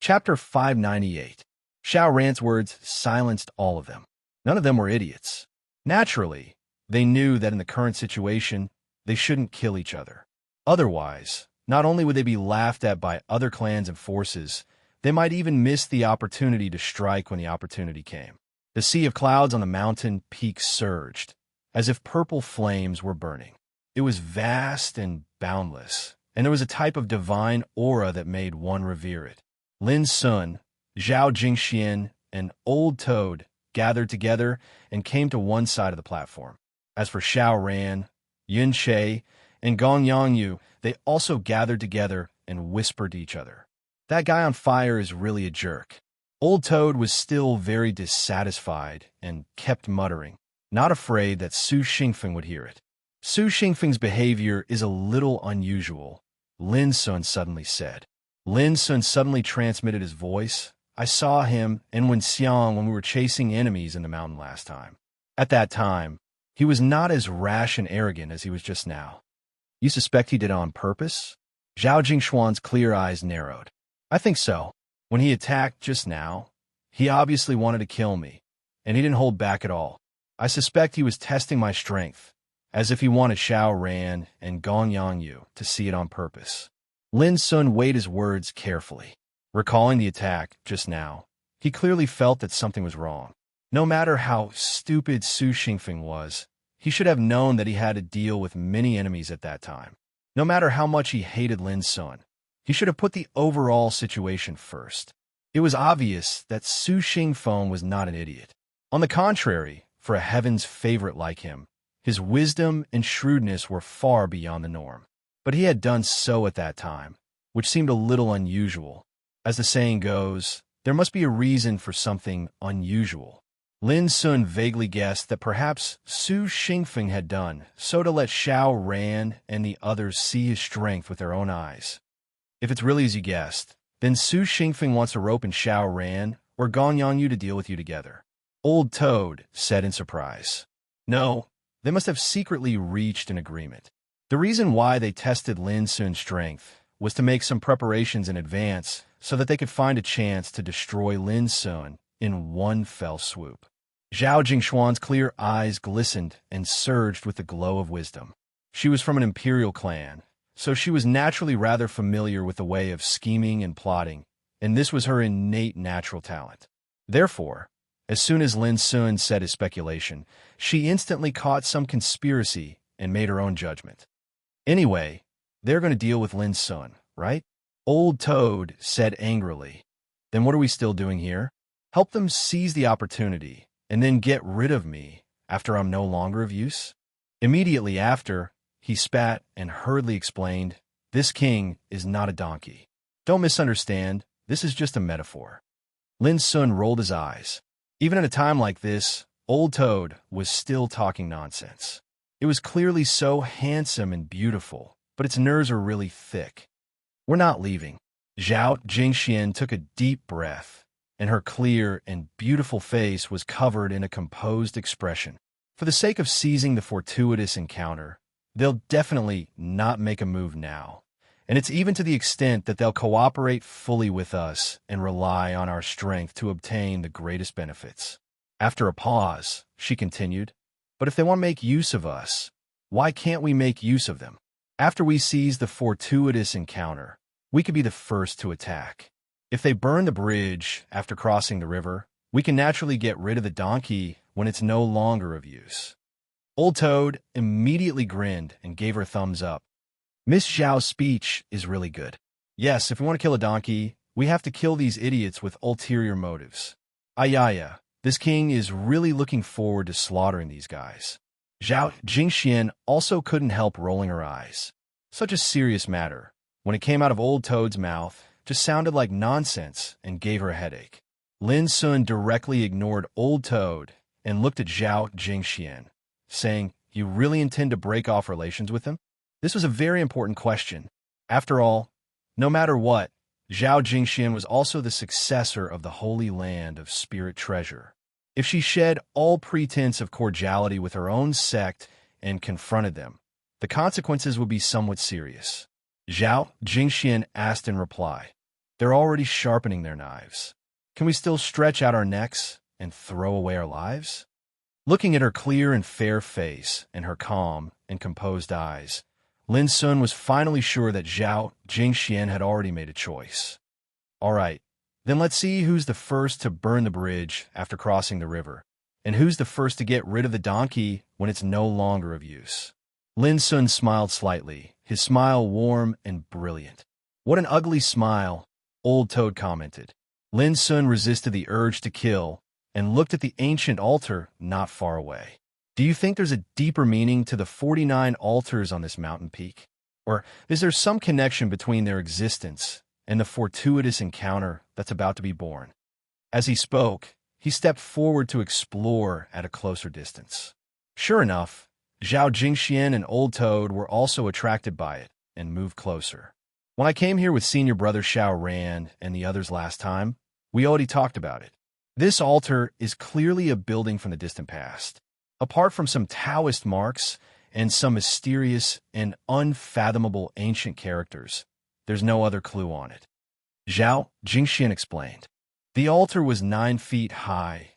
Chapter 598. Xiao Ran's words silenced all of them. None of them were idiots. Naturally, they knew that in the current situation, they shouldn't kill each other. Otherwise, not only would they be laughed at by other clans and forces, they might even miss the opportunity to strike when the opportunity came. The sea of clouds on the mountain peak surged, as if purple flames were burning. It was vast and boundless, and there was a type of divine aura that made one revere it. Lin Sun, Zhao Jingxian, and Old Toad gathered together and came to one side of the platform. As for Xiao Ran, Yun Che, and Gong Yangyu, they also gathered together and whispered to each other. That guy on fire is really a jerk. Old Toad was still very dissatisfied and kept muttering, not afraid that Su Xingfeng would hear it. Su Xingfeng's behavior is a little unusual, Lin Sun suddenly said. Lin Sun suddenly transmitted his voice. I saw him in Wenxiang when we were chasing enemies in the mountain last time. At that time, he was not as rash and arrogant as he was just now. You suspect he did it on purpose? Zhao Jingshuan's clear eyes narrowed. I think so. When he attacked just now, he obviously wanted to kill me, and he didn't hold back at all. I suspect he was testing my strength, as if he wanted Xiao Ran and Gong Yangyu to see it on purpose. Lin Sun weighed his words carefully. Recalling the attack just now, he clearly felt that something was wrong. No matter how stupid Su Xingfeng was, he should have known that he had to deal with many enemies at that time. No matter how much he hated Lin Sun, he should have put the overall situation first. It was obvious that Su Xingfeng was not an idiot. On the contrary, for a heaven's favorite like him, his wisdom and shrewdness were far beyond the norm. But he had done so at that time, which seemed a little unusual. As the saying goes, there must be a reason for something unusual. Lin Sun vaguely guessed that perhaps Su Xingfeng had done so to let Xiao Ran and the others see his strength with their own eyes. If it's really as you guessed, then Su Xingfeng wants a rope in Xiao Ran or Gong Yangyu to deal with you together. Old Toad said in surprise. No, they must have secretly reached an agreement. The reason why they tested Lin Sun's strength was to make some preparations in advance so that they could find a chance to destroy Lin Sun in one fell swoop. Zhao Jingshuan's clear eyes glistened and surged with the glow of wisdom. She was from an imperial clan, so she was naturally rather familiar with the way of scheming and plotting, and this was her innate natural talent. Therefore, as soon as Lin Sun said his speculation, she instantly caught some conspiracy and made her own judgment. Anyway, they're going to deal with Lin Sun, right? Old Toad said angrily. Then what are we still doing here? Help them seize the opportunity and then get rid of me after I'm no longer of use? Immediately after, he spat and hurriedly explained, this king is not a donkey. Don't misunderstand, this is just a metaphor. Lin Sun rolled his eyes. Even at a time like this, Old Toad was still talking nonsense. It was clearly so handsome and beautiful, but its nerves were really thick. We're not leaving. Zhao Jingxian took a deep breath, and her clear and beautiful face was covered in a composed expression. For the sake of seizing the fortuitous encounter, they'll definitely not make a move now, and it's even to the extent that they'll cooperate fully with us and rely on our strength to obtain the greatest benefits. After a pause, she continued, but if they want to make use of us, why can't we make use of them? After we seize the fortuitous encounter, we could be the first to attack. If they burn the bridge after crossing the river, we can naturally get rid of the donkey when it's no longer of use. Old Toad immediately grinned and gave her thumbs up. Miss Zhao's speech is really good. Yes, if we want to kill a donkey, we have to kill these idiots with ulterior motives. Ayaya, this king is really looking forward to slaughtering these guys. Zhao Jingxian also couldn't help rolling her eyes. Such a serious matter, when it came out of Old Toad's mouth, just sounded like nonsense and gave her a headache. Lin Sun directly ignored Old Toad and looked at Zhao Jingxian, saying, you really intend to break off relations with him? This was a very important question. After all, no matter what, Zhao Jingxian was also the successor of the Holy Land of Spirit Treasure. If she shed all pretense of cordiality with her own sect and confronted them, the consequences would be somewhat serious. Zhao Jingxian asked in reply, They're already sharpening their knives. Can we still stretch out our necks and throw away our lives? Looking at her clear and fair face and her calm and composed eyes, Lin Sun was finally sure that Zhao Jingxian had already made a choice. All right, then let's see who's the first to burn the bridge after crossing the river, and who's the first to get rid of the donkey when it's no longer of use. Lin Sun smiled slightly, his smile warm and brilliant. What an ugly smile, Old Toad commented. Lin Sun resisted the urge to kill and looked at the ancient altar not far away. Do you think there's a deeper meaning to the 49 altars on this mountain peak? Or is there some connection between their existence and the fortuitous encounter that's about to be born? As he spoke, he stepped forward to explore at a closer distance. Sure enough, Zhao Jingxian and Old Toad were also attracted by it and moved closer. When I came here with senior brother Xiao Ran and the others last time, we already talked about it. This altar is clearly a building from the distant past. Apart from some Taoist marks and some mysterious and unfathomable ancient characters, there's no other clue on it. Zhao Jingxian explained. The altar was 9 feet high,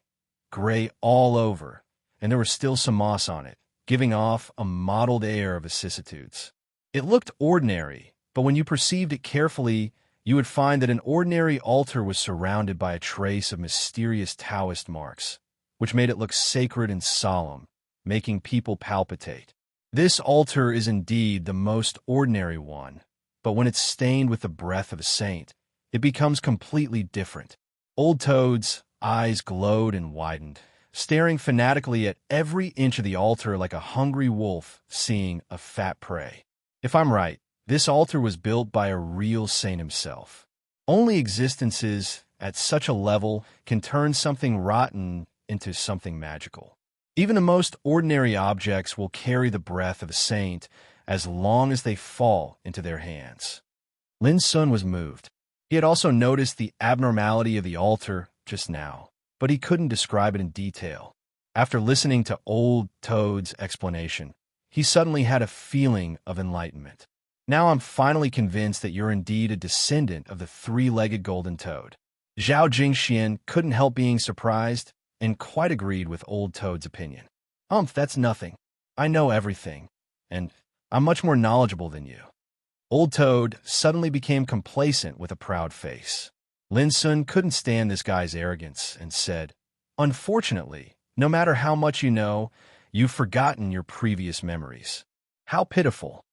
gray all over, and there was still some moss on it, giving off a mottled air of vicissitudes. It looked ordinary, but when you perceived it carefully, you would find that an ordinary altar was surrounded by a trace of mysterious Taoist marks, which made it look sacred and solemn, making people palpitate. This altar is indeed the most ordinary one, but when it's stained with the breath of a saint, it becomes completely different. Old Toad's eyes glowed and widened, staring fanatically at every inch of the altar like a hungry wolf seeing a fat prey. If I'm right, this altar was built by a real saint himself. Only existences at such a level can turn something rotten into something magical. Even the most ordinary objects will carry the breath of a saint as long as they fall into their hands. Lin Sun was moved. He had also noticed the abnormality of the altar just now, but he couldn't describe it in detail. After listening to Old Toad's explanation, he suddenly had a feeling of enlightenment. Now I'm finally convinced that you're indeed a descendant of the 3-legged golden toad. Zhao Jingxian couldn't help being surprised and quite agreed with Old Toad's opinion. That's nothing. I know everything, and I'm much more knowledgeable than you. Old Toad suddenly became complacent with a proud face. Lin Sun couldn't stand this guy's arrogance and said, Unfortunately, no matter how much you know, you've forgotten your previous memories. How pitiful.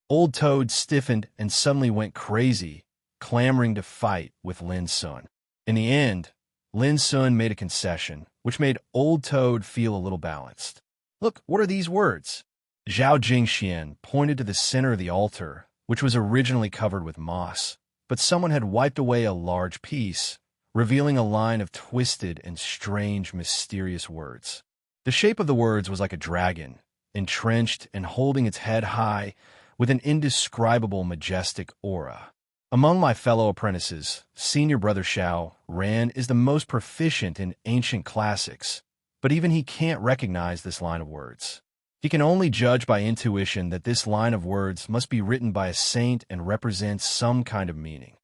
Old Toad stiffened and suddenly went crazy, clamoring to fight with Lin Sun. In the end, Lin Sun made a concession, which made Old Toad feel a little balanced. Look, what are these words? Zhao Jingxian pointed to the center of the altar, which was originally covered with moss, but someone had wiped away a large piece, revealing a line of twisted and strange, mysterious words. The shape of the words was like a dragon, entrenched and holding its head high, with an indescribable majestic aura. Among my fellow apprentices, senior brother Xiao Ran is the most proficient in ancient classics, but even he can't recognize this line of words. He can only judge by intuition that this line of words must be written by a saint and represents some kind of meaning.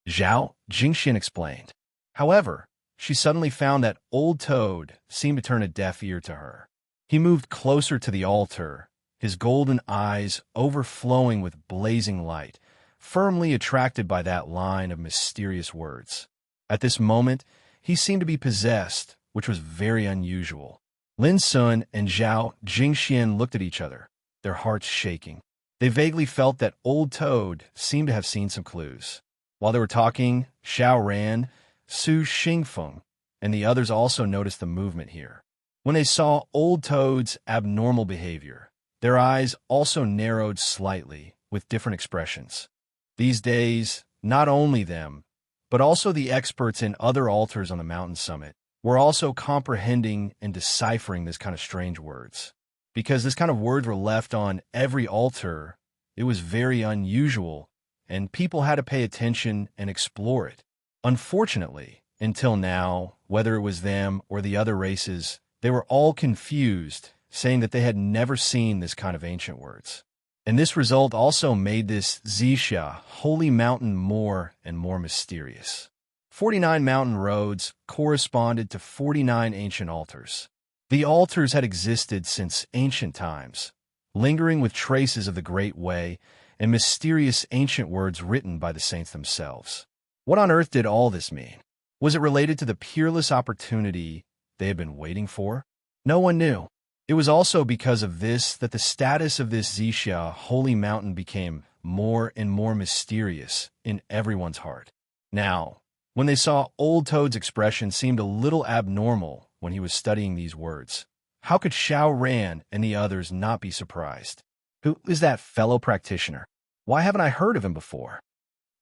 Zhao Jingxian explained. However, she suddenly found that Old Toad seemed to turn a deaf ear to her. He moved closer to the altar, his golden eyes overflowing with blazing light, firmly attracted by that line of mysterious words. At this moment, he seemed to be possessed, which was very unusual. Lin Sun and Zhao Jingxian looked at each other, their hearts shaking. They vaguely felt that Old Toad seemed to have seen some clues. While they were talking, Xiao Ran, Su Xingfeng, and the others also noticed the movement here. When they saw Old Toad's abnormal behavior, their eyes also narrowed slightly, with different expressions. These days, not only them, but also the experts in other altars on the mountain summit, were also comprehending and deciphering this kind of strange words. Because this kind of words were left on every altar, it was very unusual, and people had to pay attention and explore it. Unfortunately, until now, whether it was them or the other races, they were all confused, saying that they had never seen this kind of ancient words. And this result also made this Zixia, holy mountain, more and more mysterious. 49 mountain roads corresponded to 49 ancient altars. The altars had existed since ancient times, lingering with traces of the Great Way and mysterious ancient words written by the saints themselves. What on earth did all this mean? Was it related to the peerless opportunity they had been waiting for? No one knew. It was also because of this that the status of this Zixia holy mountain became more and more mysterious in everyone's heart. Now, when they saw Old Toad's expression seemed a little abnormal when he was studying these words, how could Xiao Ran and the others not be surprised? Who is that fellow practitioner? Why haven't I heard of him before?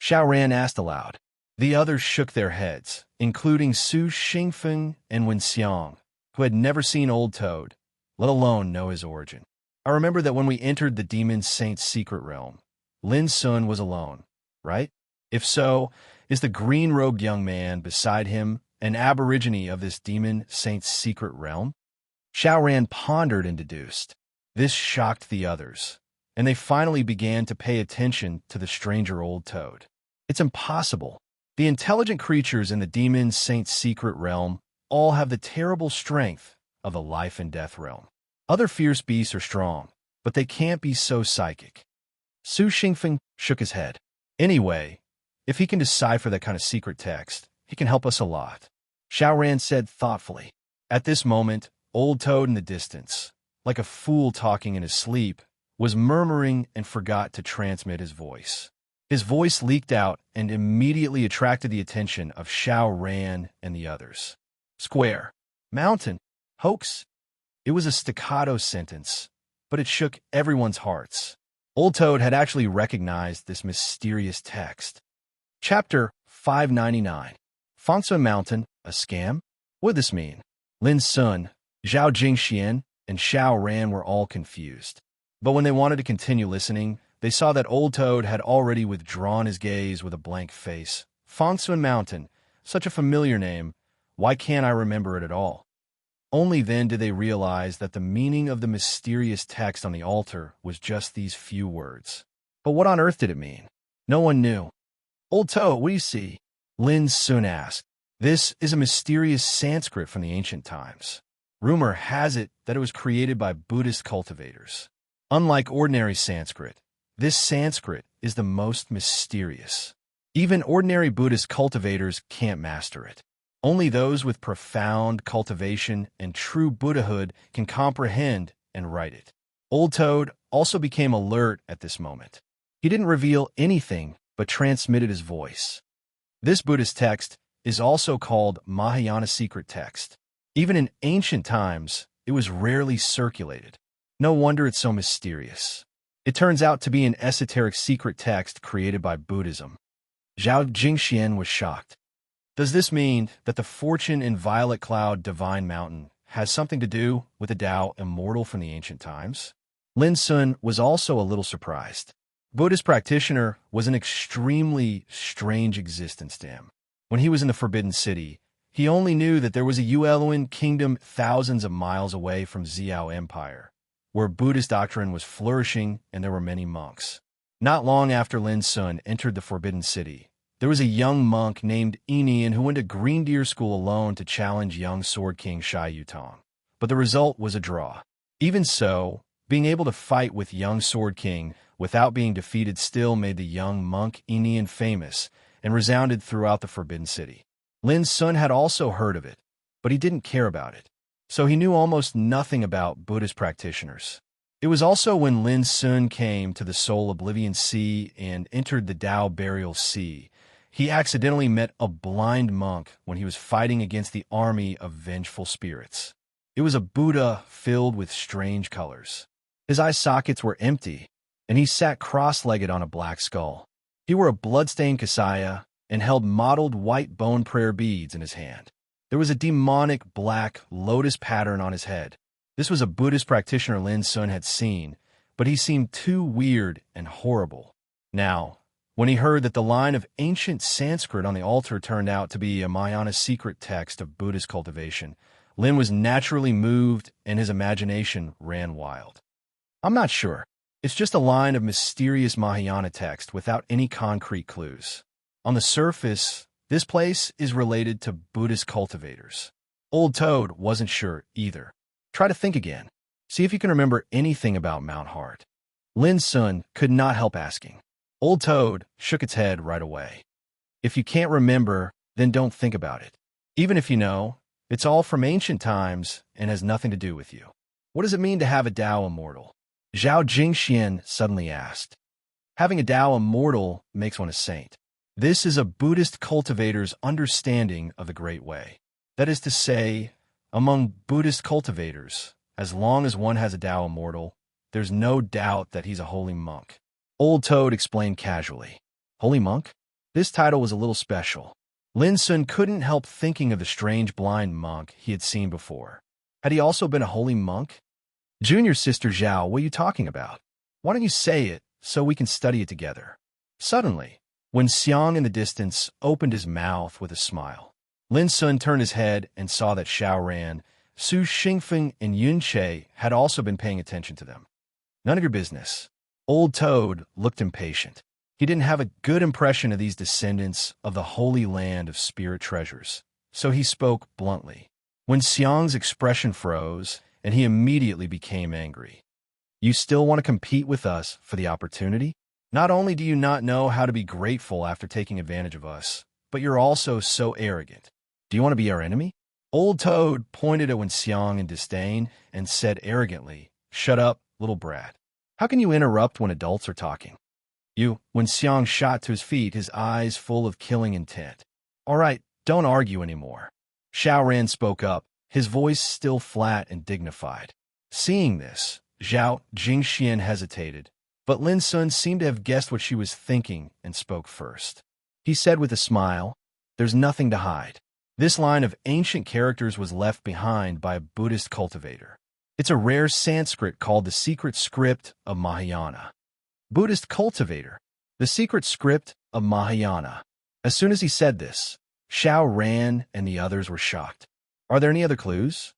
Xiao Ran asked aloud. The others shook their heads, including Su Xingfeng and Wen Xiang, who had never seen Old Toad, let alone know his origin. I remember that when we entered the demon saint's secret realm, Lin Sun was alone, right? If so, is the green-robed young man beside him an aborigine of this demon saint's secret realm? Xiao Ran pondered and deduced. This shocked the others, and they finally began to pay attention to the stranger Old Toad. It's impossible. The intelligent creatures in the demon saint's secret realm all have the terrible strength of the life and death realm. Other fierce beasts are strong, but they can't be so psychic. Su Xingfeng shook his head. Anyway, if he can decipher that kind of secret text, he can help us a lot. Xiao Ran said thoughtfully. At this moment, Old Toad in the distance, like a fool talking in his sleep, was murmuring and forgot to transmit his voice. His voice leaked out and immediately attracted the attention of Xiao Ran and the others. Square. Mountain. Hoax. It was a staccato sentence, but it shook everyone's hearts. Old Toad had actually recognized this mysterious text. Chapter 599. Fangsun Mountain, a scam? What did this mean? Lin Sun, Zhao Jingxian, and Xiao Ran were all confused. But when they wanted to continue listening, they saw that Old Toad had already withdrawn his gaze with a blank face. Fangsun Mountain, such a familiar name, why can't I remember it at all? Only then did they realize that the meaning of the mysterious text on the altar was just these few words. But what on earth did it mean? No one knew. Old Toad, what do you see? Lin Sun asked. This is a mysterious Sanskrit from the ancient times. Rumor has it that it was created by Buddhist cultivators. Unlike ordinary Sanskrit, this Sanskrit is the most mysterious. Even ordinary Buddhist cultivators can't master it. Only those with profound cultivation and true Buddhahood can comprehend and write it. Old Toad also became alert at this moment. He didn't reveal anything but transmitted his voice. This Buddhist text is also called Mahayana secret text. Even in ancient times, it was rarely circulated. No wonder it's so mysterious. It turns out to be an esoteric secret text created by Buddhism. Zhao Jingxian was shocked. Does this mean that the fortune in Violet Cloud Divine Mountain has something to do with the Tao immortal from the ancient times? Lin Sun was also a little surprised. Buddhist practitioner was an extremely strange existence to him. When he was in the Forbidden City, he only knew that there was a Yueluan kingdom thousands of miles away from Xiao Empire, where Buddhist doctrine was flourishing and there were many monks. Not long after Lin Sun entered the Forbidden City, there was a young monk named Enian who went to Green Deer School alone to challenge young Sword King Shai Yutong. But the result was a draw. Even so, being able to fight with young Sword King without being defeated still made the young monk Enian famous and resounded throughout the Forbidden City. Lin Sun had also heard of it, but he didn't care about it. So he knew almost nothing about Buddhist practitioners. It was also when Lin Sun came to the Soul Oblivion Sea and entered the Tao Burial Sea, he accidentally met a blind monk when he was fighting against the army of vengeful spirits. It was a Buddha filled with strange colors. His eye sockets were empty, and he sat cross-legged on a black skull. He wore a blood-stained kasaya and held mottled white bone prayer beads in his hand. There was a demonic black lotus pattern on his head. This was a Buddhist practitioner Lin Sun had seen, but he seemed too weird and horrible. Now, when he heard that the line of ancient Sanskrit on the altar turned out to be a Mahayana secret text of Buddhist cultivation, Lin was naturally moved and his imagination ran wild. I'm not sure. It's just a line of mysterious Mahayana text without any concrete clues. On the surface, this place is related to Buddhist cultivators. Old Toad wasn't sure either. Try to think again. See if you can remember anything about Mount Hart. Lin Sun could not help asking. Old Toad shook its head right away. If you can't remember, then don't think about it. Even if you know, it's all from ancient times and has nothing to do with you. What does it mean to have a Tao immortal? Zhao Jingxian suddenly asked. Having a Tao immortal makes one a saint. This is a Buddhist cultivator's understanding of the Great Way. That is to say, among Buddhist cultivators, as long as one has a Tao immortal, there's no doubt that he's a holy monk. Old Toad explained casually. Holy monk? This title was a little special. Lin Sun couldn't help thinking of the strange blind monk he had seen before. Had he also been a holy monk? Junior sister Zhao, what are you talking about? Why don't you say it so we can study it together? Suddenly, when Xiang in the distance opened his mouth with a smile, Lin Sun turned his head and saw that Xiao Ran, Su Xingfeng, and Yun Che had also been paying attention to them. None of your business. Old Toad looked impatient. He didn't have a good impression of these descendants of the holy land of spirit treasures, so he spoke bluntly. When Xiang's expression froze, and he immediately became angry. You still want to compete with us for the opportunity? Not only do you not know how to be grateful after taking advantage of us, but you're also so arrogant. Do you want to be our enemy? Old Toad pointed at Wen Xiang in disdain and said arrogantly, Shut up, little brat. How can you interrupt when adults are talking? When Xiang shot to his feet, his eyes full of killing intent. All right, don't argue anymore. Xiao Ran spoke up, his voice still flat and dignified. Seeing this, Zhao Jingxian hesitated, but Lin Sun seemed to have guessed what she was thinking and spoke first. He said with a smile, There's nothing to hide. This line of ancient characters was left behind by a Buddhist cultivator. It's a rare Sanskrit called the secret script of Mahayana. Buddhist cultivator, the secret script of Mahayana. As soon as he said this, Xiao Ran and the others were shocked. Are there any other clues?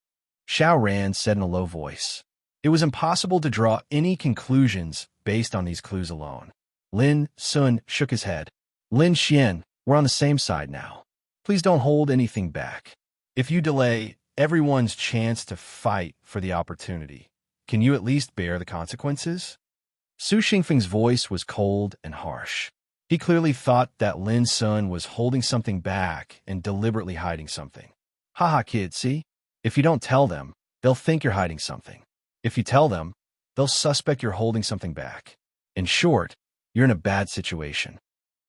Xiao Ran said in a low voice. It was impossible to draw any conclusions based on these clues alone. Lin Sun shook his head. Lin Xian, we're on the same side now. Please don't hold anything back. If you delay everyone's chance to fight for the opportunity, can you at least bear the consequences? Su Xingfeng's voice was cold and harsh. He clearly thought that Lin Sun was holding something back and deliberately hiding something. Haha, kid, see? If you don't tell them, they'll think you're hiding something. If you tell them, they'll suspect you're holding something back. In short, you're in a bad situation.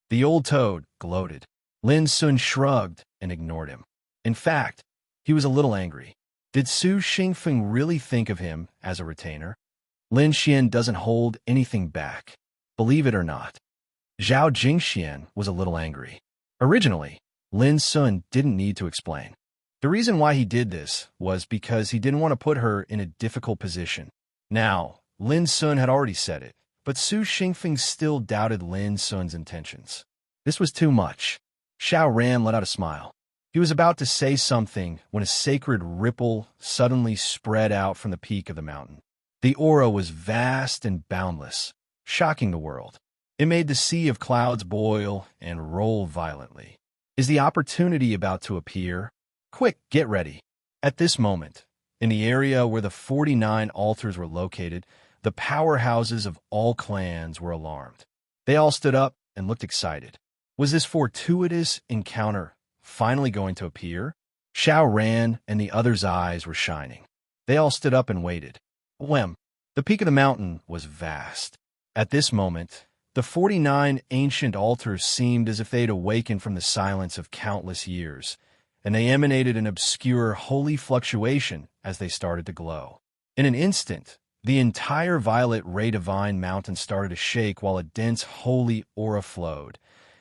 The old toad gloated. Lin Sun shrugged and ignored him. In fact, he was a little angry. Did Su Xingfeng really think of him as a retainer? Lin Xian doesn't hold anything back, believe it or not. Zhao Jingxian was a little angry. Originally, Lin Sun didn't need to explain. The reason why he did this was because he didn't want to put her in a difficult position. Now, Lin Sun had already said it, but Su Xingfeng still doubted Lin Sun's intentions. This was too much. Xiao Ran let out a smile. He was about to say something when a sacred ripple suddenly spread out from the peak of the mountain. The aura was vast and boundless, shocking the world. It made the sea of clouds boil and roll violently. Is the opportunity about to appear? Quick, get ready. At this moment, in the area where the 49 altars were located, the powerhouses of all clans were alarmed. They all stood up and looked excited. Was this fortuitous encounter finally going to appear? Xiao Ran and the others' eyes were shining. They all stood up and waited. Whem! The peak of the mountain was vast. At this moment, the 49 ancient altars seemed as if they'd awakened from the silence of countless years, and they emanated an obscure holy fluctuation as they started to glow. In an instant, the entire violet ray divine mountain started to shake while a dense holy aura flowed,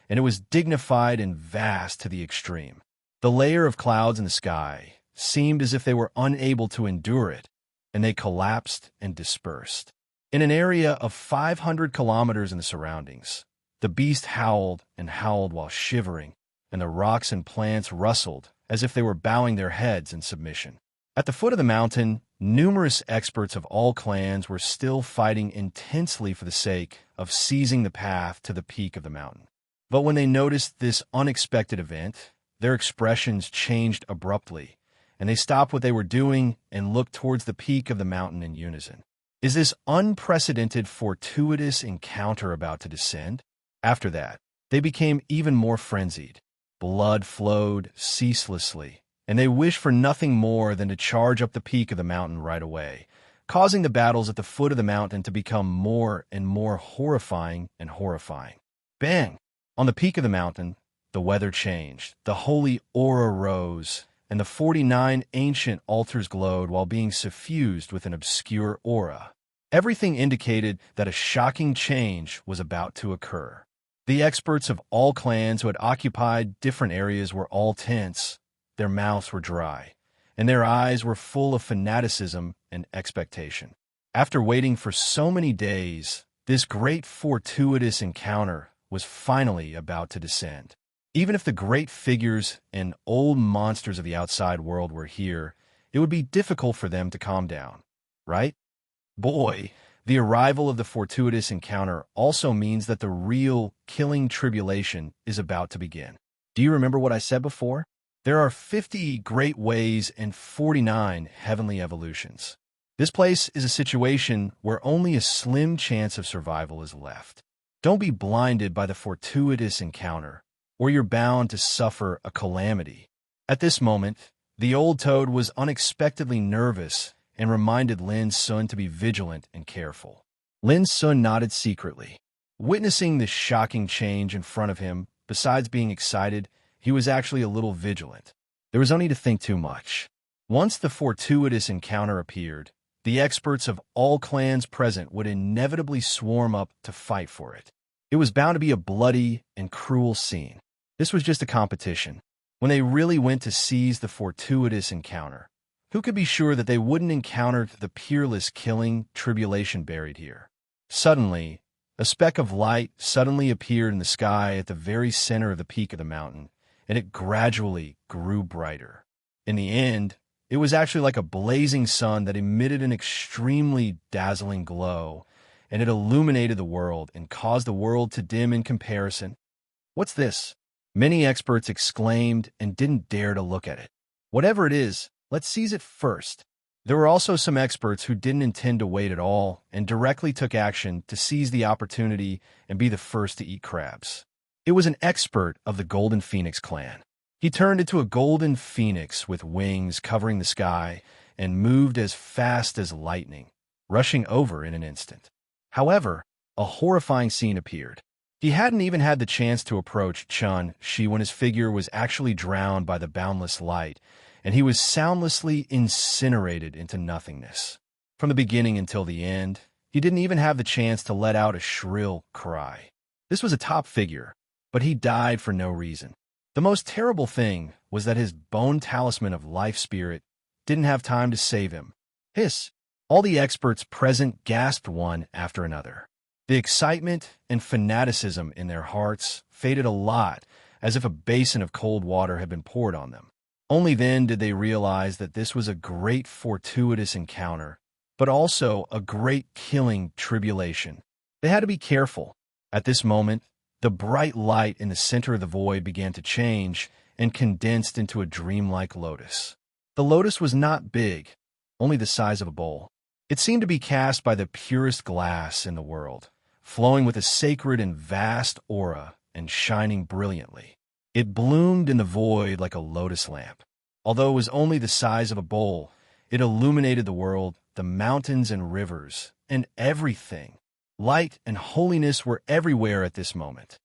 and it was dignified and vast to the extreme. The layer of clouds in the sky seemed as if they were unable to endure it, and they collapsed and dispersed. In an area of 500 kilometers in the surroundings, the beast howled and howled while shivering, and the rocks and plants rustled as if they were bowing their heads in submission. At the foot of the mountain, numerous experts of all clans were still fighting intensely for the sake of seizing the path to the peak of the mountain. But when they noticed this unexpected event, their expressions changed abruptly, and they stopped what they were doing and looked towards the peak of the mountain in unison. Is this unprecedented, fortuitous encounter about to descend? After that, they became even more frenzied. Blood flowed ceaselessly, and they wished for nothing more than to charge up the peak of the mountain right away, causing the battles at the foot of the mountain to become more and more horrifying and horrifying. Bang! On the peak of the mountain, the weather changed, the holy aura rose, and the 49 ancient altars glowed while being suffused with an obscure aura. Everything indicated that a shocking change was about to occur. The experts of all clans who had occupied different areas were all tense, their mouths were dry, and their eyes were full of fanaticism and expectation. After waiting for so many days, this great fortuitous encounter was finally about to descend. Even if the great figures and old monsters of the outside world were here, it would be difficult for them to calm down, right? Boy, the arrival of the fortuitous encounter also means that the real killing tribulation is about to begin. Do you remember what I said before? There are 50 great ways and 49 heavenly evolutions. This place is a situation where only a slim chance of survival is left. Don't be blinded by the fortuitous encounter, or you're bound to suffer a calamity. At this moment, the old toad was unexpectedly nervous and reminded Lin Sun to be vigilant and careful. Lin Sun nodded secretly. Witnessing this shocking change in front of him, besides being excited, he was actually a little vigilant. There was no need to think too much. Once the fortuitous encounter appeared, the experts of all clans present would inevitably swarm up to fight for it. It was bound to be a bloody and cruel scene. This was just a competition. When they really went to seize the fortuitous encounter, who could be sure that they wouldn't encounter the peerless killing tribulation buried here? Suddenly, a speck of light suddenly appeared in the sky at the very center of the peak of the mountain, and it gradually grew brighter. In the end, it was actually like a blazing sun that emitted an extremely dazzling glow, and it illuminated the world and caused the world to dim in comparison. What's this? Many experts exclaimed and didn't dare to look at it. Whatever it is, let's seize it first. There were also some experts who didn't intend to wait at all and directly took action to seize the opportunity and be the first to eat crabs. It was an expert of the Golden Phoenix clan. He turned into a golden phoenix with wings covering the sky and moved as fast as lightning, rushing over in an instant. However, a horrifying scene appeared. He hadn't even had the chance to approach Chun Shi when his figure was actually drowned by the boundless light, and he was soundlessly incinerated into nothingness. From the beginning until the end, he didn't even have the chance to let out a shrill cry. This was a top figure, but he died for no reason. The most terrible thing was that his bone talisman of life spirit didn't have time to save him. Hiss! All the experts present gasped one after another. The excitement and fanaticism in their hearts faded a lot, as if a basin of cold water had been poured on them. Only then did they realize that this was a great fortuitous encounter, but also a great killing tribulation. They had to be careful. At this moment, the bright light in the center of the void began to change and condensed into a dreamlike lotus. The lotus was not big, only the size of a bowl. It seemed to be cast by the purest glass in the world, flowing with a sacred and vast aura and shining brilliantly. It bloomed in the void like a lotus lamp. Although it was only the size of a bowl, it illuminated the world, the mountains and rivers, and everything. Light and holiness were everywhere at this moment.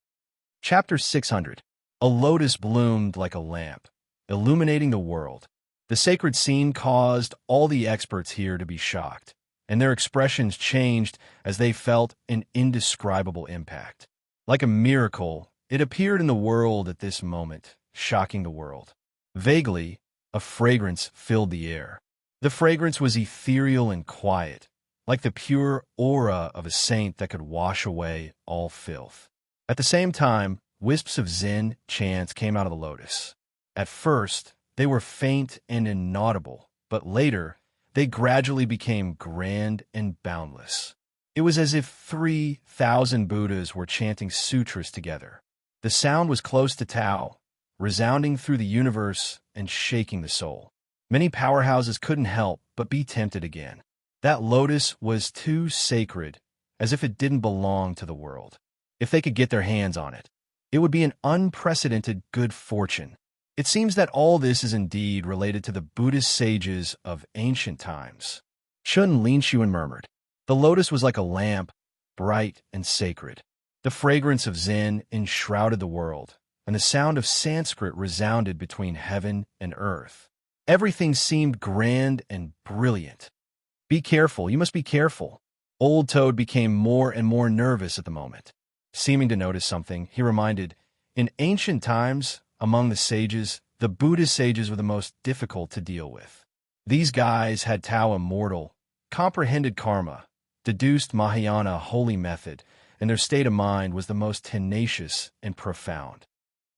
Chapter 600. A lotus bloomed like a lamp, illuminating the world. The sacred scene caused all the experts here to be shocked, and their expressions changed as they felt an indescribable impact. Like a miracle, it appeared in the world at this moment, shocking the world. Vaguely, a fragrance filled the air. The fragrance was ethereal and quiet, like the pure aura of a saint that could wash away all filth. At the same time, wisps of Zen chants came out of the lotus. At first, they were faint and inaudible, but later, they gradually became grand and boundless. It was as if 3,000 Buddhas were chanting sutras together. The sound was close to Tao, resounding through the universe and shaking the soul. Many powerhouses couldn't help but be tempted again. That lotus was too sacred, as if it didn't belong to the world. If they could get their hands on it, it would be an unprecedented good fortune. It seems that all this is indeed related to the Buddhist sages of ancient times. Chun Linshuan murmured. The lotus was like a lamp, bright and sacred. The fragrance of Zen enshrouded the world, and the sound of Sanskrit resounded between heaven and earth. Everything seemed grand and brilliant. Be careful, you must be careful. Old Toad became more and more nervous at the moment. Seeming to notice something, he reminded, in ancient times, among the sages, the Buddhist sages were the most difficult to deal with. These guys had Tao immortal, comprehended karma, deduced Mahayana holy method, and their state of mind was the most tenacious and profound.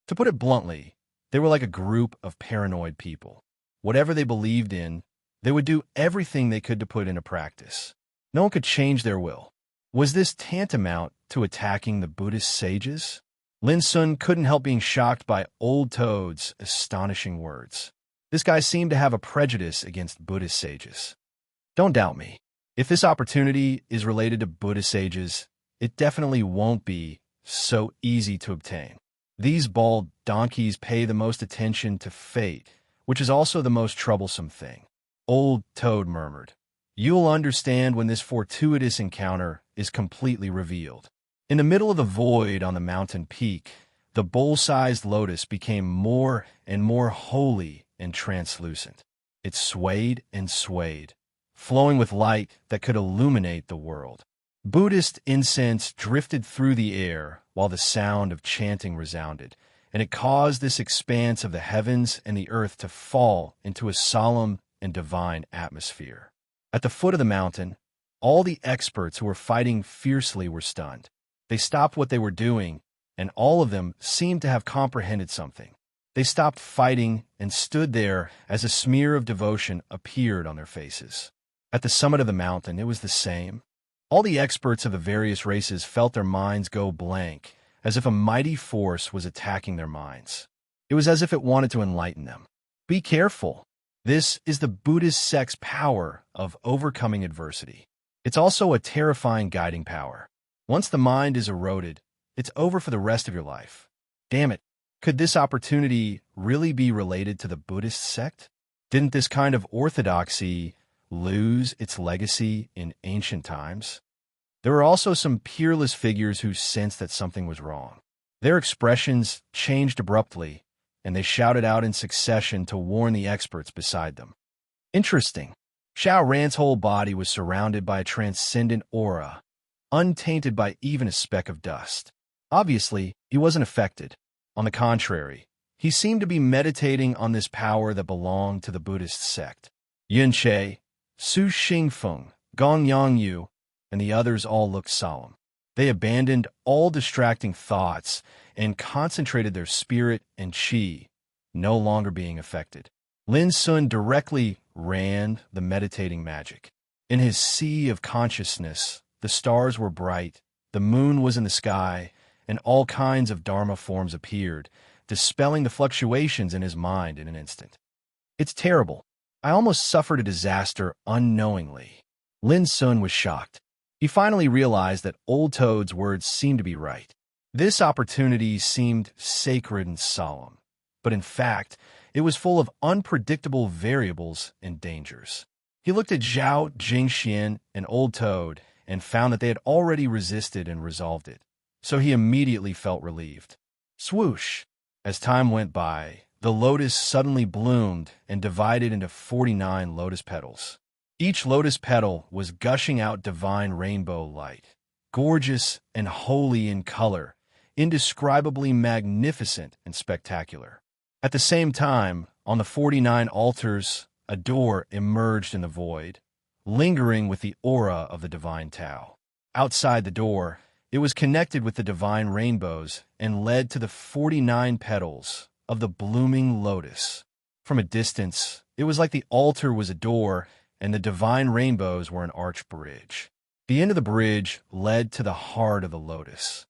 To put it bluntly, they were like a group of paranoid people. Whatever they believed in, they would do everything they could to put into practice. No one could change their will. Was this tantamount to attacking the Buddhist sages? Lin Sun couldn't help being shocked by Old Toad's astonishing words. This guy seemed to have a prejudice against Buddhist sages. Don't doubt me. If this opportunity is related to Buddhist sages, it definitely won't be so easy to obtain. These bald donkeys pay the most attention to fate, which is also the most troublesome thing. Old Toad murmured. You'll understand when this fortuitous encounter is completely revealed. In the middle of the void on the mountain peak, the bowl-sized lotus became more and more holy and translucent. It swayed and swayed, flowing with light that could illuminate the world. Buddhist incense drifted through the air while the sound of chanting resounded, and it caused this expanse of the heavens and the earth to fall into a solemn and divine atmosphere. At the foot of the mountain, all the experts who were fighting fiercely were stunned. They stopped what they were doing, and all of them seemed to have comprehended something. They stopped fighting and stood there as a smear of devotion appeared on their faces. At the summit of the mountain, it was the same. All the experts of the various races felt their minds go blank, as if a mighty force was attacking their minds. It was as if it wanted to enlighten them. Be careful. This is the Buddhist sect's power of overcoming adversity. It's also a terrifying guiding power. Once the mind is eroded, it's over for the rest of your life. Damn it, could this opportunity really be related to the Buddhist sect? Didn't this kind of orthodoxy lose its legacy in ancient times? There were also some peerless figures who sensed that something was wrong. Their expressions changed abruptly, and they shouted out in succession to warn the experts beside them. Interesting. Xiao Ran's whole body was surrounded by a transcendent aura, untainted by even a speck of dust. Obviously, he wasn't affected. On the contrary, he seemed to be meditating on this power that belonged to the Buddhist sect. Yun Che, Su Xingfeng, Gong Yangyu, and the others all looked solemn. They abandoned all distracting thoughts and concentrated their spirit and qi, no longer being affected. Lin Sun directly ran the meditating magic. In his sea of consciousness, the stars were bright, the moon was in the sky, and all kinds of Dharma forms appeared, dispelling the fluctuations in his mind in an instant. It's terrible. I almost suffered a disaster unknowingly. Lin Sun was shocked. He finally realized that Old Toad's words seemed to be right. This opportunity seemed sacred and solemn, but in fact, it was full of unpredictable variables and dangers. He looked at Zhao Jingxian and Old Toad and found that they had already resisted and resolved it, so he immediately felt relieved. Swoosh! As time went by, the lotus suddenly bloomed and divided into 49 lotus petals. Each lotus petal was gushing out divine rainbow light, gorgeous and holy in color, indescribably magnificent and spectacular. At the same time, on the 49 altars, a door emerged in the void, lingering with the aura of the divine Tao. Outside the door, it was connected with the divine rainbows and led to the 49 petals of the blooming lotus. From a distance, it was like the altar was a door and the divine rainbows were an arched bridge. The end of the bridge led to the heart of the lotus.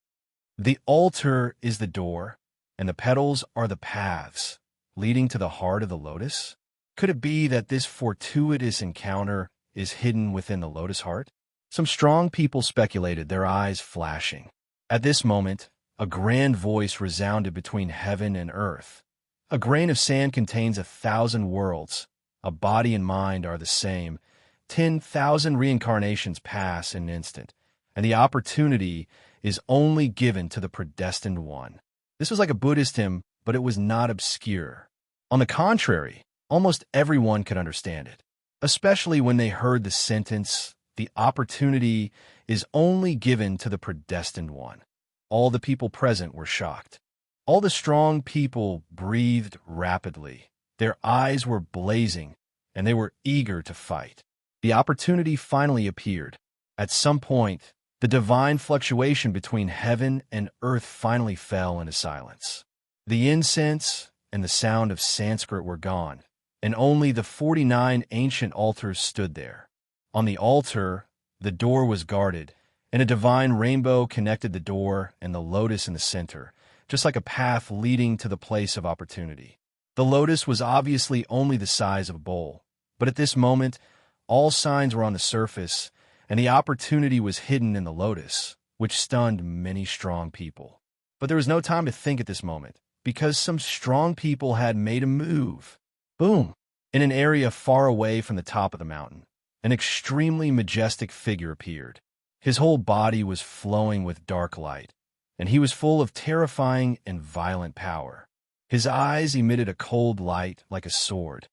The altar is the door, and the petals are the paths leading to the heart of the lotus. Could it be that this fortuitous encounter is hidden within the lotus heart? Some strong people speculated, their eyes flashing. At this moment, a grand voice resounded between heaven and earth. A grain of sand contains 1,000 worlds. A body and mind are the same. 10,000 reincarnations pass in an instant, and the opportunity is only given to the predestined one. This was like a Buddhist hymn, but it was not obscure. On the contrary, almost everyone could understand it, especially when they heard the sentence, "The opportunity is only given to the predestined one." All the people present were shocked. All the strong people breathed rapidly. Their eyes were blazing, and they were eager to fight. The opportunity finally appeared. At some point, the divine fluctuation between heaven and earth finally fell into silence. The incense and the sound of Sanskrit were gone, and only the 49 ancient altars stood there. On the altar, the door was guarded, and a divine rainbow connected the door and the lotus in the center, just like a path leading to the place of opportunity. The lotus was obviously only the size of a bowl, but at this moment, all signs were on the surface, and the opportunity was hidden in the lotus, which stunned many strong people. But there was no time to think at this moment, because some strong people had made a move. Boom! In an area far away from the top of the mountain, an extremely majestic figure appeared. His whole body was flowing with dark light, and he was full of terrifying and violent power. His eyes emitted a cold light like a sword,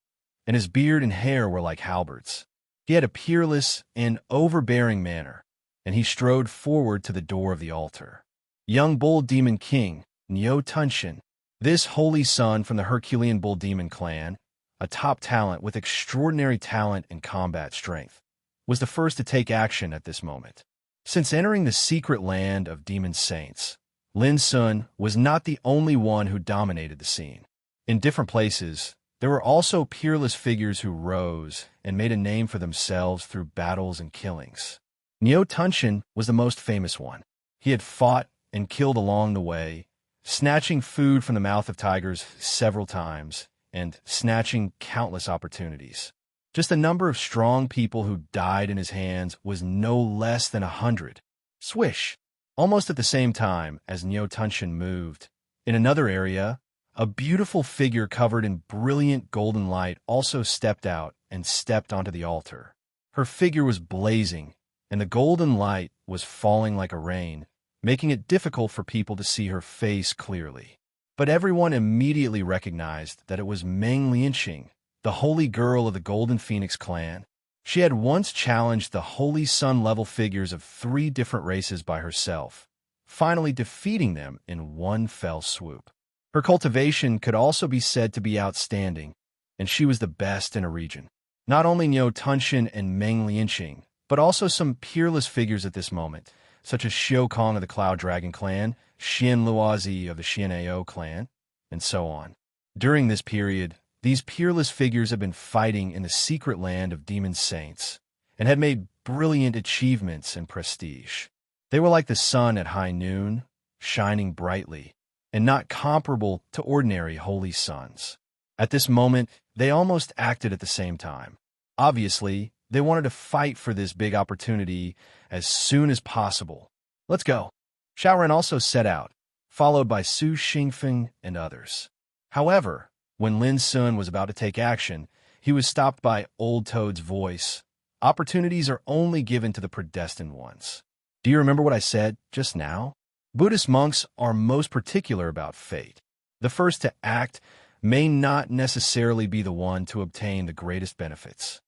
and his beard and hair were like halberds. He had a peerless and overbearing manner, and he strode forward to the door of the altar. Young Bull Demon King, Nyo Tunshin, this holy son from the Herculean Bull Demon clan, a top talent with extraordinary talent and combat strength, was the first to take action at this moment. Since entering the secret land of demon saints, Lin Sun was not the only one who dominated the scene. In different places, there were also peerless figures who rose and made a name for themselves through battles and killings. Nyo Tunshin was the most famous one. He had fought and killed along the way, snatching food from the mouth of tigers several times, and snatching countless opportunities. Just the number of strong people who died in his hands was no less than 100. Swish! Almost at the same time as Nyo Tunshin moved, in another area, a beautiful figure covered in brilliant golden light also stepped out and stepped onto the altar. Her figure was blazing, and the golden light was falling like a rain, making it difficult for people to see her face clearly. But everyone immediately recognized that it was Meng Lianxing, the holy girl of the Golden Phoenix clan. She had once challenged the Holy Sun-level figures of 3 different races by herself, finally defeating them in one fell swoop. Her cultivation could also be said to be outstanding, and she was the best in a region. Not only Nyo Tunshin and Meng Lianxing, but also some peerless figures at this moment, such as Xiao Kong of the Cloud Dragon clan, Xian Luozi of the Xian'ao clan, and so on. During this period, these peerless figures had been fighting in the secret land of demon saints, and had made brilliant achievements and prestige. They were like the sun at high noon, shining brightly, and not comparable to ordinary holy suns. At this moment, they almost acted at the same time. Obviously, they wanted to fight for this big opportunity as soon as possible. Let's go. Xiaoren also set out, followed by Su Xingfeng and others. However, when Lin Sun was about to take action, he was stopped by Old Toad's voice. Opportunities are only given to the predestined ones. Do you remember what I said just now? Buddhist monks are most particular about fate. The first to act may not necessarily be the one to obtain the greatest benefits.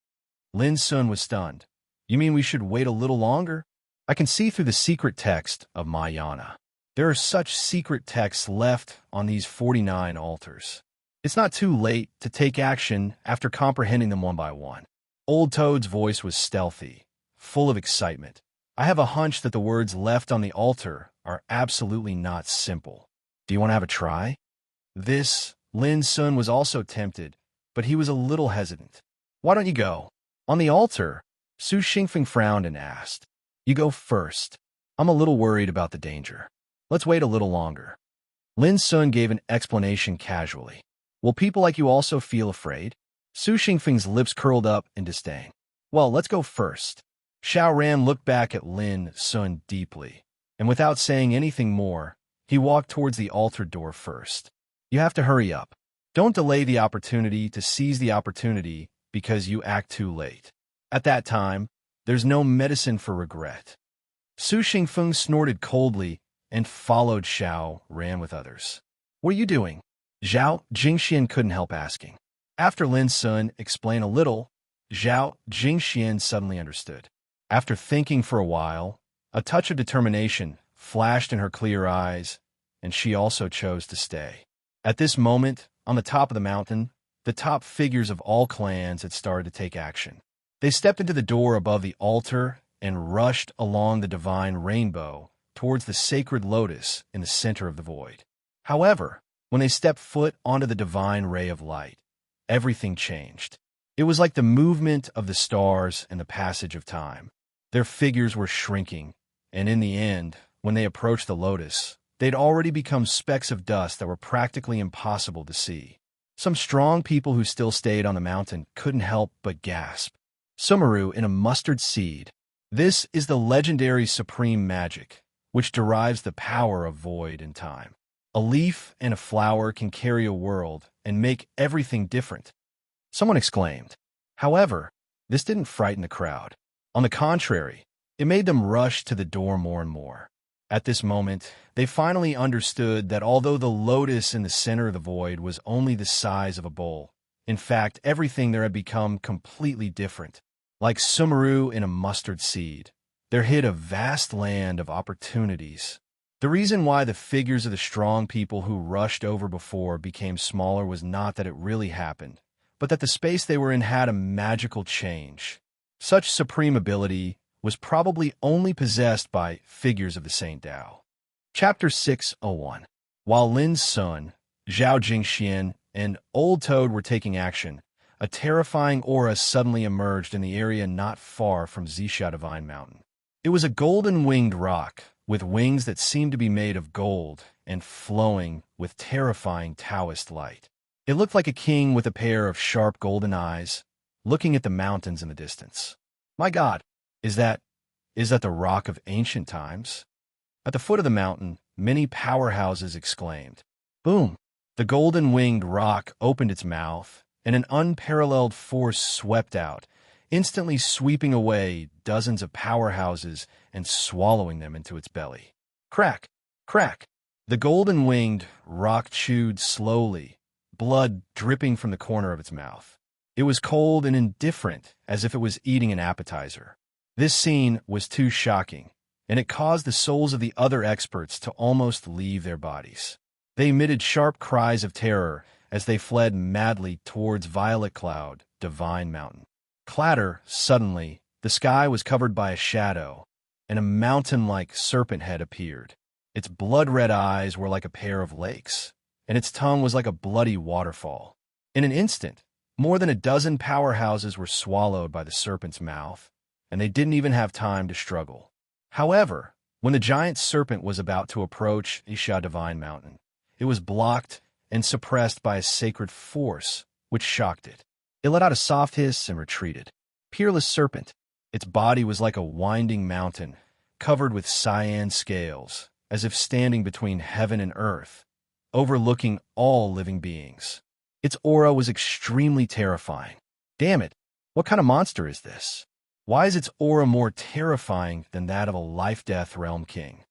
Lin Sun was stunned. You mean we should wait a little longer? I can see through the secret text of Mahayana. There are such secret texts left on these 49 altars. It's not too late to take action after comprehending them one by one. Old Toad's voice was stealthy, full of excitement. I have a hunch that the words left on the altar are absolutely not simple. Do you want to have a try? Lin Sun was also tempted, but he was a little hesitant. "Why don't you go?" On the altar, Su Xingfeng frowned and asked, "You go first. I'm a little worried about the danger. Let's wait a little longer." Lin Sun gave an explanation casually. "Will people like you also feel afraid?" Su Xingfeng's lips curled up in disdain. "Well, let's go first." Xiao Ran looked back at Lin Sun deeply, and without saying anything more, he walked towards the altar door first. "You have to hurry up. Don't delay the opportunity to seize the opportunity because you act too late. At that time, there's no medicine for regret." Su Xingfeng snorted coldly and followed Xiao Ran with others. "What are you doing?" Zhao Jingxian couldn't help asking. After Lin Sun explained a little, Zhao Jingxian suddenly understood. After thinking for a while, a touch of determination flashed in her clear eyes, and she also chose to stay. At this moment, on the top of the mountain, the top figures of all clans had started to take action. They stepped into the door above the altar and rushed along the divine rainbow towards the sacred lotus in the center of the void. However, when they stepped foot onto the divine ray of light, everything changed. It was like the movement of the stars and the passage of time. Their figures were shrinking, and in the end, when they approached the lotus, they'd already become specks of dust that were practically impossible to see. Some strong people who still stayed on the mountain couldn't help but gasp. Sumeru in a mustard seed. This is the legendary supreme magic, which derives the power of void and time. A leaf and a flower can carry a world and make everything different, someone exclaimed. However, this didn't frighten the crowd. On the contrary, it made them rush to the door more and more. At this moment, they finally understood that although the lotus in the center of the void was only the size of a bowl, in fact, everything there had become completely different. Like Sumeru in a mustard seed, there hid a vast land of opportunities. The reason why the figures of the strong people who rushed over before became smaller was not that it really happened, but that the space they were in had a magical change. Such supreme ability was probably only possessed by figures of the Saint Tao. Chapter 601. While Lin Sun, Zhao Jingxian, and Old Toad were taking action, a terrifying aura suddenly emerged in the area not far from Zixia Divine Mountain. It was a golden-winged rock, with wings that seemed to be made of gold and flowing with terrifying Taoist light. It looked like a king with a pair of sharp golden eyes, looking at the mountains in the distance. "My God, is that the rock of ancient times?" At the foot of the mountain, many powerhouses exclaimed. Boom! The golden-winged rock opened its mouth, and an unparalleled force swept out, instantly sweeping away dozens of powerhouses and swallowing them into its belly. Crack! Crack! The golden-winged rock chewed slowly, blood dripping from the corner of its mouth. It was cold and indifferent, as if it was eating an appetizer. This scene was too shocking, and it caused the souls of the other experts to almost leave their bodies. They emitted sharp cries of terror as they fled madly towards Violet Cloud, Divine Mountain. Clatter, suddenly, the sky was covered by a shadow, and a mountain-like serpent head appeared. Its blood-red eyes were like a pair of lakes, and its tongue was like a bloody waterfall. In an instant, more than a dozen powerhouses were swallowed by the serpent's mouth, and they didn't even have time to struggle. However, when the giant serpent was about to approach Isha Divine Mountain, it was blocked and suppressed by a sacred force, which shocked it. It let out a soft hiss and retreated. Peerless serpent. Its body was like a winding mountain, covered with cyan scales, as if standing between heaven and earth, overlooking all living beings. Its aura was extremely terrifying. Damn it, what kind of monster is this? Why is its aura more terrifying than that of a life-death realm king?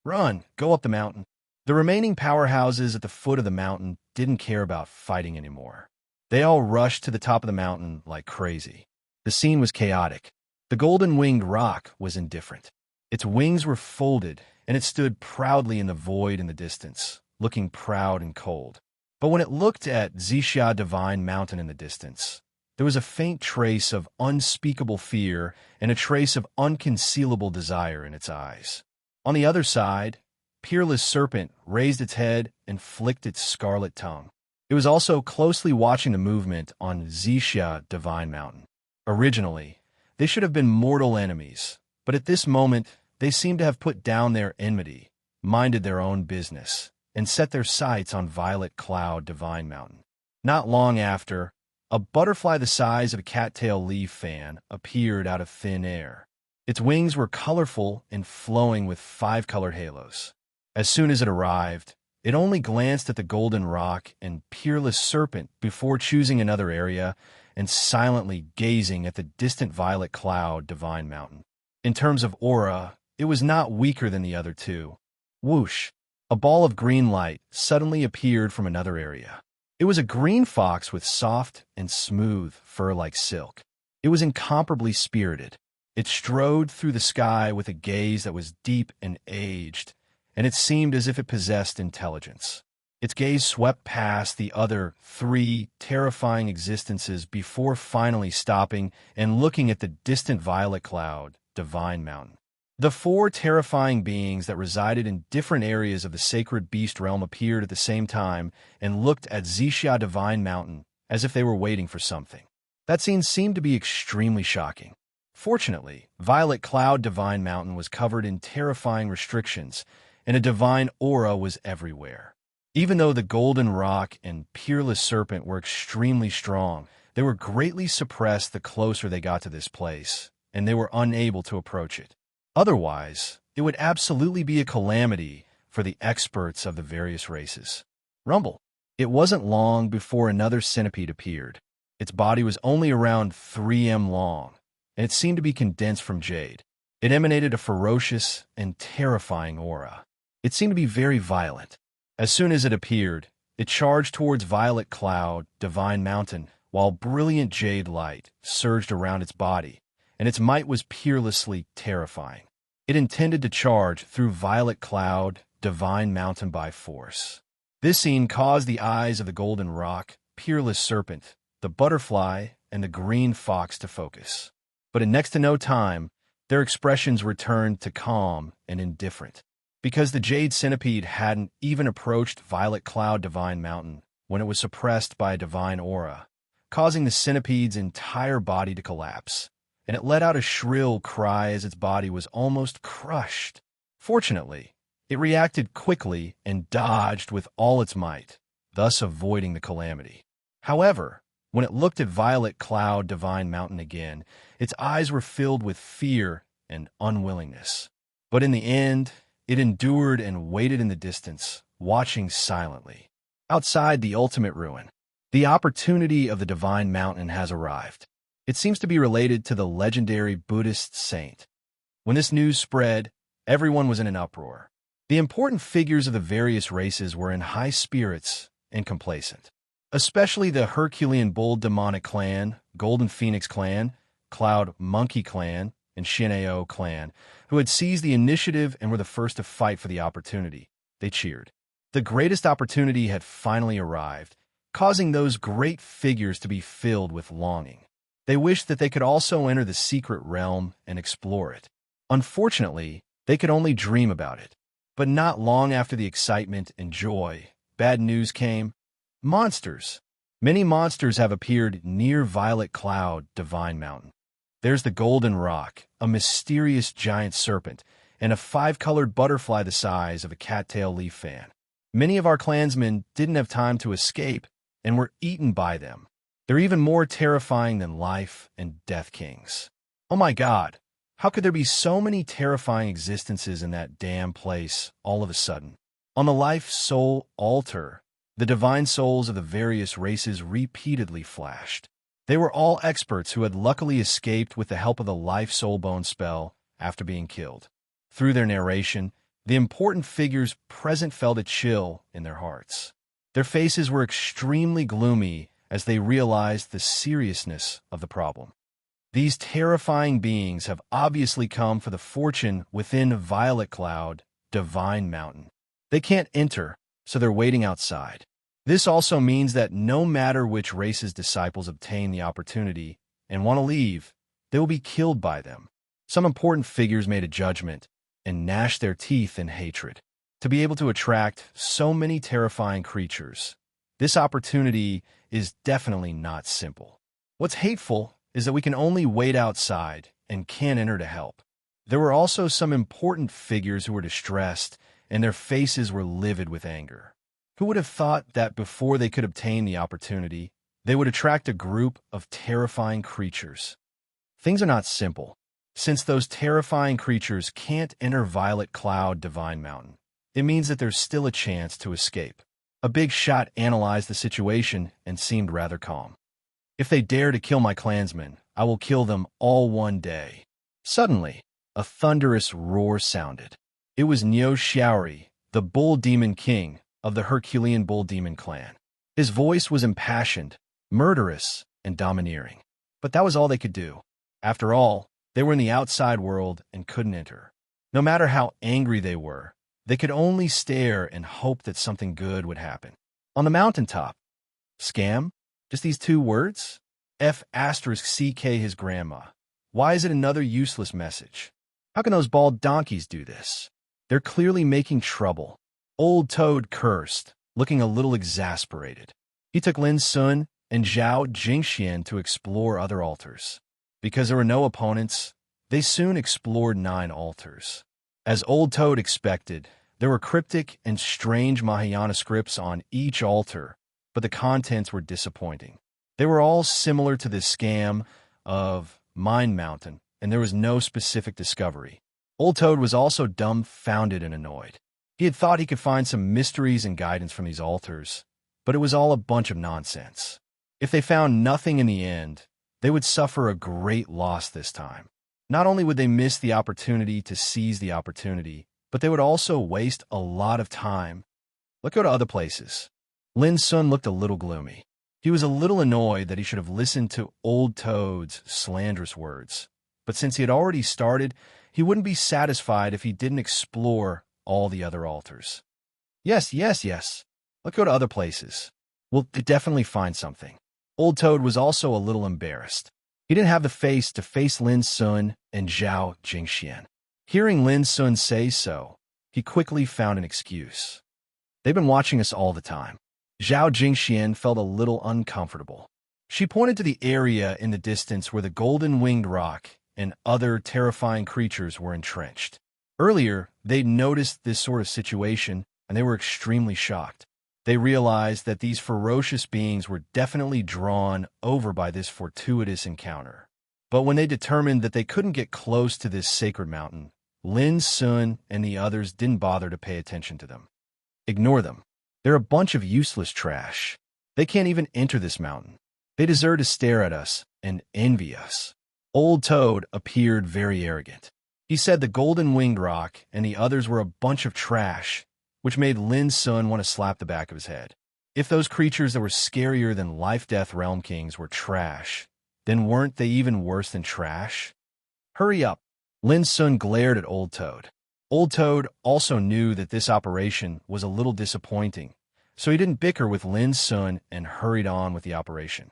Run, go up the mountain. The remaining powerhouses at the foot of the mountain didn't care about fighting anymore. They all rushed to the top of the mountain like crazy. The scene was chaotic. The golden-winged rock was indifferent. Its wings were folded, and it stood proudly in the void in the distance, looking proud and cold. But when it looked at Zixia Divine Mountain in the distance, there was a faint trace of unspeakable fear and a trace of unconcealable desire in its eyes. On the other side, Peerless Serpent raised its head and flicked its scarlet tongue. It was also closely watching the movement on Xixia Divine Mountain. Originally, they should have been mortal enemies, but at this moment, they seemed to have put down their enmity, minded their own business, and set their sights on Violet Cloud Divine Mountain. Not long after, a butterfly the size of a cattail leaf fan appeared out of thin air. Its wings were colorful and flowing with 5-colored halos. As soon as it arrived, it only glanced at the golden rock and peerless serpent before choosing another area and silently gazing at the distant Violet Cloud Divine Mountain. In terms of aura, it was not weaker than the other two. Whoosh! A ball of green light suddenly appeared from another area. It was a green fox with soft and smooth fur like silk. It was incomparably spirited. It strode through the sky with a gaze that was deep and aged, and it seemed as if it possessed intelligence. Its gaze swept past the other 3 terrifying existences before finally stopping and looking at the distant Violet Cloud Divine Mountain. The 4 terrifying beings that resided in different areas of the sacred beast realm appeared at the same time and looked at Xixia Divine Mountain as if they were waiting for something. That scene seemed to be extremely shocking. Fortunately, Violet Cloud Divine Mountain was covered in terrifying restrictions, and a divine aura was everywhere. Even though the golden rock and peerless serpent were extremely strong, they were greatly suppressed the closer they got to this place, and they were unable to approach it. Otherwise, it would absolutely be a calamity for the experts of the various races. Rumble. It wasn't long before another centipede appeared. Its body was only around 3 m long, and it seemed to be condensed from jade. It emanated a ferocious and terrifying aura. It seemed to be very violent. As soon as it appeared, it charged towards Violet Cloud Divine Mountain, while brilliant jade light surged around its body, and its might was peerlessly terrifying. It intended to charge through Violet Cloud Divine Mountain by force. This scene caused the eyes of the golden rock, peerless serpent, the butterfly, and the green fox to focus. But in next to no time, their expressions returned to calm and indifferent, because the jade centipede hadn't even approached Violet Cloud Divine Mountain when it was suppressed by a divine aura, causing the centipede's entire body to collapse, and it let out a shrill cry as its body was almost crushed. Fortunately, it reacted quickly and dodged with all its might, thus avoiding the calamity. However, when it looked at Violet Cloud Divine Mountain again, its eyes were filled with fear and unwillingness. But in the end, it endured and waited in the distance, watching silently. Outside the ultimate ruin, the opportunity of the Divine Mountain has arrived. It seems to be related to the legendary Buddhist saint. When this news spread, everyone was in an uproar. The important figures of the various races were in high spirits and complacent, especially the Herculean Bull Demonic Clan, Golden Phoenix Clan, Cloud Monkey Clan, and Shineo Clan, who had seized the initiative and were the first to fight for the opportunity. They cheered. The greatest opportunity had finally arrived, causing those great figures to be filled with longing. They wished that they could also enter the secret realm and explore it. Unfortunately, they could only dream about it. But not long after the excitement and joy, bad news came. Monsters. Many monsters have appeared near Violet Cloud Divine Mountain. There's the Golden Rock, a mysterious giant serpent, and a 5-colored butterfly the size of a cattail leaf fan. Many of our clansmen didn't have time to escape and were eaten by them. They're even more terrifying than life and death kings. Oh my God, how could there be so many terrifying existences in that damn place all of a sudden? On the life-soul altar, the divine souls of the various races repeatedly flashed. They were all experts who had luckily escaped with the help of the life-soul bone spell after being killed. Through their narration, the important figures present felt a chill in their hearts. Their faces were extremely gloomy as they realized the seriousness of the problem. These terrifying beings have obviously come for the fortune within Violet Cloud Divine Mountain. They can't enter, so they're waiting outside. This also means that no matter which race's disciples obtain the opportunity and want to leave, they will be killed by them. Some important figures made a judgment and gnashed their teeth in hatred. To be able to attract so many terrifying creatures, This opportunity is definitely not simple. What's hateful is that we can only wait outside and can't enter to help. There were also some important figures who were distressed, and their faces were livid with anger. Who would have thought that before they could obtain the opportunity, they would attract a group of terrifying creatures? Things are not simple, since those terrifying creatures can't enter Violet Cloud Divine Mountain. It means that there's still a chance to escape. A big shot analyzed the situation and seemed rather calm. If they dare to kill my clansmen, I will kill them all one day. Suddenly, a thunderous roar sounded. It was Nyo Xiaori, the Bull Demon King of the Herculean Bull Demon clan. His voice was impassioned, murderous, and domineering. But that was all they could do. After all, they were in the outside world and couldn't enter. No matter how angry they were, they could only stare and hope that something good would happen. On the mountaintop, scam? Just these two words? F*CK his grandma. Why is it another useless message? How can those bald donkeys do this? They're clearly making trouble. Old Toad cursed, looking a little exasperated. He took Lin Sun and Zhao Jingxian to explore other altars. Because there were no opponents, they soon explored 9 altars. As Old Toad expected, there were cryptic and strange Mahayana scripts on each altar, but the contents were disappointing. They were all similar to the scam of Mind Mountain, and there was no specific discovery. Old Toad was also dumbfounded and annoyed. He had thought he could find some mysteries and guidance from these altars, but it was all a bunch of nonsense. If they found nothing in the end, they would suffer a great loss this time. Not only would they miss the opportunity to seize the opportunity, but they would also waste a lot of time. Let's go to other places. Lin Sun looked a little gloomy. He was a little annoyed that he should have listened to Old Toad's slanderous words. But since he had already started, he wouldn't be satisfied if he didn't explore all the other altars. Yes. Let's go to other places. We'll definitely find something. Old Toad was also a little embarrassed. He didn't have the face to face Lin Sun and Zhao Jingxian. Hearing Lin Sun say so, he quickly found an excuse. They've been watching us all the time. Zhao Jingxian felt a little uncomfortable. She pointed to the area in the distance where the golden-winged roc and other terrifying creatures were entrenched. Earlier, they'd noticed this sort of situation, and they were extremely shocked. They realized that these ferocious beings were definitely drawn over by this fortuitous encounter. But when they determined that they couldn't get close to this sacred mountain, Lin Sun and the others didn't bother to pay attention to them. Ignore them. They're a bunch of useless trash. They can't even enter this mountain. They deserve to stare at us and envy us. Old Toad appeared very arrogant. He said the golden-winged roc and the others were a bunch of trash, which made Lin Sun want to slap the back of his head. If those creatures that were scarier than Life-Death Realm Kings were trash, then weren't they even worse than trash? Hurry up! Lin Sun glared at Old Toad. Old Toad also knew that this operation was a little disappointing, so he didn't bicker with Lin Sun and hurried on with the operation.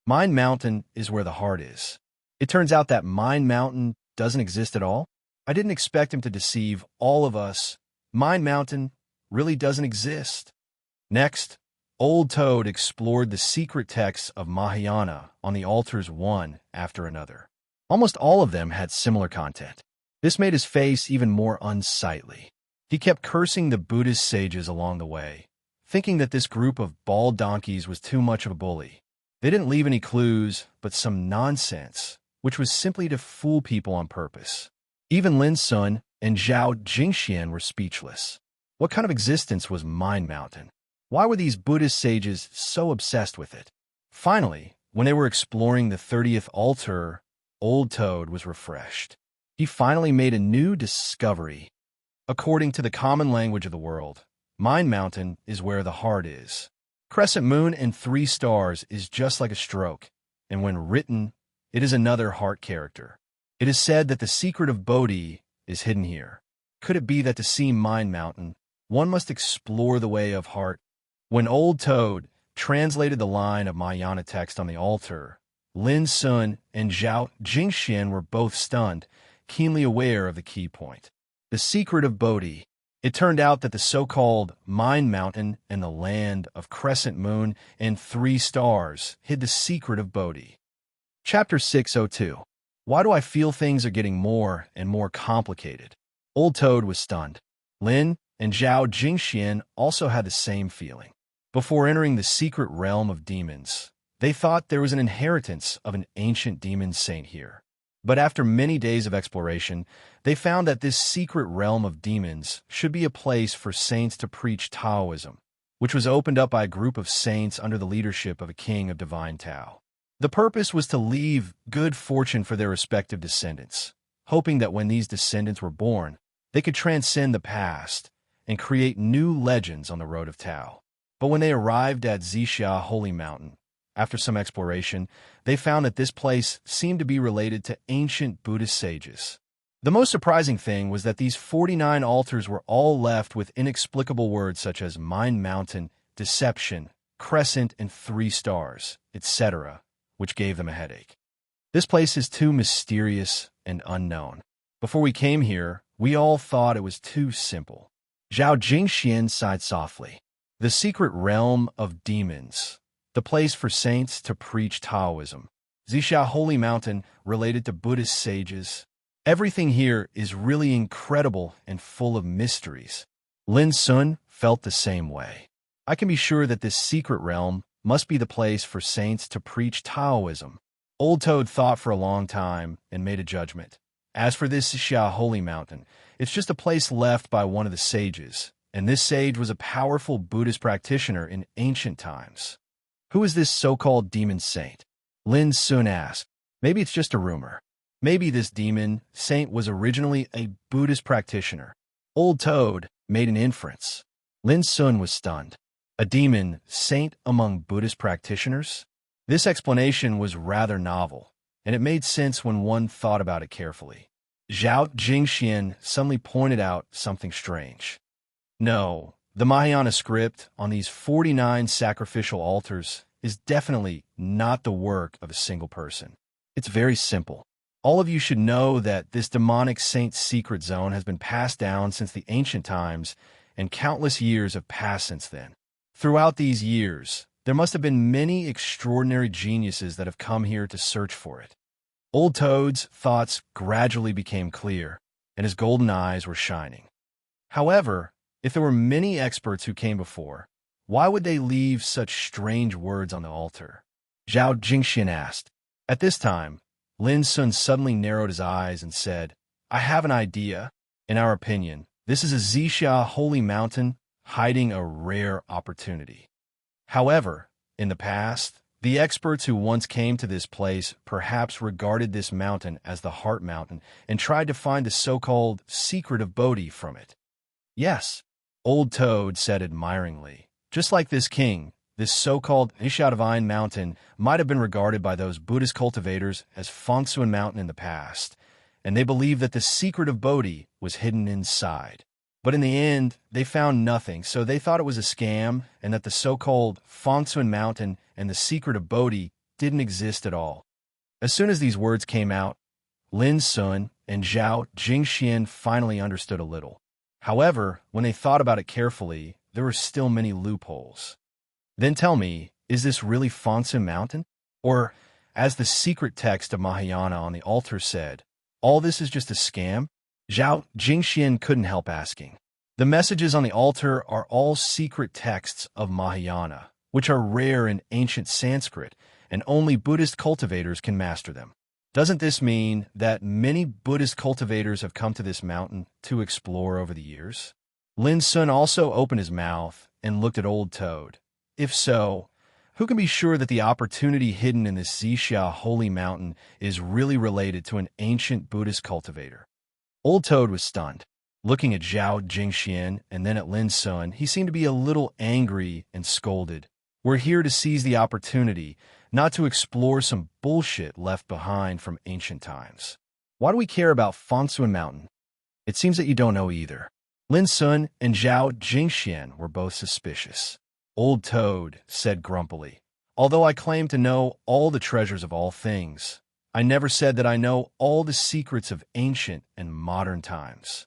Mind Mountain is where the heart is. It turns out that Mind Mountain doesn't exist at all. I didn't expect him to deceive all of us. Mind Mountain really doesn't exist. Next, Old Toad explored the secret texts of Mahayana on the altars one after another. Almost all of them had similar content. This made his face even more unsightly. He kept cursing the Buddhist sages along the way, thinking that this group of bald donkeys was too much of a bully. They didn't leave any clues, but some nonsense, which was simply to fool people on purpose. Even Lin Sun and Zhao Jingxian were speechless. What kind of existence was Mind Mountain? Why were these Buddhist sages so obsessed with it? Finally, when they were exploring the 30th altar, Old Toad was refreshed. He finally made a new discovery. According to the common language of the world, Mind Mountain is where the heart is. Crescent moon and 3 stars is just like a stroke, and when written, it is another heart character. It is said that the secret of Bodhi is hidden here. Could it be that to see Mind Mountain, one must explore the way of heart? When Old Toad translated the line of Mahayana text on the altar, Lin Sun and Zhao Jingxian were both stunned, keenly aware of the key point. The secret of Bodhi. It turned out that the so-called Mind Mountain and the land of Crescent Moon and 3 stars hid the secret of Bodhi. Chapter 602. Why do I feel things are getting more and more complicated? Old Toad was stunned. Lin and Zhao Jingxian also had the same feeling. Before entering the secret realm of demons, they thought there was an inheritance of an ancient demon saint here. But after many days of exploration, they found that this secret realm of demons should be a place for saints to preach Taoism, which was opened up by a group of saints under the leadership of a king of divine Tao. The purpose was to leave good fortune for their respective descendants, hoping that when these descendants were born, they could transcend the past and create new legends on the road of Tao. But when they arrived at Zixia Holy Mountain, after some exploration, they found that this place seemed to be related to ancient Buddhist sages. The most surprising thing was that these 49 altars were all left with inexplicable words such as Mind Mountain, Deception, Crescent, and 3 stars, etc., which gave them a headache. This place is too mysterious and unknown. Before we came here, we all thought it was too simple. Zhao Jingxian sighed softly. The secret realm of demons, the place for saints to preach Taoism. Zixia Holy Mountain related to Buddhist sages. Everything here is really incredible and full of mysteries. Lin Sun felt the same way. I can be sure that this secret realm must be the place for saints to preach Taoism. Old Toad thought for a long time and made a judgment. As for this Zixia Holy Mountain, it's just a place left by one of the sages, and this sage was a powerful Buddhist practitioner in ancient times. Who is this so-called demon saint? Lin Sun asked. Maybe it's just a rumor. Maybe this demon saint was originally a Buddhist practitioner. Old Toad made an inference. Lin Sun was stunned. A demon saint among Buddhist practitioners? This explanation was rather novel, and it made sense when one thought about it carefully. Zhao Jingxian suddenly pointed out something strange. No, the Mahayana script on these 49 sacrificial altars is definitely not the work of a single person. It's very simple. All of you should know that this demonic saint's secret zone has been passed down since the ancient times, and countless years have passed since then. Throughout these years, there must have been many extraordinary geniuses that have come here to search for it. Old Toad's thoughts gradually became clear, and his golden eyes were shining. However, if there were many experts who came before, why would they leave such strange words on the altar? Zhao Jingxian asked. At this time, Lin Sun suddenly narrowed his eyes and said, I have an idea. In our opinion, this is a Zixia Holy Mountain hiding a rare opportunity. However, in the past, the experts who once came to this place perhaps regarded this mountain as the Heart Mountain and tried to find the so-called secret of Bodhi from it. Yes, Old Toad said admiringly. Just like this king, this so-called Zixia Divine Mountain might have been regarded by those Buddhist cultivators as Fangsuan Mountain in the past, and they believed that the secret of Bodhi was hidden inside. But in the end, they found nothing, so they thought it was a scam and that the so-called Fangsuan Mountain and the secret of Bodhi didn't exist at all. As soon as these words came out, Lin Sun and Zhao Jingxian finally understood a little. However, when they thought about it carefully, there were still many loopholes. Then tell me, is this really Fangsuan Mountain? Or, as the secret text of Mahayana on the altar said, all this is just a scam? Zhao Jingxian couldn't help asking. The messages on the altar are all secret texts of Mahayana, which are rare in ancient Sanskrit, and only Buddhist cultivators can master them. Doesn't this mean that many Buddhist cultivators have come to this mountain to explore over the years? Lin Sun also opened his mouth and looked at Old Toad. If so, who can be sure that the opportunity hidden in this Zixia Holy Mountain is really related to an ancient Buddhist cultivator? Old Toad was stunned. Looking at Zhao Jingxian and then at Lin Sun, he seemed to be a little angry and scolded. We're here to seize the opportunity, not to explore some bullshit left behind from ancient times. Why do we care about Fangsuan Mountain? It seems that you don't know either. Lin Sun and Zhao Jingxian were both suspicious. Old Toad said grumpily, although I claim to know all the treasures of all things, I never said that I know all the secrets of ancient and modern times.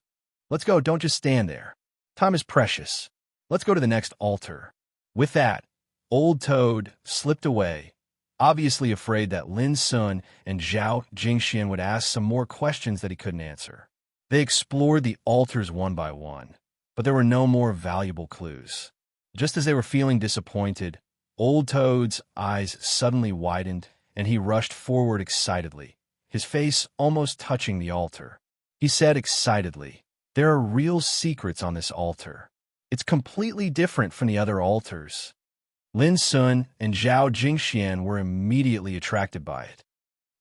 Let's go, don't just stand there. Time is precious. Let's go to the next altar. With that, Old Toad slipped away, obviously afraid that Lin Sun and Zhao Jingxian would ask some more questions that he couldn't answer. They explored the altars one by one, but there were no more valuable clues. Just as they were feeling disappointed, Old Toad's eyes suddenly widened, and he rushed forward excitedly, his face almost touching the altar. He said excitedly, "There are real secrets on this altar. It's completely different from the other altars." Lin Sun and Zhao Jingxian were immediately attracted by it.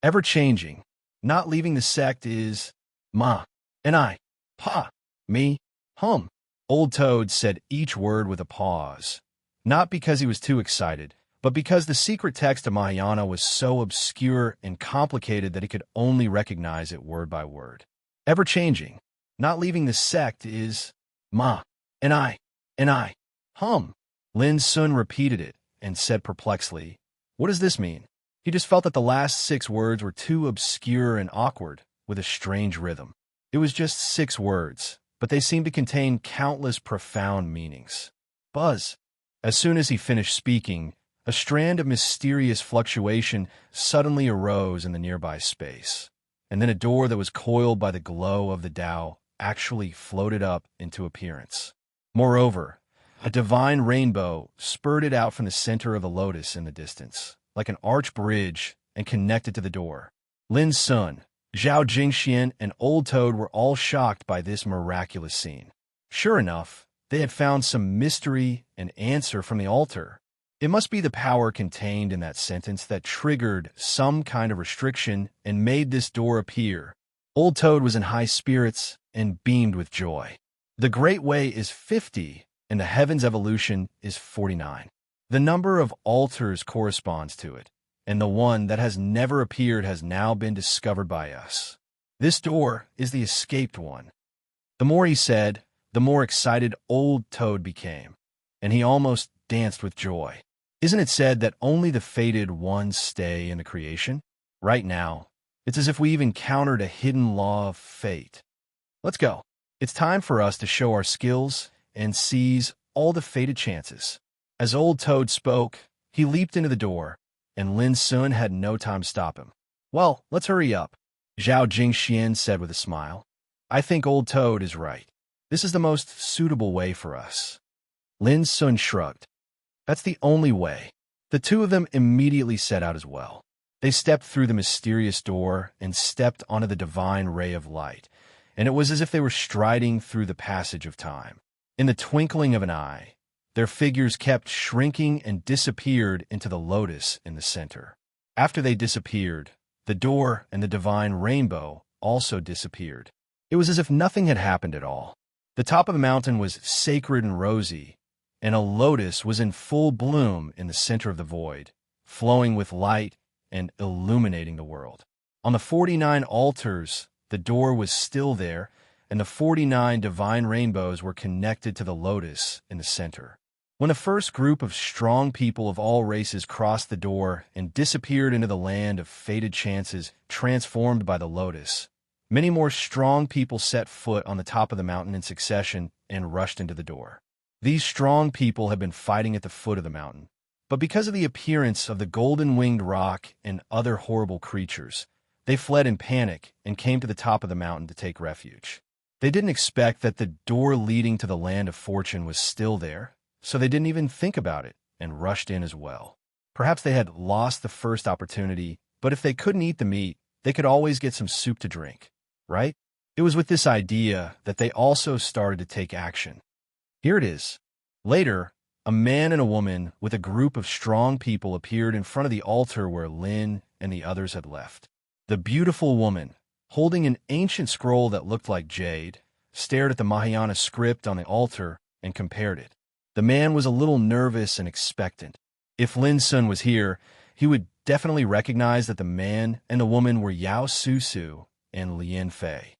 Ever-changing, not leaving the sect is ma, and I, pa, me, hum. Old Toad said each word with a pause, not because he was too excited, but because the secret text of Mahayana was so obscure and complicated that he could only recognize it word by word. Ever-changing, not leaving the sect is ma, and I, hum. Lin Sun repeated it and said perplexedly, "What does this mean?" He just felt that the last 6 words were too obscure and awkward, with a strange rhythm. It was just 6 words, but they seemed to contain countless profound meanings. Buzz. As soon as he finished speaking, a strand of mysterious fluctuation suddenly arose in the nearby space, and then a door that was coiled by the glow of the Tao actually floated up into appearance. Moreover, a divine rainbow spurted out from the center of the lotus in the distance, like an arch bridge, and connected to the door. Lin Sun, Zhao Jingxian, and Old Toad were all shocked by this miraculous scene. Sure enough, they had found some mystery and answer from the altar. It must be the power contained in that sentence that triggered some kind of restriction and made this door appear. Old Toad was in high spirits and beamed with joy. The Great Way is 50, and the Heaven's Evolution is 49. The number of altars corresponds to it, and the one that has never appeared has now been discovered by us. This door is the escaped one. The more he said, the more excited Old Toad became, and he almost danced with joy. Isn't it said that only the fated ones stay in the creation? Right now, it's as if we've encountered a hidden law of fate. Let's go. It's time for us to show our skills and seize all the fated chances. As Old Toad spoke, he leaped into the door, and Lin Sun had no time to stop him. "Well, let's hurry up," Zhao Jingxian said with a smile. "I think Old Toad is right. This is the most suitable way for us." Lin Sun shrugged. "That's the only way." The two of them immediately set out as well. They stepped through the mysterious door and stepped onto the divine ray of light, and it was as if they were striding through the passage of time. In the twinkling of an eye, their figures kept shrinking and disappeared into the lotus in the center. After they disappeared, the door and the divine rainbow also disappeared. It was as if nothing had happened at all. The top of the mountain was sacred and rosy, and a lotus was in full bloom in the center of the void, flowing with light and illuminating the world. On the 49 altars, the door was still there, and the 49 divine rainbows were connected to the lotus in the center. When the first group of strong people of all races crossed the door and disappeared into the land of fated chances transformed by the lotus, many more strong people set foot on the top of the mountain in succession and rushed into the door. These strong people had been fighting at the foot of the mountain, but because of the appearance of the golden-winged roc and other horrible creatures, they fled in panic and came to the top of the mountain to take refuge. They didn't expect that the door leading to the land of fortune was still there, so they didn't even think about it and rushed in as well. Perhaps they had lost the first opportunity, but if they couldn't eat the meat, they could always get some soup to drink, right? It was with this idea that they also started to take action. Here it is. Later, a man and a woman with a group of strong people appeared in front of the altar where Lin and the others had left. The beautiful woman, holding an ancient scroll that looked like jade, stared at the Mahayana script on the altar and compared it. The man was a little nervous and expectant. If Lin Sun was here, he would definitely recognize that the man and the woman were Yao Su and Lian Fei.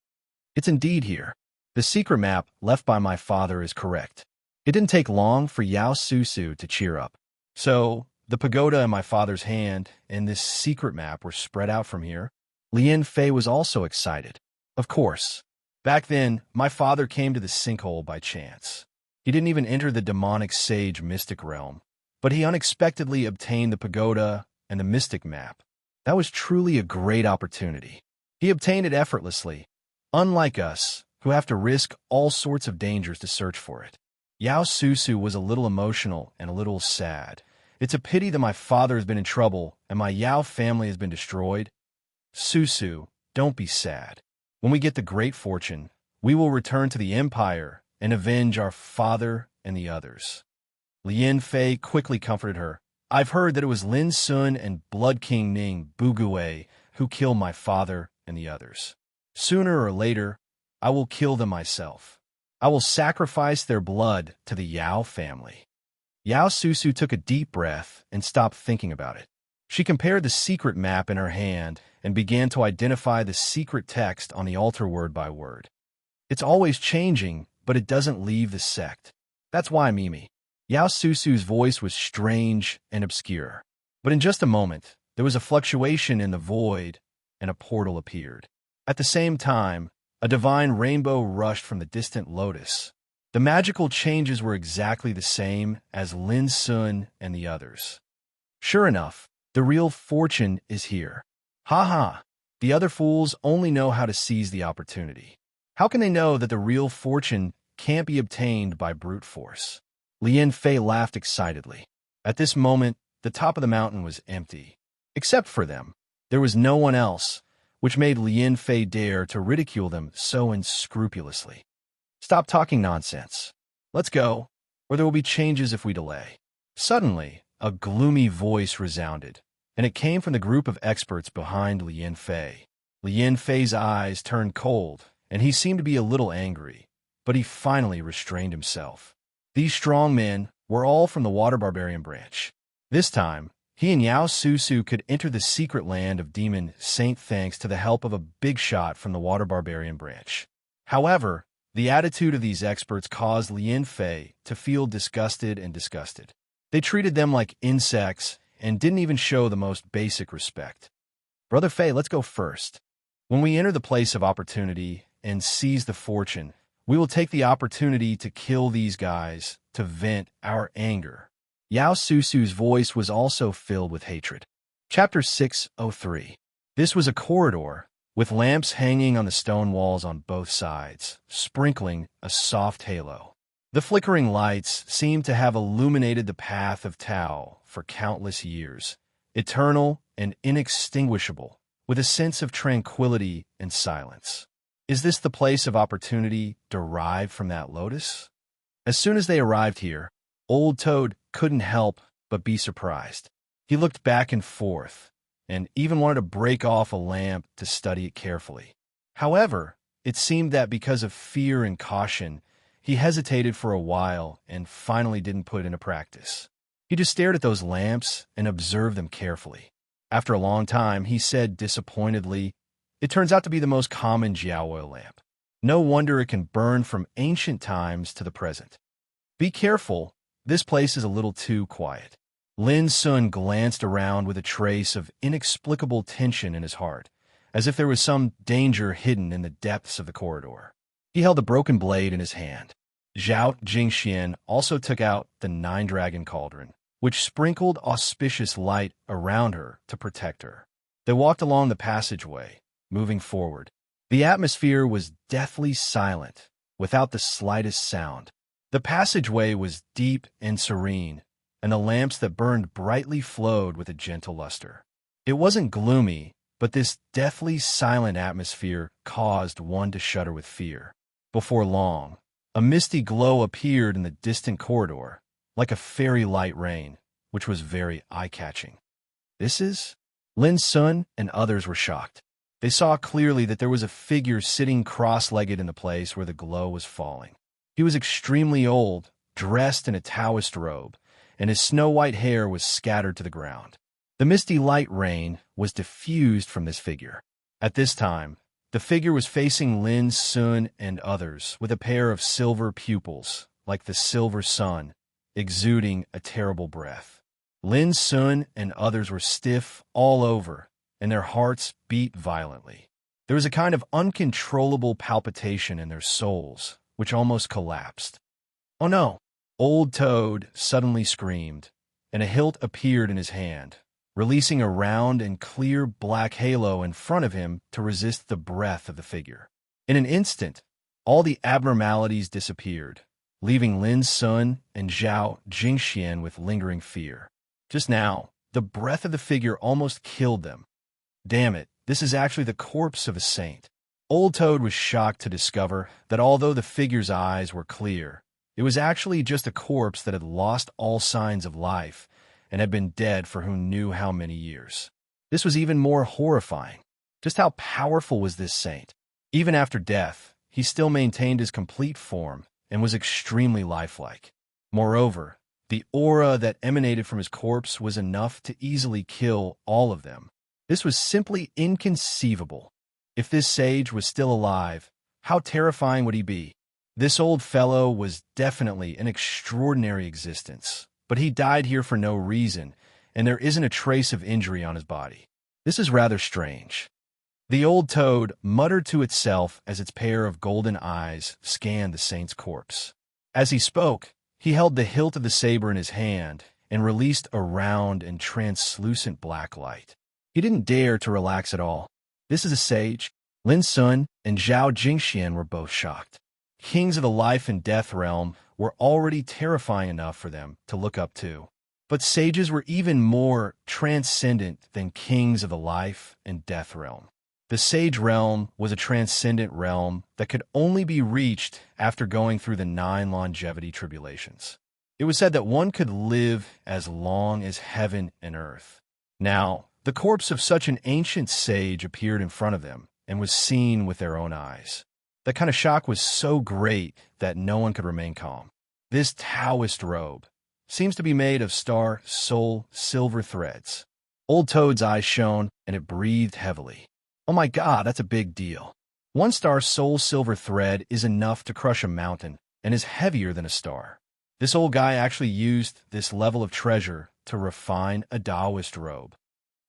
It's indeed here. The secret map left by my father is correct. It didn't take long for Yao Su to cheer up. So, the pagoda in my father's hand and this secret map were spread out from here. Lian Fei was also excited. Of course. Back then, my father came to the sinkhole by chance. He didn't even enter the demonic sage mystic realm, but he unexpectedly obtained the pagoda and the mystic map. That was truly a great opportunity. He obtained it effortlessly, unlike us, who have to risk all sorts of dangers to search for it. Yao Susu was a little emotional and a little sad. It's a pity that my father has been in trouble and my Yao family has been destroyed. Susu, don't be sad. When we get the great fortune, we will return to the empire and avenge our father and the others. Lin Fei quickly comforted her. I've heard that it was Lin Sun and Blood King Ning Bugue who killed my father and the others. Sooner or later, I will kill them myself. I will sacrifice their blood to the Yao family. Yao Susu took a deep breath and stopped thinking about it. She compared the secret map in her hand and began to identify the secret text on the altar word by word. It's always changing, but it doesn't leave the sect. That's why, Mimi. Yao Susu's voice was strange and obscure. But in just a moment, there was a fluctuation in the void, and a portal appeared. At the same time, a divine rainbow rushed from the distant lotus. The magical changes were exactly the same as Lin Sun and the others. Sure enough, the real fortune is here. Ha ha! The other fools only know how to seize the opportunity. How can they know that the real fortune can't be obtained by brute force? Lin Fei laughed excitedly. At this moment, the top of the mountain was empty. Except for them, there was no one else, which made Lin Fei dare to ridicule them so unscrupulously. Stop talking nonsense. Let's go, or there will be changes if we delay. Suddenly, a gloomy voice resounded, and it came from the group of experts behind Lin Fei. Lin Fei's eyes turned cold, and he seemed to be a little angry, but he finally restrained himself. These strong men were all from the Water Barbarian branch. This time, he and Yao Susu could enter the secret land of Demon Saint thanks to the help of a big shot from the Water Barbarian branch. However, the attitude of these experts caused Lin Fei to feel disgusted and disgusted. They treated them like insects and didn't even show the most basic respect. Brother Fei, let's go first. When we enter the place of opportunity and seize the fortune, we will take the opportunity to kill these guys to vent our anger. Yao Susu's voice was also filled with hatred. Chapter 603. This was a corridor, with lamps hanging on the stone walls on both sides, sprinkling a soft halo. The flickering lights seemed to have illuminated the path of Tao for countless years, eternal and inextinguishable, with a sense of tranquility and silence. Is this the place of opportunity derived from that lotus? As soon as they arrived here, Old Toad couldn't help but be surprised. He looked back and forth, and even wanted to break off a lamp to study it carefully. However, it seemed that because of fear and caution, he hesitated for a while and finally didn't put it into practice. He just stared at those lamps and observed them carefully. After a long time, he said disappointedly, "It turns out to be the most common jiao oil lamp. No wonder it can burn from ancient times to the present. Be careful, this place is a little too quiet." Lin Sun glanced around with a trace of inexplicable tension in his heart, as if there was some danger hidden in the depths of the corridor. He held the broken blade in his hand. Zhao Jingxian also took out the nine-dragon cauldron, which sprinkled auspicious light around her to protect her. They walked along the passageway, moving forward. The atmosphere was deathly silent, without the slightest sound. The passageway was deep and serene, and the lamps that burned brightly flowed with a gentle luster. It wasn't gloomy, but this deathly silent atmosphere caused one to shudder with fear. Before long, a misty glow appeared in the distant corridor, like a fairy light rain, which was very eye-catching. This is? Lin Sun and others were shocked. They saw clearly that there was a figure sitting cross-legged in the place where the glow was falling. He was extremely old, dressed in a Taoist robe, and his snow-white hair was scattered to the ground. The misty light rain was diffused from this figure. At this time, the figure was facing Lin Sun and others with a pair of silver pupils, like the silver sun, exuding a terrible breath. Lin Sun and others were stiff all over, and their hearts beat violently. There was a kind of uncontrollable palpitation in their souls, which almost collapsed. "Oh no!" Old Toad suddenly screamed, and a hilt appeared in his hand, releasing a round and clear black halo in front of him to resist the breath of the figure. In an instant, all the abnormalities disappeared, leaving Lin Sun and Zhao Jingxian with lingering fear. Just now, the breath of the figure almost killed them. Damn it, this is actually the corpse of a saint. Old Toad was shocked to discover that although the figure's eyes were clear, it was actually just a corpse that had lost all signs of life and had been dead for who knew how many years. This was even more horrifying. Just how powerful was this saint? Even after death, he still maintained his complete form and was extremely lifelike. Moreover, the aura that emanated from his corpse was enough to easily kill all of them. This was simply inconceivable. If this sage was still alive, how terrifying would he be? This old fellow was definitely an extraordinary existence, but he died here for no reason, and there isn't a trace of injury on his body. This is rather strange. The old toad muttered to itself as its pair of golden eyes scanned the saint's corpse. As he spoke, he held the hilt of the saber in his hand and released a round and translucent black light. He didn't dare to relax at all. This is a sage. Lin Sun and Zhao Jingxian were both shocked. Kings of the life and death realm were already terrifying enough for them to look up to. But sages were even more transcendent than kings of the life and death realm. The sage realm was a transcendent realm that could only be reached after going through the 9 longevity tribulations. It was said that one could live as long as heaven and earth. Now, the corpse of such an ancient sage appeared in front of them and was seen with their own eyes. That kind of shock was so great that no one could remain calm. This Taoist robe seems to be made of star, soul, silver threads. Old Toad's eyes shone, and it breathed heavily. Oh my God, that's a big deal. 1 star soul silver thread is enough to crush a mountain and is heavier than a star. This old guy actually used this level of treasure to refine a Taoist robe.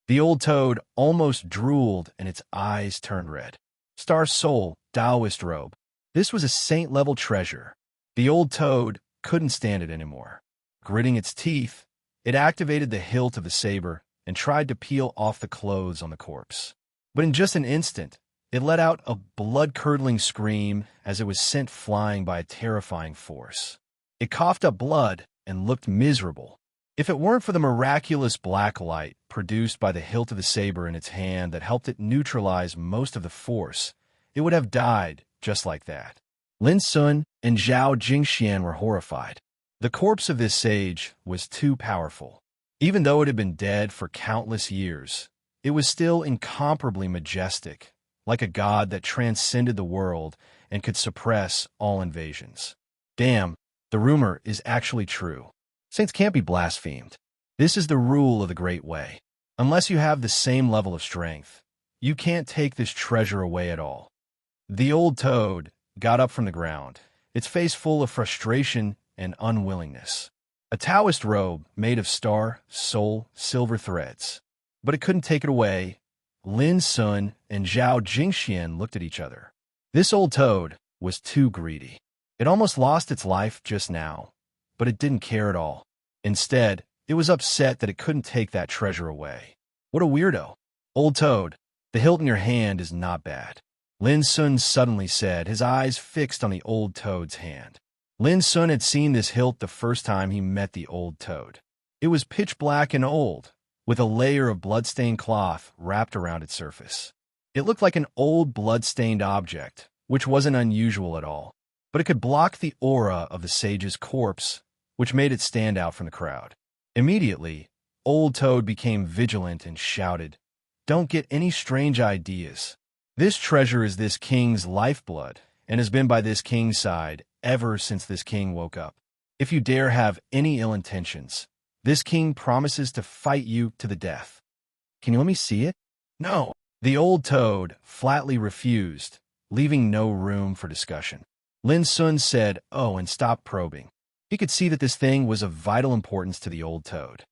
The old toad almost drooled and its eyes turned red. Star soul, Taoist robe. This was a saint-level treasure. The old toad couldn't stand it anymore. Gritting its teeth, it activated the hilt of the saber and tried to peel off the clothes on the corpse. But in just an instant, it let out a blood-curdling scream as it was sent flying by a terrifying force. It coughed up blood and looked miserable. If it weren't for the miraculous black light produced by the hilt of the saber in its hand that helped it neutralize most of the force, it would have died just like that. Lin Sun and Zhao Jingxian were horrified. The corpse of this sage was too powerful. Even though it had been dead for countless years, it was still incomparably majestic, like a god that transcended the world and could suppress all invasions. Damn, the rumor is actually true. Saints can't be blasphemed. This is the rule of the Great Way. Unless you have the same level of strength, you can't take this treasure away at all. The old toad got up from the ground, its face full of frustration and unwillingness. A Taoist robe made of star, soul, silver threads. But it couldn't take it away. Lin Sun and Zhao Jingxian looked at each other. This old toad was too greedy. It almost lost its life just now, but it didn't care at all. Instead, it was upset that it couldn't take that treasure away. What a weirdo. Old toad, the hilt in your hand is not bad. Lin Sun suddenly said, his eyes fixed on the old toad's hand. Lin Sun had seen this hilt the first time he met the old toad. It was pitch black and old, with a layer of blood-stained cloth wrapped around its surface. It looked like an old blood-stained object, which wasn't unusual at all, but it could block the aura of the sage's corpse, which made it stand out from the crowd. Immediately, Old Toad became vigilant and shouted, "Don't get any strange ideas. This treasure is this king's lifeblood and has been by this king's side ever since this king woke up. If you dare have any ill intentions, this king promises to fight you to the death." "Can you let me see it?" "No." The old toad flatly refused, leaving no room for discussion. Lin Sun said, "Oh," and stopped probing. He could see that this thing was of vital importance to the old toad.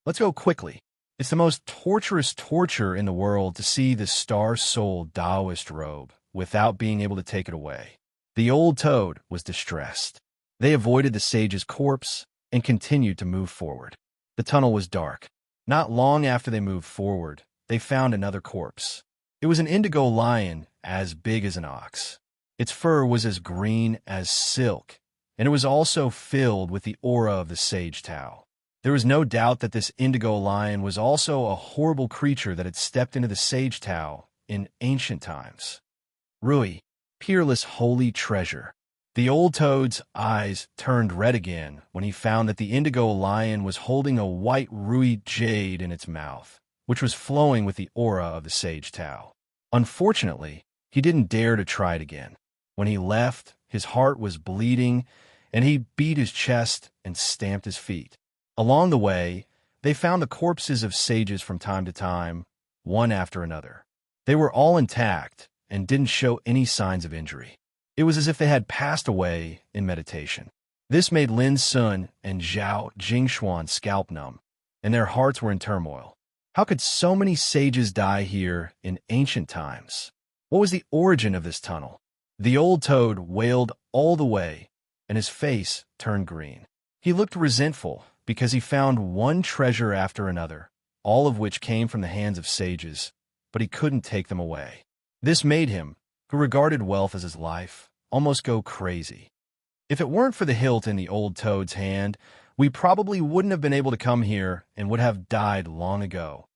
"Let's go quickly." It's the most torturous torture in the world to see the star-souled Taoist robe without being able to take it away. The old toad was distressed. They avoided the sage's corpse and continued to move forward. The tunnel was dark. Not long after they moved forward, they found another corpse. It was an indigo lion as big as an ox. Its fur was as green as silk, and it was also filled with the aura of the sage Tao. There was no doubt that this indigo lion was also a horrible creature that had stepped into the sage Tao in ancient times. Rui, peerless holy treasure. The old toad's eyes turned red again when he found that the indigo lion was holding a white Rui jade in its mouth, which was flowing with the aura of the sage Tao. Unfortunately, he didn't dare to try it again. When he left, his heart was bleeding, and he beat his chest and stamped his feet. Along the way, they found the corpses of sages from time to time, one after another. They were all intact and didn't show any signs of injury. It was as if they had passed away in meditation. This made Lin Sun and Zhao Jingshuan scalp numb, and their hearts were in turmoil. How could so many sages die here in ancient times? What was the origin of this tunnel? The old toad wailed all the way, and his face turned green. He looked resentful because he found one treasure after another, all of which came from the hands of sages, but he couldn't take them away. This made him, who regarded wealth as his life, almost go crazy. If it weren't for the hilt in the old toad's hand, we probably wouldn't have been able to come here and would have died long ago.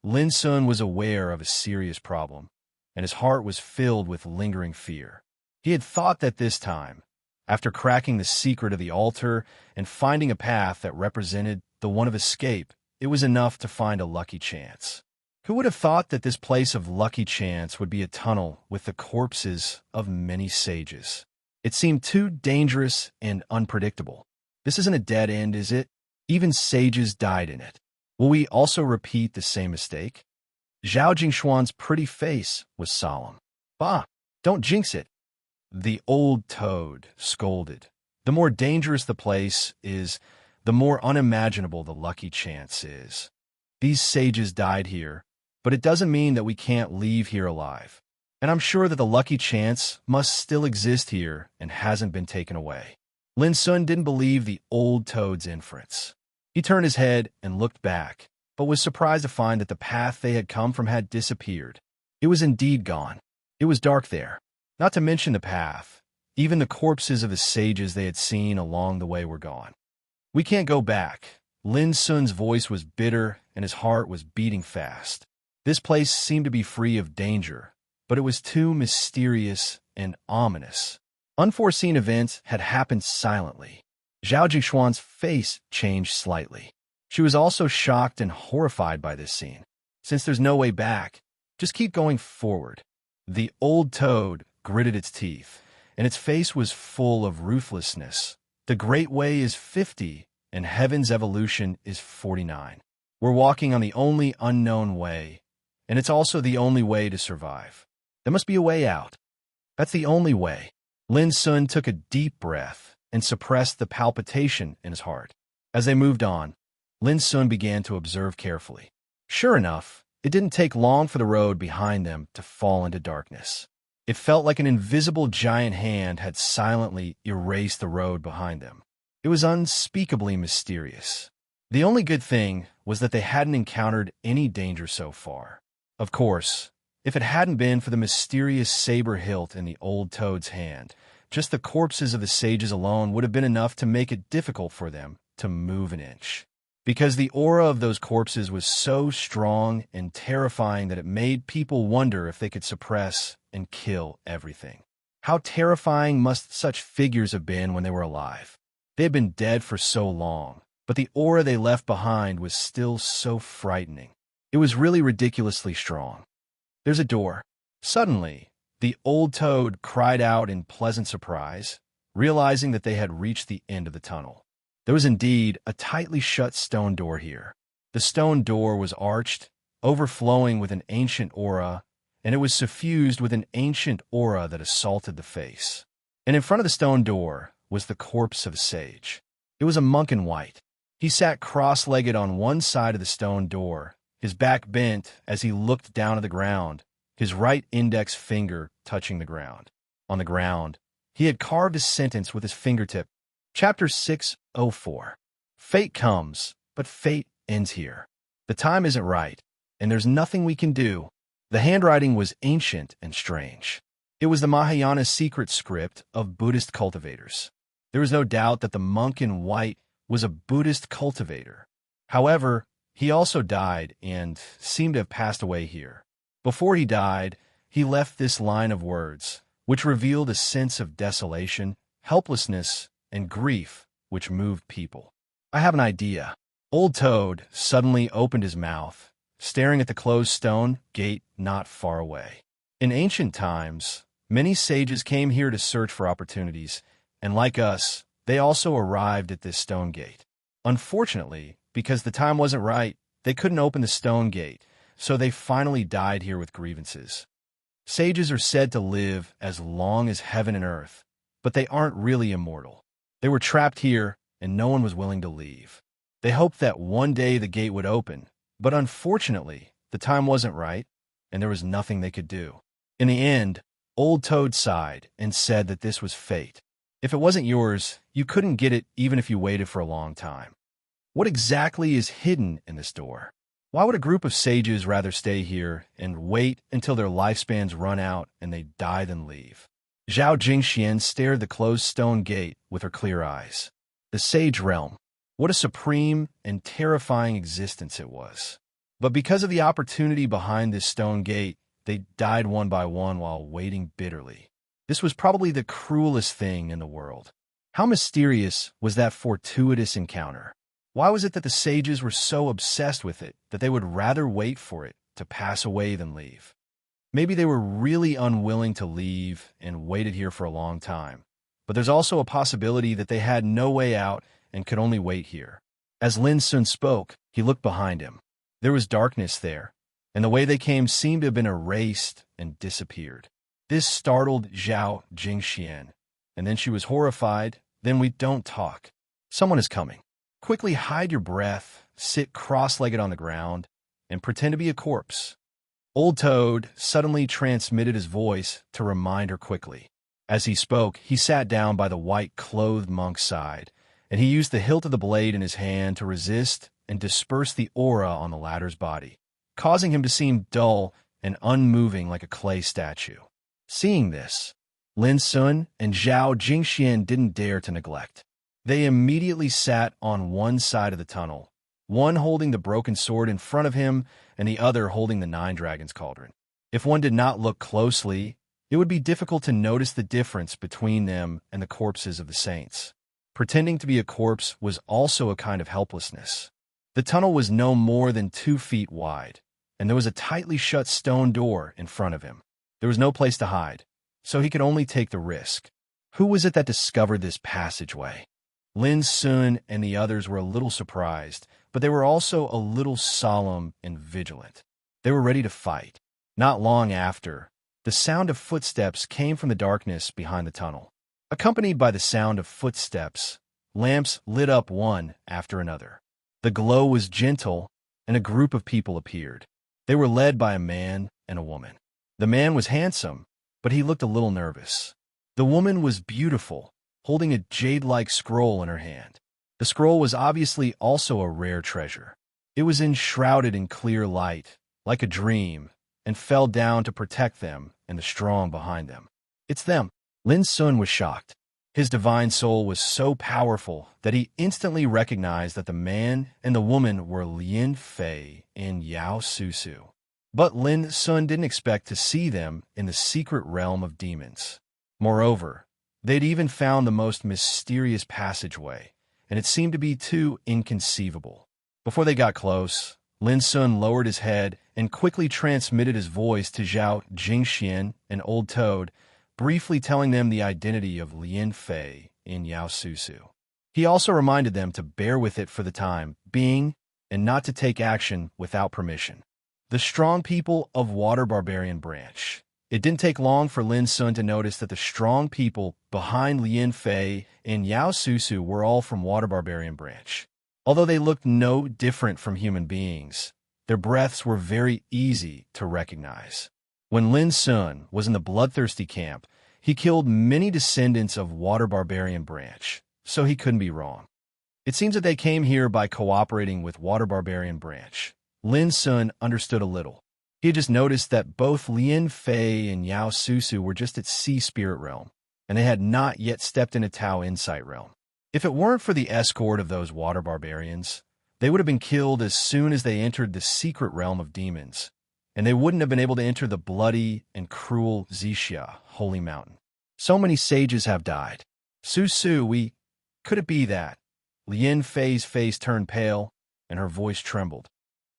Lin Sun was aware of a serious problem, and his heart was filled with lingering fear. He had thought that this time, after cracking the secret of the altar and finding a path that represented the one of escape, it was enough to find a lucky chance. Who would have thought that this place of lucky chance would be a tunnel with the corpses of many sages? It seemed too dangerous and unpredictable. This isn't a dead end, is it? Even sages died in it. Will we also repeat the same mistake? Zhao Jingshuan's pretty face was solemn. Bah, don't jinx it. The old toad scolded. The more dangerous the place is, the more unimaginable the lucky chance is. These sages died here, but it doesn't mean that we can't leave here alive. And I'm sure that the lucky chance must still exist here and hasn't been taken away. Lin Sun didn't believe the old toad's inference. He turned his head and looked back, but was surprised to find that the path they had come from had disappeared. It was indeed gone. It was dark there. Not to mention the path. Even the corpses of the sages they had seen along the way were gone. We can't go back. Lin Sun's voice was bitter and his heart was beating fast. This place seemed to be free of danger, but it was too mysterious and ominous. Unforeseen events had happened silently. Zhao Jingshuan's face changed slightly. She was also shocked and horrified by this scene. Since there's no way back, just keep going forward. The old toad gritted its teeth, and its face was full of ruthlessness. The Great Way is 50, and Heaven's evolution is 49. We're walking on the only unknown way, and it's also the only way to survive. There must be a way out. That's the only way. Lin Sun took a deep breath and suppressed the palpitation in his heart. As they moved on, Lin Sun began to observe carefully. Sure enough, it didn't take long for the road behind them to fall into darkness. It felt like an invisible giant hand had silently erased the road behind them. It was unspeakably mysterious. The only good thing was that they hadn't encountered any danger so far. Of course, if it hadn't been for the mysterious saber hilt in the old toad's hand, just the corpses of the sages alone would have been enough to make it difficult for them to move an inch. Because the aura of those corpses was so strong and terrifying that it made people wonder if they could suppress and kill everything. How terrifying must such figures have been when they were alive? They had been dead for so long, but the aura they left behind was still so frightening. It was really ridiculously strong. There's a door. Suddenly, the old toad cried out in pleasant surprise, realizing that they had reached the end of the tunnel. There was indeed a tightly shut stone door here. The stone door was arched, overflowing with an ancient aura, and it was suffused with an ancient aura that assaulted the face. And in front of the stone door was the corpse of a sage. It was a monk in white. He sat cross-legged on one side of the stone door, his back bent as he looked down at the ground, his right index finger touching the ground. On the ground, he had carved a sentence with his fingertip. Chapter 604. Fate comes, but fate ends here. The time isn't right, and there's nothing we can do. The handwriting was ancient and strange. It was the Mahayana secret script of Buddhist cultivators. There was no doubt that the monk in white was a Buddhist cultivator. However, he also died and seemed to have passed away here. Before he died, he left this line of words, which revealed a sense of desolation, helplessness, and grief which moved people. I have an idea. Old Toad suddenly opened his mouth, staring at the closed stone gate not far away. In ancient times, many sages came here to search for opportunities, and like us, they also arrived at this stone gate. Unfortunately, because the time wasn't right, they couldn't open the stone gate, so they finally died here with grievances. Sages are said to live as long as heaven and earth, but they aren't really immortal. They were trapped here, and no one was willing to leave. They hoped that one day the gate would open, but unfortunately, the time wasn't right, and there was nothing they could do. In the end, Old Toad sighed and said that this was fate. If it wasn't yours, you couldn't get it even if you waited for a long time. What exactly is hidden in this door? Why would a group of sages rather stay here and wait until their lifespans run out and they die than leave? Zhao Jingxian stared at the closed stone gate with her clear eyes. The sage realm. What a supreme and terrifying existence it was. But because of the opportunity behind this stone gate, they died one by one while waiting bitterly. This was probably the cruelest thing in the world. How mysterious was that fortuitous encounter? Why was it that the sages were so obsessed with it that they would rather wait for it to pass away than leave? Maybe they were really unwilling to leave and waited here for a long time. But there's also a possibility that they had no way out and could only wait here. As Lin Sun spoke, he looked behind him. There was darkness there, and the way they came seemed to have been erased and disappeared. This startled Zhao Jingxian, and then she was horrified. Then we don't talk. Someone is coming. Quickly hide your breath, sit cross-legged on the ground, and pretend to be a corpse. Old Toad suddenly transmitted his voice to remind her quickly. As he spoke, he sat down by the white-clothed monk's side, and he used the hilt of the blade in his hand to resist and disperse the aura on the latter's body, causing him to seem dull and unmoving like a clay statue. Seeing this, Lin Sun and Zhao Jingxian didn't dare to neglect. They immediately sat on one side of the tunnel, one holding the broken sword in front of him and the other holding the Nine Dragons cauldron. If one did not look closely, it would be difficult to notice the difference between them and the corpses of the saints. Pretending to be a corpse was also a kind of helplessness. The tunnel was no more than 2 feet wide, and there was a tightly shut stone door in front of him. There was no place to hide, so he could only take the risk. Who was it that discovered this passageway? Lin Sun and the others were a little surprised, but they were also a little solemn and vigilant. They were ready to fight. Not long after, the sound of footsteps came from the darkness behind the tunnel. Accompanied by the sound of footsteps, lamps lit up one after another. The glow was gentle, and a group of people appeared. They were led by a man and a woman. The man was handsome, but he looked a little nervous. The woman was beautiful, holding a jade-like scroll in her hand. The scroll was obviously also a rare treasure. It was enshrouded in clear light, like a dream, and fell down to protect them and the strong behind them. It's them. Lin Sun was shocked. His divine soul was so powerful that he instantly recognized that the man and the woman were Lin Fei and Yao Susu. But Lin Sun didn't expect to see them in the secret realm of demons. Moreover, they'd even found the most mysterious passageway, and it seemed to be too inconceivable. Before they got close, Lin Sun lowered his head and quickly transmitted his voice to Zhao Jingxian and Old Toad, briefly telling them the identity of Lin Fei and Yao Susu. He also reminded them to bear with it for the time being and not to take action without permission. The strong people of Water Barbarian Branch. It didn't take long for Lin Sun to notice that the strong people behind Lin Fei and Yao Susu were all from Water Barbarian Branch. Although they looked no different from human beings, Their breaths were very easy to recognize. When Lin Sun was in the bloodthirsty camp, he killed many descendants of Water Barbarian Branch, so he couldn't be wrong. It seems that they came here by cooperating with Water Barbarian Branch. Lin Sun understood a little. He had just noticed that both Lien Fei and Yao Susu were just at Sea Spirit Realm, and they had not yet stepped into Tao Insight Realm. If it weren't for the escort of those Water Barbarians, they would have been killed as soon as they entered the secret realm of demons, and they wouldn't have been able to enter the bloody and cruel Xixia, Holy Mountain. So many sages have died. Susu, could it be that? Lien Fei's face turned pale, and her voice trembled.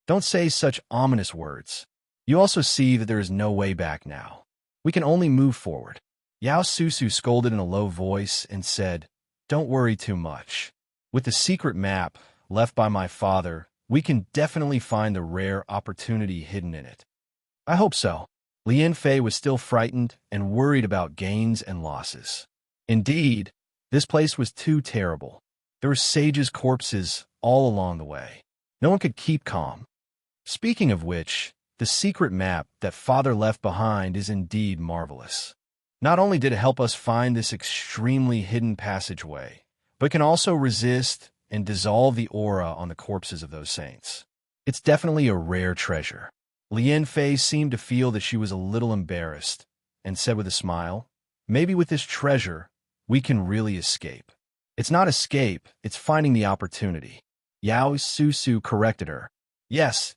Don't say such ominous words. You also see that there is no way back now. We can only move forward. Yao Susu scolded in a low voice and said, Don't worry too much. With the secret map left by my father, we can definitely find the rare opportunity hidden in it. I hope so. Lien Fei was still frightened and worried about gains and losses. Indeed, this place was too terrible. There were sages' corpses all along the way. No one could keep calm. Speaking of which, the secret map that father left behind is indeed marvelous. Not only did it help us find this extremely hidden passageway, but can also resist and dissolve the aura on the corpses of those saints. It's definitely a rare treasure. Lien Fei seemed to feel that she was a little embarrassed, and said with a smile, Maybe with this treasure, we can really escape. It's not escape, it's finding the opportunity. Yao Susu corrected her. Yes,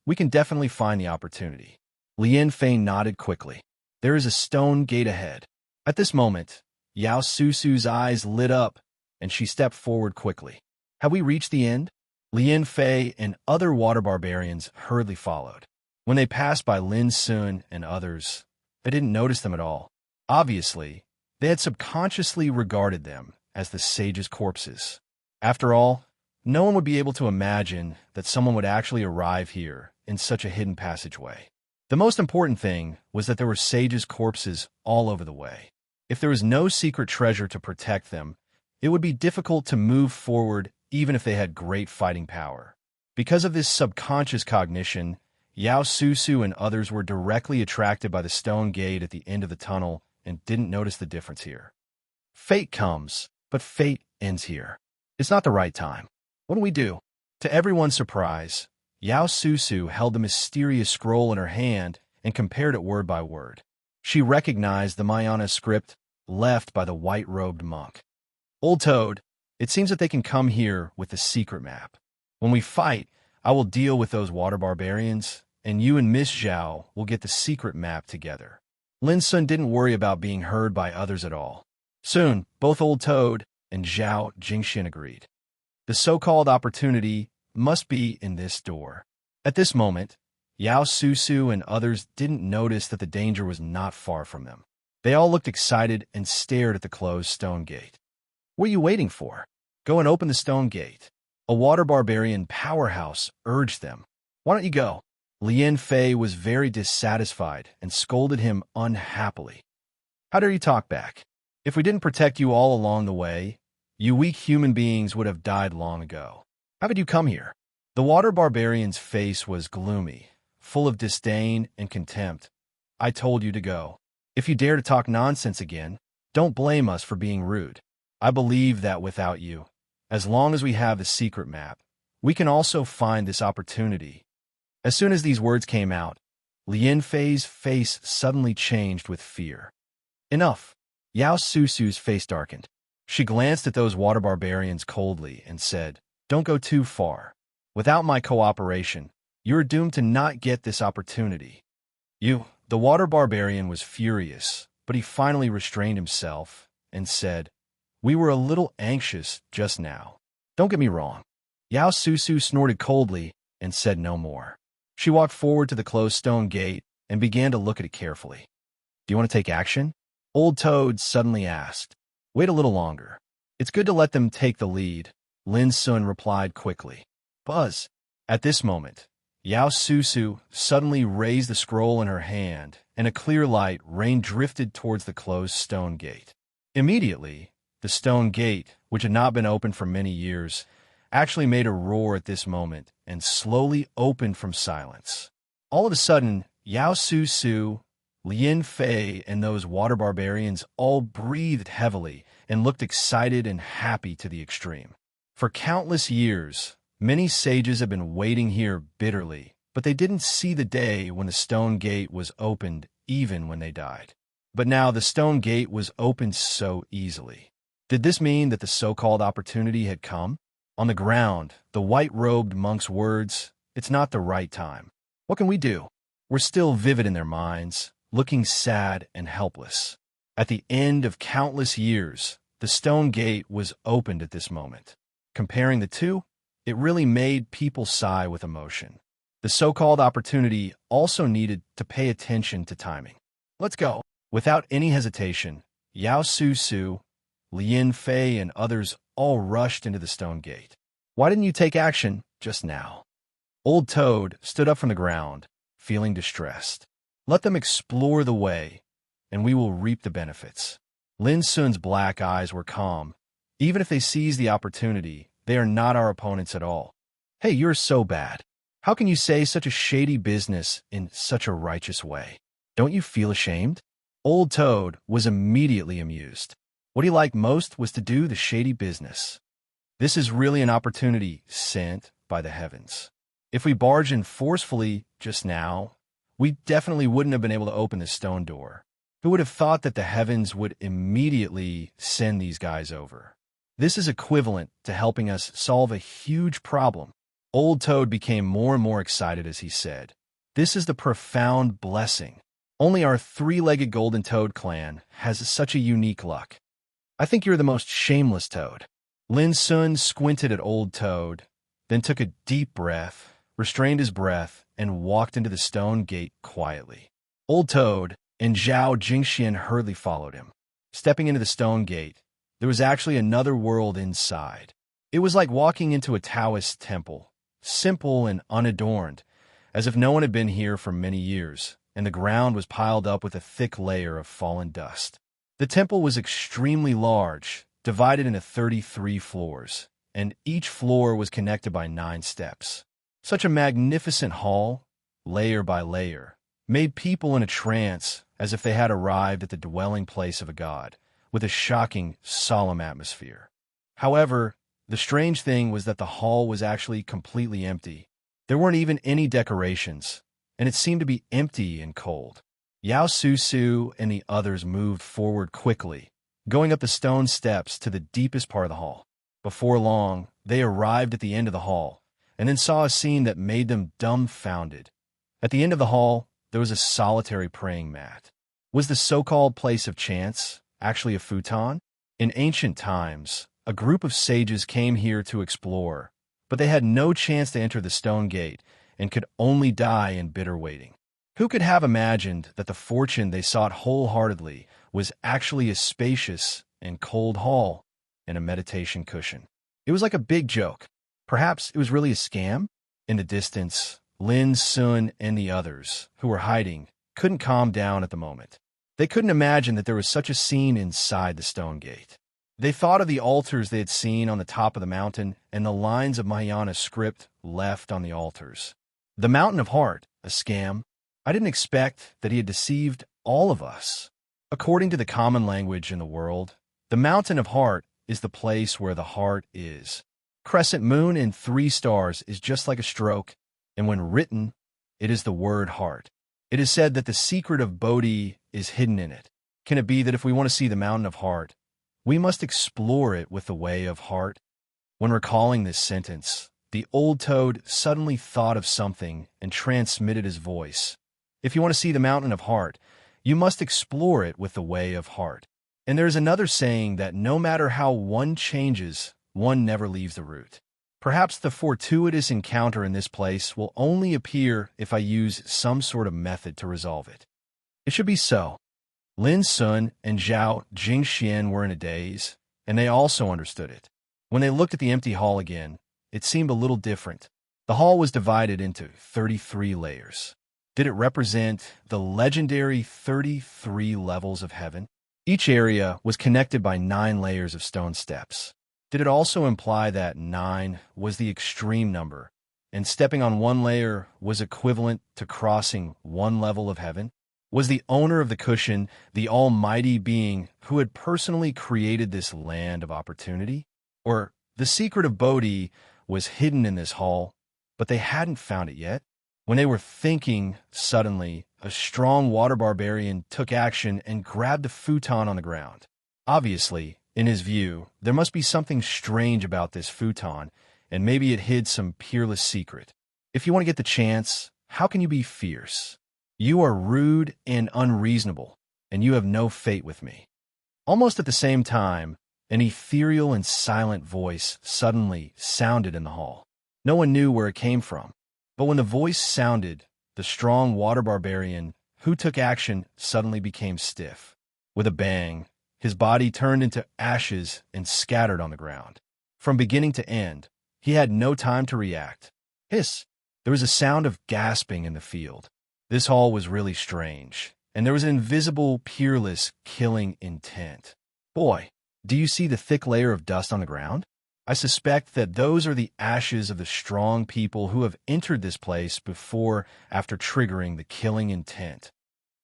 we can definitely find the opportunity. Lien Fei nodded quickly. There is a stone gate ahead. At this moment, Yao Susu's eyes lit up, and she stepped forward quickly. Have we reached the end? Lien Fei and other water barbarians hurriedly followed. When they passed by Lin Sun and others, they didn't notice them at all. Obviously, they had subconsciously regarded them as the sages' corpses. After all, no one would be able to imagine that someone would actually arrive here in such a hidden passageway. The most important thing was that there were sages' corpses all over the way. If there was no secret treasure to protect them, it would be difficult to move forward even if they had great fighting power. Because of this subconscious cognition, Yao Susu and others were directly attracted by the stone gate at the end of the tunnel and didn't notice the difference here. Fate comes, but fate ends here. It's not the right time. What do we do? To everyone's surprise, Yao Susu held the mysterious scroll in her hand and compared it word by word. She recognized the Mayana script left by the white-robed monk. Old Toad, it seems that they can come here with the secret map. When we fight, I will deal with those water barbarians, and you and Miss Zhao will get the secret map together. Lin Sun didn't worry about being heard by others at all. Soon, both Old Toad and Zhao Jingxian agreed. The so-called opportunity must be in this door. At this moment, Yao Susu and others didn't notice that the danger was not far from them. They all looked excited and stared at the closed stone gate. What are you waiting for? Go and open the stone gate. A water barbarian powerhouse urged them. Why don't you go? Lien Fei was very dissatisfied and scolded him unhappily. How dare you talk back? If we didn't protect you all along the way, you weak human beings would have died long ago. How did you come here? The water barbarian's face was gloomy, full of disdain and contempt. I told you to go. If you dare to talk nonsense again, don't blame us for being rude. I believe that without you, as long as we have the secret map, we can also find this opportunity. As soon as these words came out, Lien Fei's face suddenly changed with fear. Enough! Yao Susu's face darkened. She glanced at those water barbarians coldly and said, Don't go too far. Without my cooperation, you're doomed to not get this opportunity. The water barbarian was furious, but he finally restrained himself and said, We were a little anxious just now. Don't get me wrong. Yao Susu snorted coldly and said no more. She walked forward to the closed stone gate and began to look at it carefully. Do you want to take action? Old Toad suddenly asked. Wait a little longer. It's good to let them take the lead, Lin Sun replied quickly. Buzz. At this moment, Yao Susu suddenly raised the scroll in her hand, and a clear light rain drifted towards the closed stone gate. Immediately, the stone gate, which had not been opened for many years, actually made a roar at this moment and slowly opened from silence. All of a sudden, Yao Su Su, Lin Fei, and those water barbarians all breathed heavily and looked excited and happy to the extreme. For countless years, many sages have been waiting here bitterly, but they didn't see the day when the stone gate was opened even when they died. But now the stone gate was opened so easily. Did this mean that the so-called opportunity had come? On the ground, the white-robed monk's words, "It's not the right time. What can we do?" were still vivid in their minds, looking sad and helpless. At the end of countless years, the stone gate was opened at this moment. Comparing the two, it really made people sigh with emotion. The so-called opportunity also needed to pay attention to timing. "Let's go." Without any hesitation, Yao Su Su, Lin Fei, and others all rushed into the stone gate. "Why didn't you take action just now?" Old Toad stood up from the ground, feeling distressed. "Let them explore the way, and we will reap the benefits." Lin Sun's black eyes were calm. "Even if they seize the opportunity, they are not our opponents at all." "Hey, you're so bad. How can you say such a shady business in such a righteous way? Don't you feel ashamed?" Old Toad was immediately amused. What he liked most was to do the shady business. This is really an opportunity sent by the heavens. If we barged in forcefully just now, we definitely wouldn't have been able to open the stone door. Who would have thought that the heavens would immediately send these guys over? This is equivalent to helping us solve a huge problem. Old Toad became more and more excited as he said, "This is the profound blessing. Only our three-legged golden toad clan has such a unique luck. I think you're the most shameless toad." Lin Sun squinted at Old Toad, then took a deep breath, restrained his breath, and walked into the stone gate quietly. Old Toad and Zhao Jingxian hurriedly followed him. Stepping into the stone gate, there was actually another world inside. It was like walking into a Taoist temple, simple and unadorned, as if no one had been here for many years, and the ground was piled up with a thick layer of fallen dust. The temple was extremely large, divided into 33 floors, and each floor was connected by 9 steps. Such a magnificent hall, layer by layer, made people in a trance as if they had arrived at the dwelling place of a god, with a shocking, solemn atmosphere. However, the strange thing was that the hall was actually completely empty. There weren't even any decorations, and it seemed to be empty and cold. Yao Su Su and the others moved forward quickly, going up the stone steps to the deepest part of the hall. Before long, they arrived at the end of the hall, and then saw a scene that made them dumbfounded. At the end of the hall, there was a solitary praying mat. Was the so-called place of chance actually a futon? In ancient times, a group of sages came here to explore, but they had no chance to enter the stone gate and could only die in bitter waiting. Who could have imagined that the fortune they sought wholeheartedly was actually a spacious and cold hall and a meditation cushion? It was like a big joke. Perhaps it was really a scam? In the distance, Lin Sun and the others, who were hiding, couldn't calm down at the moment. They couldn't imagine that there was such a scene inside the stone gate. They thought of the altars they had seen on the top of the mountain and the lines of Mahayana script left on the altars. The Mountain of Heart, a scam? I didn't expect that he had deceived all of us. According to the common language in the world, the Mountain of Heart is the place where the heart is. Crescent moon and 3 stars is just like a stroke, and when written, it is the word heart. It is said that the secret of Bodhi is hidden in it. Can it be that if we want to see the Mountain of Heart, we must explore it with the way of heart? When recalling this sentence, the old toad suddenly thought of something and transmitted his voice. If you want to see the Mountain of Heart, you must explore it with the way of heart. And there is another saying that no matter how one changes, one never leaves the root. Perhaps the fortuitous encounter in this place will only appear if I use some sort of method to resolve it. It should be so. Lin Sun and Zhao Jingxian were in a daze, and they also understood it. When they looked at the empty hall again, it seemed a little different. The hall was divided into 33 layers. Did it represent the legendary 33 levels of heaven? Each area was connected by 9 layers of stone steps. Did it also imply that 9 was the extreme number, and stepping on one layer was equivalent to crossing one level of heaven? Was the owner of the cushion the almighty being who had personally created this land of opportunity? Or the secret of Bodhi was hidden in this hall, but they hadn't found it yet? When they were thinking, suddenly, a strong water barbarian took action and grabbed the futon on the ground. Obviously, in his view, there must be something strange about this futon, and maybe it hid some peerless secret. If you want to get the chance, how can you be fierce? You are rude and unreasonable, and you have no fate with me. Almost at the same time, an ethereal and silent voice suddenly sounded in the hall. No one knew where it came from, but when the voice sounded, the strong water barbarian who took action suddenly became stiff. With a bang, his body turned into ashes and scattered on the ground. From beginning to end, he had no time to react. Hiss! There was a sound of gasping in the field. This hall was really strange, and there was an invisible, peerless, killing intent. Boy, do you see the thick layer of dust on the ground? I suspect that those are the ashes of the strong people who have entered this place before after triggering the killing intent.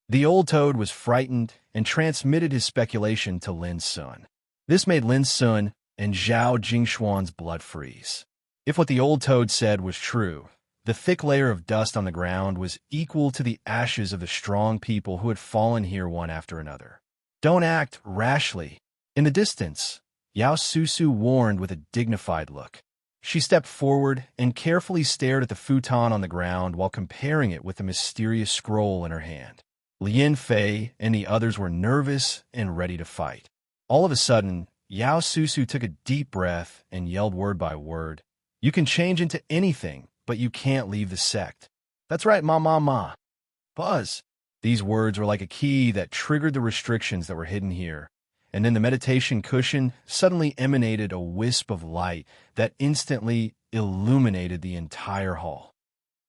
The old toad was frightened and transmitted his speculation to Lin Sun. This made Lin Sun and Zhao Jingshuan's blood freeze. If what the old toad said was true, the thick layer of dust on the ground was equal to the ashes of the strong people who had fallen here one after another. Don't act rashly. In the distance, Yao Susu warned with a dignified look. She stepped forward and carefully stared at the futon on the ground while comparing it with the mysterious scroll in her hand. Lin Fei and the others were nervous and ready to fight. All of a sudden, Yao Susu took a deep breath and yelled word by word, "You can change into anything, but you can't leave the sect." "That's right, ma. Buzz." These words were like a key that triggered the restrictions that were hidden here, and then the meditation cushion suddenly emanated a wisp of light that instantly illuminated the entire hall.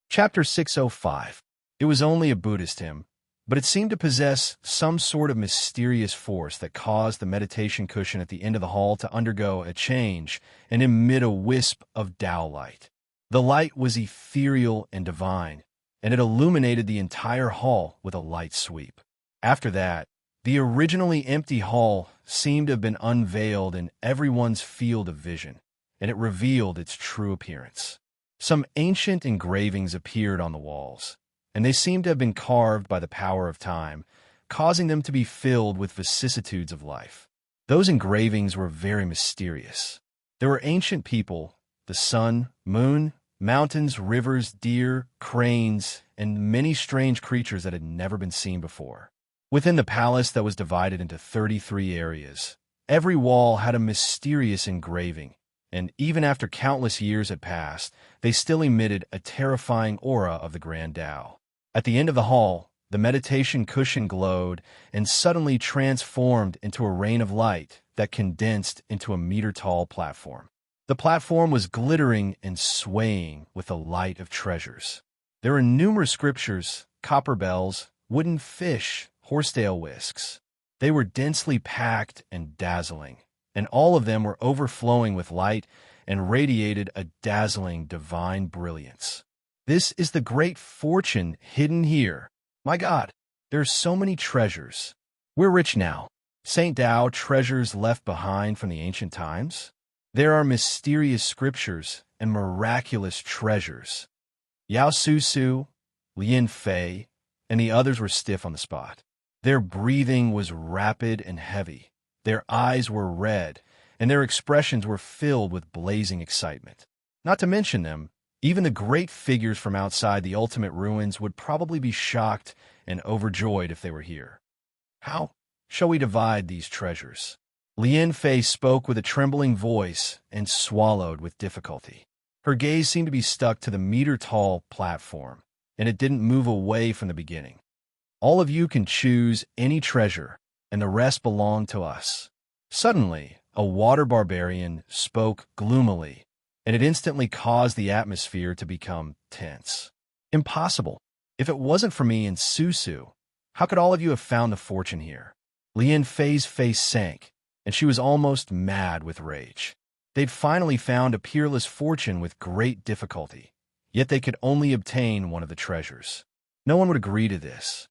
Chapter 605. It was only a Buddhist hymn, but it seemed to possess some sort of mysterious force that caused the meditation cushion at the end of the hall to undergo a change and emit a wisp of Tao light. The light was ethereal and divine, and it illuminated the entire hall with a light sweep. After that, the originally empty hall seemed to have been unveiled in everyone's field of vision, and it revealed its true appearance. Some ancient engravings appeared on the walls, and they seemed to have been carved by the power of time, causing them to be filled with vicissitudes of life. Those engravings were very mysterious. There were ancient people, the sun, moon, mountains, rivers, deer, cranes, and many strange creatures that had never been seen before. Within the palace that was divided into 33 areas, every wall had a mysterious engraving, and even after countless years had passed, they still emitted a terrifying aura of the Grand Tao. At the end of the hall, the meditation cushion glowed and suddenly transformed into a rain of light that condensed into a meter-tall platform. The platform was glittering and swaying with the light of treasures. There were numerous scriptures, copper bells, wooden fish, horsetail whisks. They were densely packed and dazzling, and all of them were overflowing with light and radiated a dazzling divine brilliance. This is the great fortune hidden here. My God, there's so many treasures. We're rich now. St. Tao treasures left behind from the ancient times. There are mysterious scriptures and miraculous treasures. Yao Susu, Lin Fei, and the others were stiff on the spot. Their breathing was rapid and heavy. Their eyes were red, and their expressions were filled with blazing excitement. Not to mention them, even the great figures from outside the ultimate ruins would probably be shocked and overjoyed if they were here. How shall we divide these treasures? Lin Fei spoke with a trembling voice and swallowed with difficulty. Her gaze seemed to be stuck to the meter-tall platform, and it didn't move away from the beginning. All of you can choose any treasure, and the rest belong to us. Suddenly, a water barbarian spoke gloomily, and it instantly caused the atmosphere to become tense. Impossible. If it wasn't for me and Susu, how could all of you have found the fortune here? Lin Fei's face sank, and she was almost mad with rage. They'd finally found a peerless fortune with great difficulty, yet they could only obtain one of the treasures. No one would agree to this.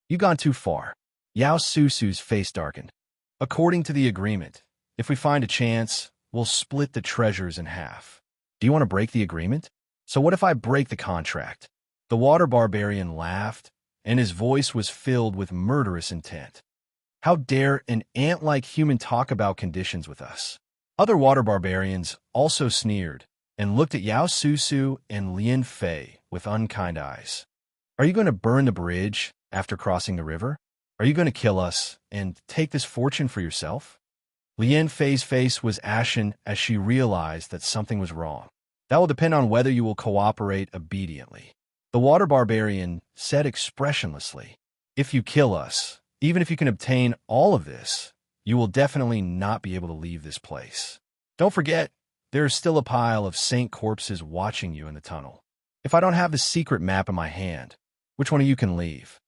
You've gone too far. Yao Susu's face darkened. According to the agreement, if we find a chance, we'll split the treasures in half. Do you want to break the agreement? So what if I break the contract? The water barbarian laughed, and his voice was filled with murderous intent. How dare an ant-like human talk about conditions with us? Other water barbarians also sneered and looked at Yao Susu and Lin Fei with unkind eyes. Are you going to burn the bridge after crossing the river? Are you going to kill us and take this fortune for yourself? Lin Fei's face was ashen as she realized that something was wrong. That will depend on whether you will cooperate obediently. The water barbarian said expressionlessly, if you kill us, even if you can obtain all of this, you will definitely not be able to leave this place. Don't forget, there is still a pile of saint corpses watching you in the tunnel. If I don't have the secret map in my hand, which one of you can leave?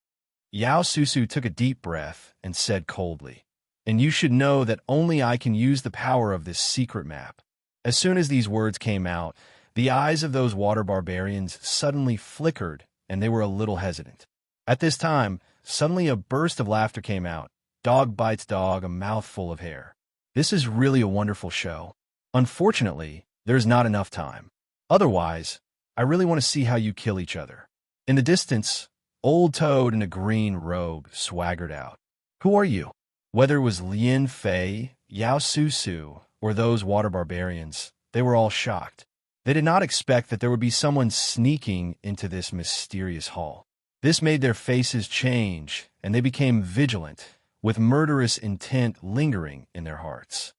Yao Susu took a deep breath and said coldly, and you should know that only I can use the power of this secret map. As soon as these words came out, the eyes of those water barbarians suddenly flickered, and they were a little hesitant. At this time, suddenly a burst of laughter came out. Dog bites dog, a mouthful of hair. This is really a wonderful show. Unfortunately, there's not enough time. Otherwise, I really want to see how you kill each other. In the distance, Old Toad in a green robe swaggered out. Who are you? Whether it was Lin Fei, Yao Susu, or those water barbarians, they were all shocked. They did not expect that there would be someone sneaking into this mysterious hall. This made their faces change, and they became vigilant, with murderous intent lingering in their hearts.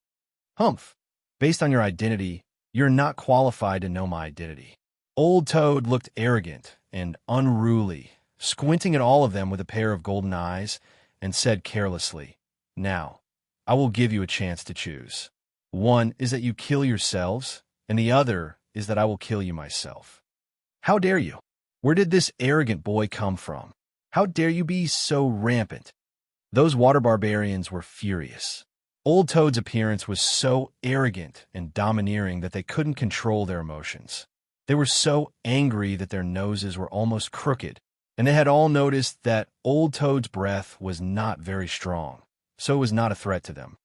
Humph! Based on your identity, you're not qualified to know my identity. Old Toad looked arrogant and unruly, squinting at all of them with a pair of golden eyes, and said carelessly, now, I will give you a chance to choose. One is that you kill yourselves, and the other is that I will kill you myself. How dare you? Where did this arrogant boy come from? How dare you be so rampant? Those water barbarians were furious. Old Toad's appearance was so arrogant and domineering that they couldn't control their emotions. They were so angry that their noses were almost crooked, and they had all noticed that Old Toad's breath was not very strong, so it was not a threat to them.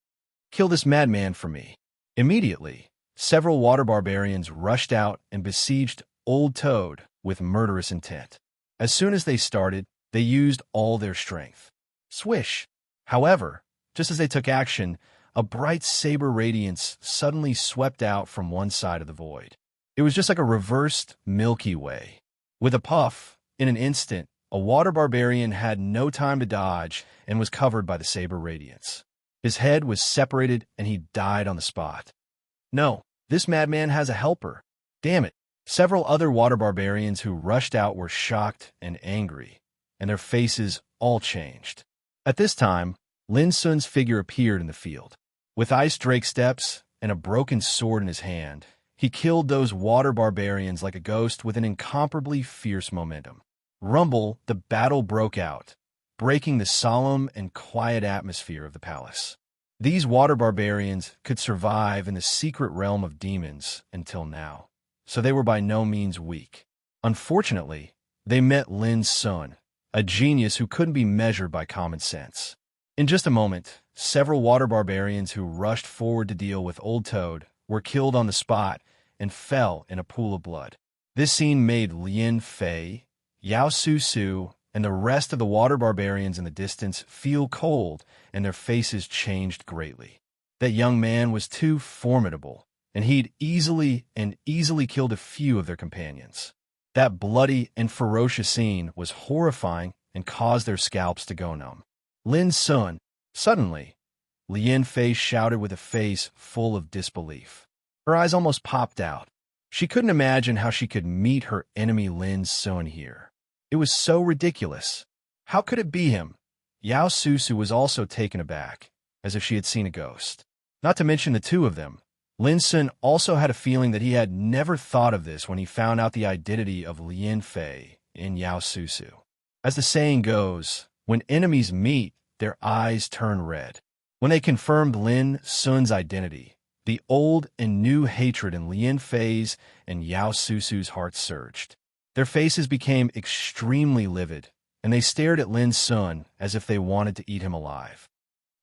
Kill this madman for me. Immediately, several water barbarians rushed out and besieged Old Toad with murderous intent. As soon as they started, they used all their strength. Swish! However, just as they took action, a bright saber radiance suddenly swept out from one side of the void. It was just like a reversed Milky Way. With a puff, in an instant, a water barbarian had no time to dodge and was covered by the saber radiance. His head was separated and he died on the spot. No, this madman has a helper. Damn it. Several other water barbarians who rushed out were shocked and angry, and their faces all changed. At this time, Lin Sun's figure appeared in the field. With ice drake steps and a broken sword in his hand, he killed those water barbarians like a ghost with an incomparably fierce momentum. Rumble, the battle broke out, breaking the solemn and quiet atmosphere of the palace. These water barbarians could survive in the secret realm of demons until now, so they were by no means weak. Unfortunately, they met Lin Sun, a genius who couldn't be measured by common sense. In just a moment, several water barbarians who rushed forward to deal with Old Toad were killed on the spot and fell in a pool of blood. This scene made Lin Fei, Yao Susu, and the rest of the water barbarians in the distance feel cold, and their faces changed greatly. That young man was too formidable, and he'd easily killed a few of their companions. That bloody and ferocious scene was horrifying and caused their scalps to go numb. Lin Sun, suddenly, Lin Fei shouted with a face full of disbelief. Her eyes almost popped out. She couldn't imagine how she could meet her enemy Lin Sun here. It was so ridiculous. How could it be him? Yao Susu was also taken aback, as if she had seen a ghost. Not to mention the two of them. Lin Sun also had a feeling that he had never thought of this when he found out the identity of Lin Fei in Yao Susu. As the saying goes, when enemies meet, their eyes turn red. When they confirmed Lin Sun's identity, The old and new hatred in Lin Fei's and Yao Susu's hearts surged. Their faces became extremely livid, and they stared at Lin Sun as if they wanted to eat him alive.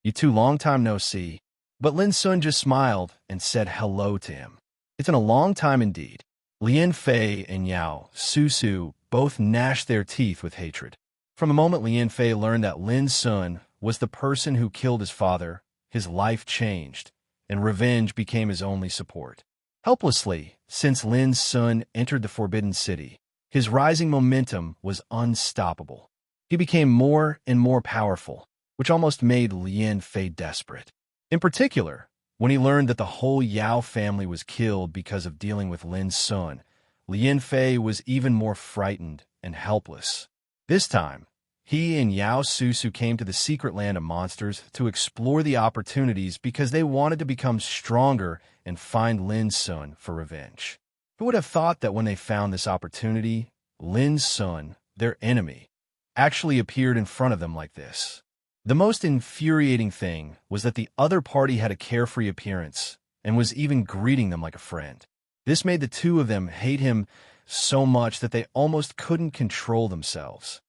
"You two, long time no see." But Lin Sun just smiled and said hello to him. "It's been a long time indeed." Lin Fei and Yao Susu both gnashed their teeth with hatred. From the moment Lin Fei learned that Lin Sun was the person who killed his father, his life changed, and revenge became his only support. Helplessly, since Lin Sun entered the Forbidden City, his rising momentum was unstoppable. He became more and more powerful, which almost made Lin Fei desperate. In particular, when he learned that the whole Yao family was killed because of dealing with Lin Sun, Lin Fei was even more frightened and helpless. This time, he and Yao Susu came to the secret land of monsters to explore the opportunities because they wanted to become stronger and find Lin Sun for revenge. Who would have thought that when they found this opportunity, Lin Sun, their enemy, actually appeared in front of them like this? The most infuriating thing was that the other party had a carefree appearance and was even greeting them like a friend. This made the two of them hate him so much that they almost couldn't control themselves.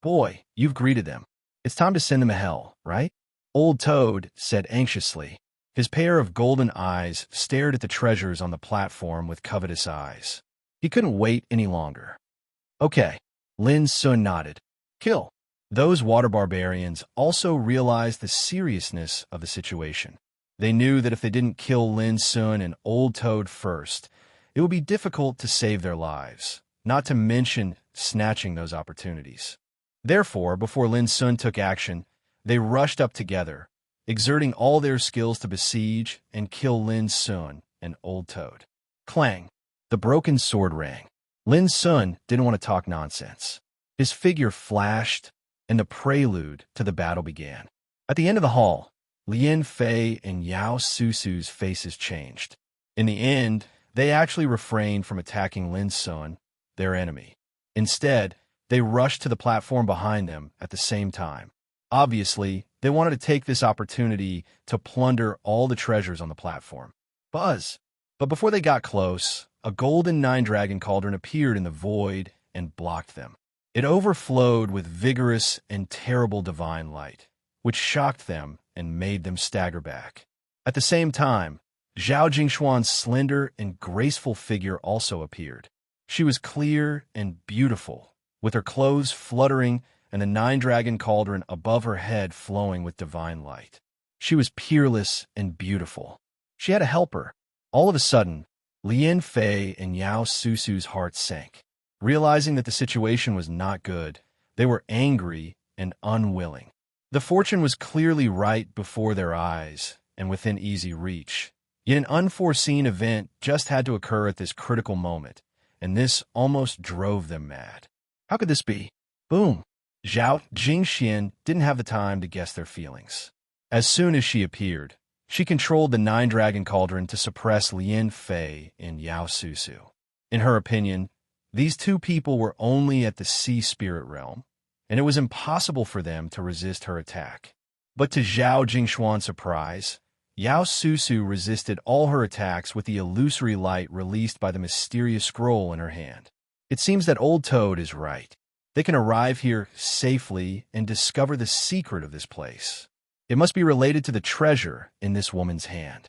"Boy, you've greeted them. It's time to send them to hell, right?" Old Toad said anxiously. His pair of golden eyes stared at the treasures on the platform with covetous eyes. He couldn't wait any longer. "Okay." Lin Sun nodded. "Kill." Those water barbarians also realized the seriousness of the situation. They knew that if they didn't kill Lin Sun and Old Toad first, it would be difficult to save their lives, not to mention snatching those opportunities. Therefore, before Lin Sun took action, they rushed up together, exerting all their skills to besiege and kill Lin Sun and Old Toad. Clang! The broken sword rang. Lin Sun didn't want to talk nonsense. His figure flashed, and the prelude to the battle began. At the end of the hall, Lin Fei and Yao Susu's faces changed. In the end, they actually refrained from attacking Lin Sun, their enemy. Instead, they rushed to the platform behind them at the same time. Obviously, they wanted to take this opportunity to plunder all the treasures on the platform. Buzz! But before they got close, a golden nine-dragon cauldron appeared in the void and blocked them. It overflowed with vigorous and terrible divine light, which shocked them and made them stagger back. At the same time, Zhao Jingshuan's slender and graceful figure also appeared. She was clear and beautiful, with her clothes fluttering and the nine-dragon cauldron above her head flowing with divine light. She was peerless and beautiful. She had a helper. All of a sudden, Lin Fei and Yao Susu's hearts sank. Realizing that the situation was not good, they were angry and unwilling. The fortune was clearly right before their eyes and within easy reach. Yet an unforeseen event just had to occur at this critical moment, and this almost drove them mad. How could this be? Boom! Zhao Jingxian didn't have the time to guess their feelings. As soon as she appeared, she controlled the nine-dragon cauldron to suppress Lin Fei and Yao Susu. In her opinion, these two people were only at the sea spirit realm, and it was impossible for them to resist her attack. But to Zhao Jingshuan's surprise, Yao Susu resisted all her attacks with the illusory light released by the mysterious scroll in her hand. It seems that Old Toad is right. They can arrive here safely and discover the secret of this place. It must be related to the treasure in this woman's hand.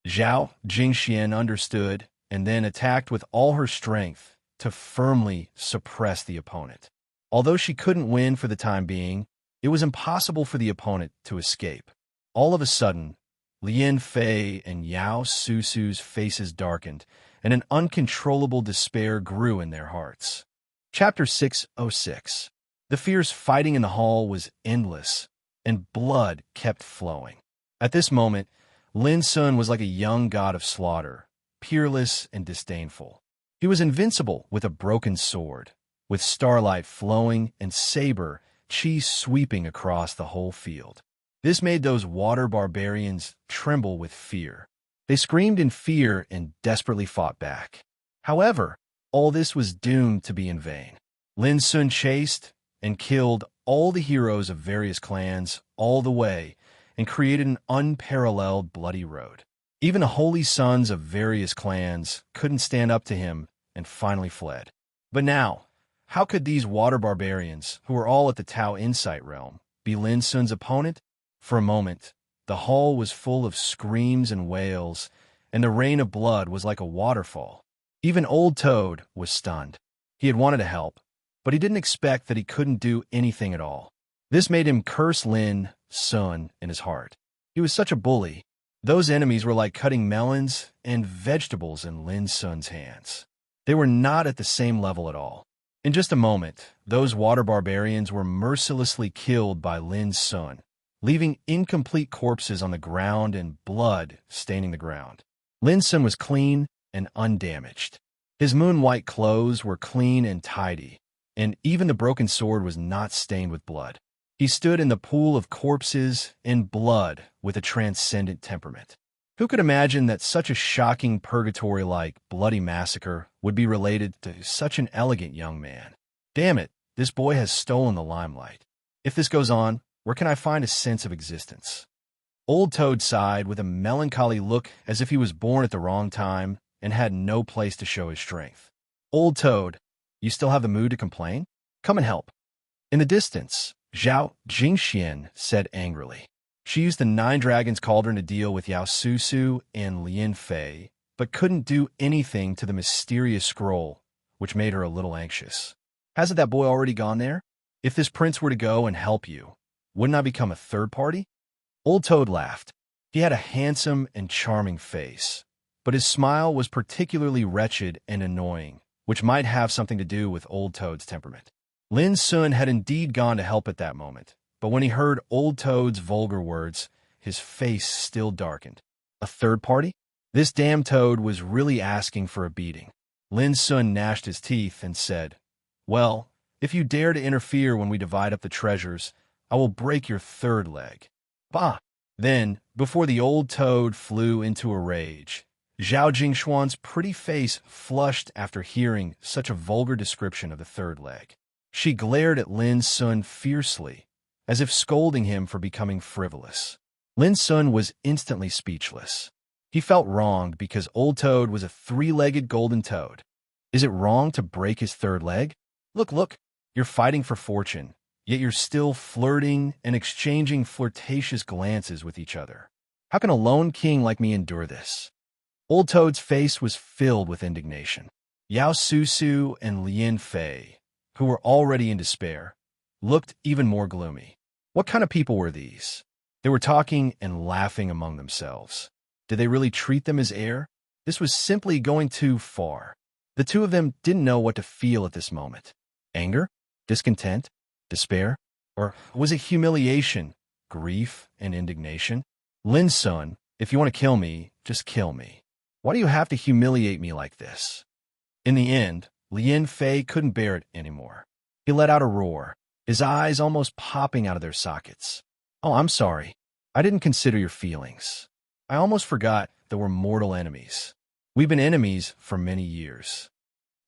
Zhao Jingxian understood and then attacked with all her strength to firmly suppress the opponent. Although she couldn't win for the time being, it was impossible for the opponent to escape. All of a sudden, Lin Fei and Yao Susu's faces darkened, and an uncontrollable despair grew in their hearts. Chapter 606. The fierce fighting in the hall was endless, and blood kept flowing. At this moment, Lin Sun was like a young god of slaughter, peerless and disdainful. He was invincible with a broken sword, with starlight flowing and saber chi sweeping across the whole field. This made those water barbarians tremble with fear. They screamed in fear and desperately fought back. However, all this was doomed to be in vain. Lin Sun chased and killed all the heroes of various clans all the way and created an unparalleled bloody road. Even the holy sons of various clans couldn't stand up to him and finally fled. But now, how could these water barbarians, who were all at the Tao Insight realm, be Lin Sun's opponent? For a moment, the hall was full of screams and wails, and the rain of blood was like a waterfall. Even Old Toad was stunned. He had wanted to help, but he didn't expect that he couldn't do anything at all. This made him curse Lin Sun in his heart. He was such a bully. Those enemies were like cutting melons and vegetables in Lin Sun's hands. They were not at the same level at all. In just a moment, those water barbarians were mercilessly killed by Lin Sun, leaving incomplete corpses on the ground and blood staining the ground. Lin Sun was clean and undamaged. His moon-white clothes were clean and tidy, and even the broken sword was not stained with blood. He stood in the pool of corpses and blood with a transcendent temperament. Who could imagine that such a shocking purgatory-like bloody massacre would be related to such an elegant young man? Damn it, this boy has stolen the limelight. If this goes on, where can I find a sense of existence? Old Toad sighed with a melancholy look as if he was born at the wrong time and had no place to show his strength. Old Toad, you still have the mood to complain? Come and help. In the distance, Zhao Jingxian said angrily. She used the Nine Dragons Cauldron to deal with Yao Susu and Lian Fei, but couldn't do anything to the mysterious scroll, which made her a little anxious. Hasn't that boy already gone there? If this prince were to go and help you, wouldn't I become a third party? Old Toad laughed. He had a handsome and charming face, but his smile was particularly wretched and annoying, which might have something to do with Old Toad's temperament. Lin Sun had indeed gone to help at that moment, but when he heard Old Toad's vulgar words, his face still darkened. A third party? This damn Toad was really asking for a beating. Lin Sun gnashed his teeth and said, "Well, if you dare to interfere when we divide up the treasures, I will break your third leg." Bah! Then, before the Old Toad flew into a rage, Zhao Jingshuan's pretty face flushed after hearing such a vulgar description of the third leg. She glared at Lin Sun fiercely, as if scolding him for becoming frivolous. Lin Sun was instantly speechless. He felt wronged because Old Toad was a three-legged golden toad. Is it wrong to break his third leg? Look, you're fighting for fortune, yet you're still flirting and exchanging flirtatious glances with each other. How can a lone king like me endure this? Old Toad's face was filled with indignation. Yao Susu and Lian Fei, who were already in despair, looked even more gloomy. What kind of people were these? They were talking and laughing among themselves. Did they really treat them as air? This was simply going too far. The two of them didn't know what to feel at this moment. Anger? Discontent? Despair? Or was it humiliation, grief, and indignation? Lin Sun, if you want to kill me, just kill me. Why do you have to humiliate me like this? In the end, Lian Fei couldn't bear it anymore. He let out a roar, his eyes almost popping out of their sockets. "Oh, I'm sorry. I didn't consider your feelings. I almost forgot that we're mortal enemies. We've been enemies for many years."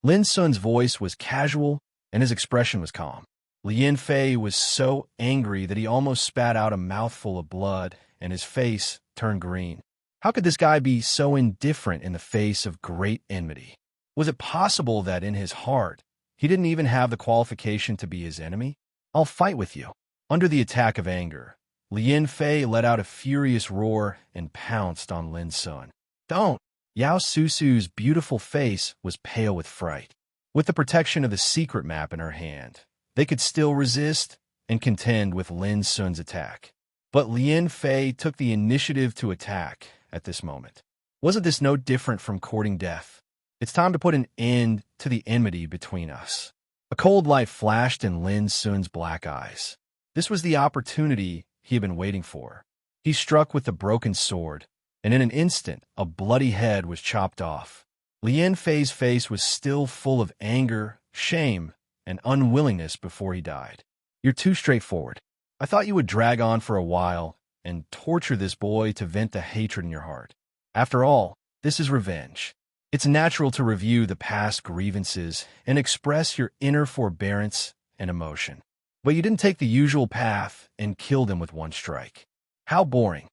Lin Sun's voice was casual, and his expression was calm. Lian Fei was so angry that he almost spat out a mouthful of blood, and his face turned green. How could this guy be so indifferent in the face of great enmity? Was it possible that in his heart, he didn't even have the qualification to be his enemy? "I'll fight with you." Under the attack of anger, Lian Fei let out a furious roar and pounced on Lin Sun. "Don't!" Yao Susu's beautiful face was pale with fright. With the protection of the secret map in her hand, they could still resist and contend with Lin Sun's attack. But Lian Fei took the initiative to attack at this moment. Wasn't this no different from courting death? It's time to put an end to the enmity between us. A cold light flashed in Lin Sun's black eyes. This was the opportunity he had been waiting for. He struck with the broken sword, and in an instant, a bloody head was chopped off. Lian Fei's face was still full of anger, shame, and unwillingness before he died. "You're too straightforward. I thought you would drag on for a while and torture this boy to vent the hatred in your heart. After all, this is revenge. It's natural to review the past grievances and express your inner forbearance and emotion. But you didn't take the usual path and killed him with one strike. How boring."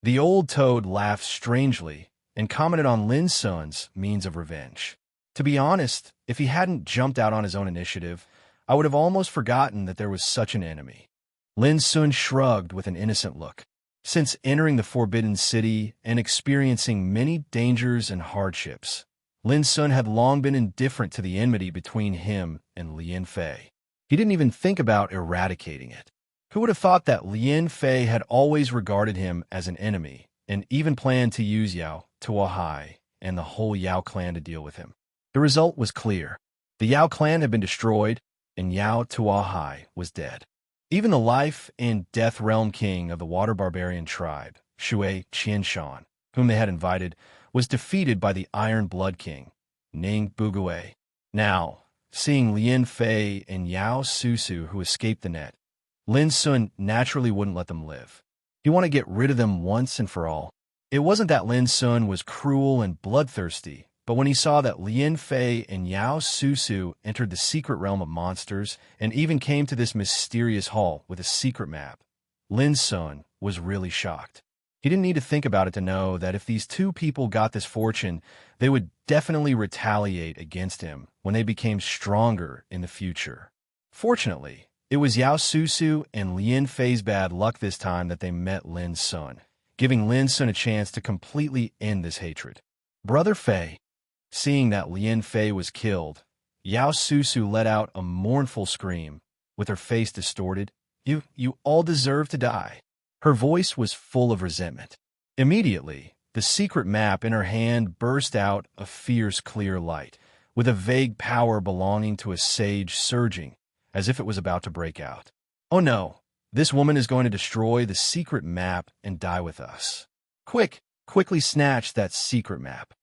The old toad laughed strangely and commented on Lin Sun's means of revenge. To be honest, if he hadn't jumped out on his own initiative, I would have almost forgotten that there was such an enemy. Lin Sun shrugged with an innocent look. Since entering the Forbidden City and experiencing many dangers and hardships, Lin Sun had long been indifferent to the enmity between him and Lien Fei. He didn't even think about eradicating it. Who would have thought that Lien Fei had always regarded him as an enemy and even planned to use Yao Tuahai and the whole Yao clan to deal with him? The result was clear. The Yao clan had been destroyed, and Yao Tuahai was dead. Even the life and death realm king of the water barbarian tribe, Shui Qianshan, whom they had invited, was defeated by the Iron Blood King, Ning Bugue. Now, seeing Lien Fei and Yao Susu who escaped the net, Lin Sun naturally wouldn't let them live. He wanted to get rid of them once and for all. It wasn't that Lin Sun was cruel and bloodthirsty, but when he saw that Lien Fei and Yao Susu entered the secret realm of monsters and even came to this mysterious hall with a secret map, Lin Sun was really shocked. He didn't need to think about it to know that if these two people got this fortune, they would definitely retaliate against him when they became stronger in the future. Fortunately, it was Yao Susu and Lien Fei's bad luck this time that they met Lin Sun, giving Lin Sun a chance to completely end this hatred. Brother Fei. Seeing that Lien Fei was killed, Yao Susu let out a mournful scream, with her face distorted. You all deserve to die. Her voice was full of resentment. Immediately, the secret map in her hand burst out a fierce, clear light, with a vague power belonging to a sage surging, as if it was about to break out. Oh no, this woman is going to destroy the secret map and die with us. Quickly snatch that secret map.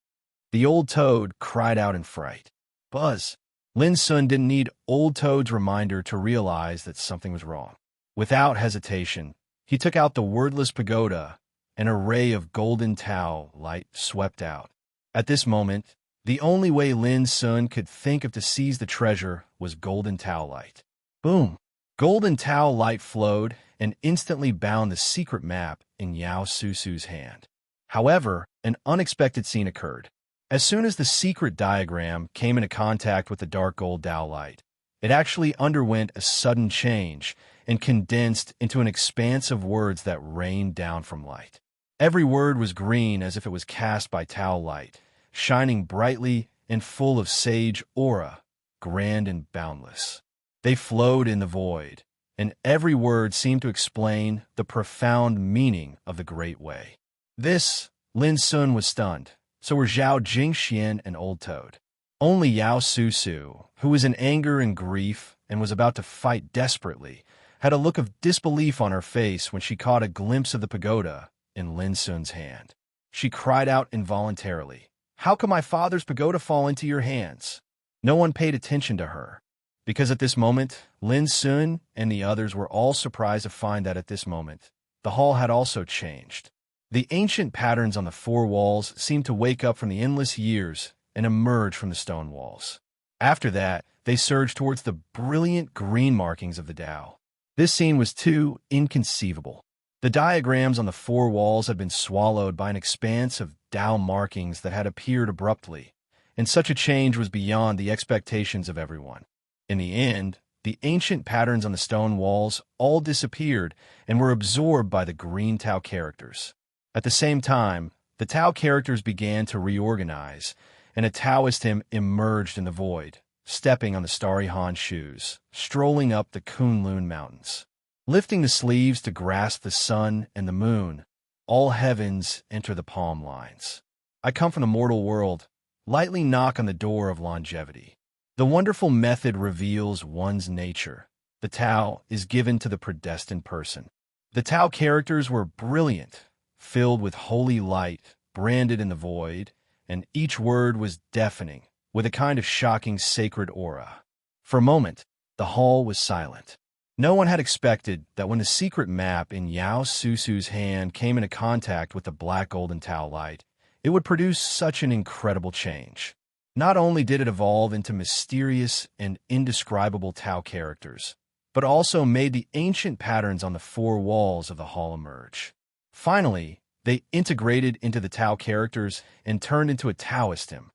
The old toad cried out in fright. Buzz. Lin Sun didn't need old toad's reminder to realize that something was wrong. Without hesitation, he took out the wordless pagoda. An array of golden Tao light swept out. At this moment, the only way Lin Sun could think of to seize the treasure was golden Tao light. Boom! Golden Tao light flowed and instantly bound the secret map in Yao Susu's hand. However, an unexpected scene occurred. As soon as the secret diagram came into contact with the dark gold Tao light, it actually underwent a sudden change and condensed into an expanse of words that rained down from light. Every word was green as if it was cast by Tao light, shining brightly and full of sage aura, grand and boundless. They flowed in the void, and every word seemed to explain the profound meaning of the Great Way. This, Lin Sun was stunned. So were Zhao Jingxian and Old Toad. Only Yao Susu, who was in anger and grief and was about to fight desperately, had a look of disbelief on her face when she caught a glimpse of the pagoda in Lin Sun's hand. She cried out involuntarily, "How could my father's pagoda fall into your hands?" No one paid attention to her, because at this moment, Lin Sun and the others were all surprised to find that at this moment, the hall had also changed. The ancient patterns on the four walls seemed to wake up from the endless years and emerge from the stone walls. After that, they surged towards the brilliant green markings of the Tao. This scene was too inconceivable. The diagrams on the four walls had been swallowed by an expanse of Tao markings that had appeared abruptly, and such a change was beyond the expectations of everyone. In the end, the ancient patterns on the stone walls all disappeared and were absorbed by the green Tao characters. At the same time, the Tao characters began to reorganize, and a Taoist him emerged in the void, stepping on the starry Han shoes, strolling up the Kunlun Mountains. Lifting the sleeves to grasp the sun and the moon, all heavens enter the palm lines. I come from the mortal world, lightly knock on the door of longevity. The wonderful method reveals one's nature. The Tao is given to the predestined person. The Tao characters were brilliant, filled with holy light, branded in the void, and each word was deafening, with a kind of shocking sacred aura. For a moment, the hall was silent. No one had expected that when the secret map in Yao Susu's hand came into contact with the black golden Tao light, it would produce such an incredible change. Not only did it evolve into mysterious and indescribable Tao characters, but also made the ancient patterns on the four walls of the hall emerge. Finally, They integrated into the Tao characters and turned into a Taoist hymn.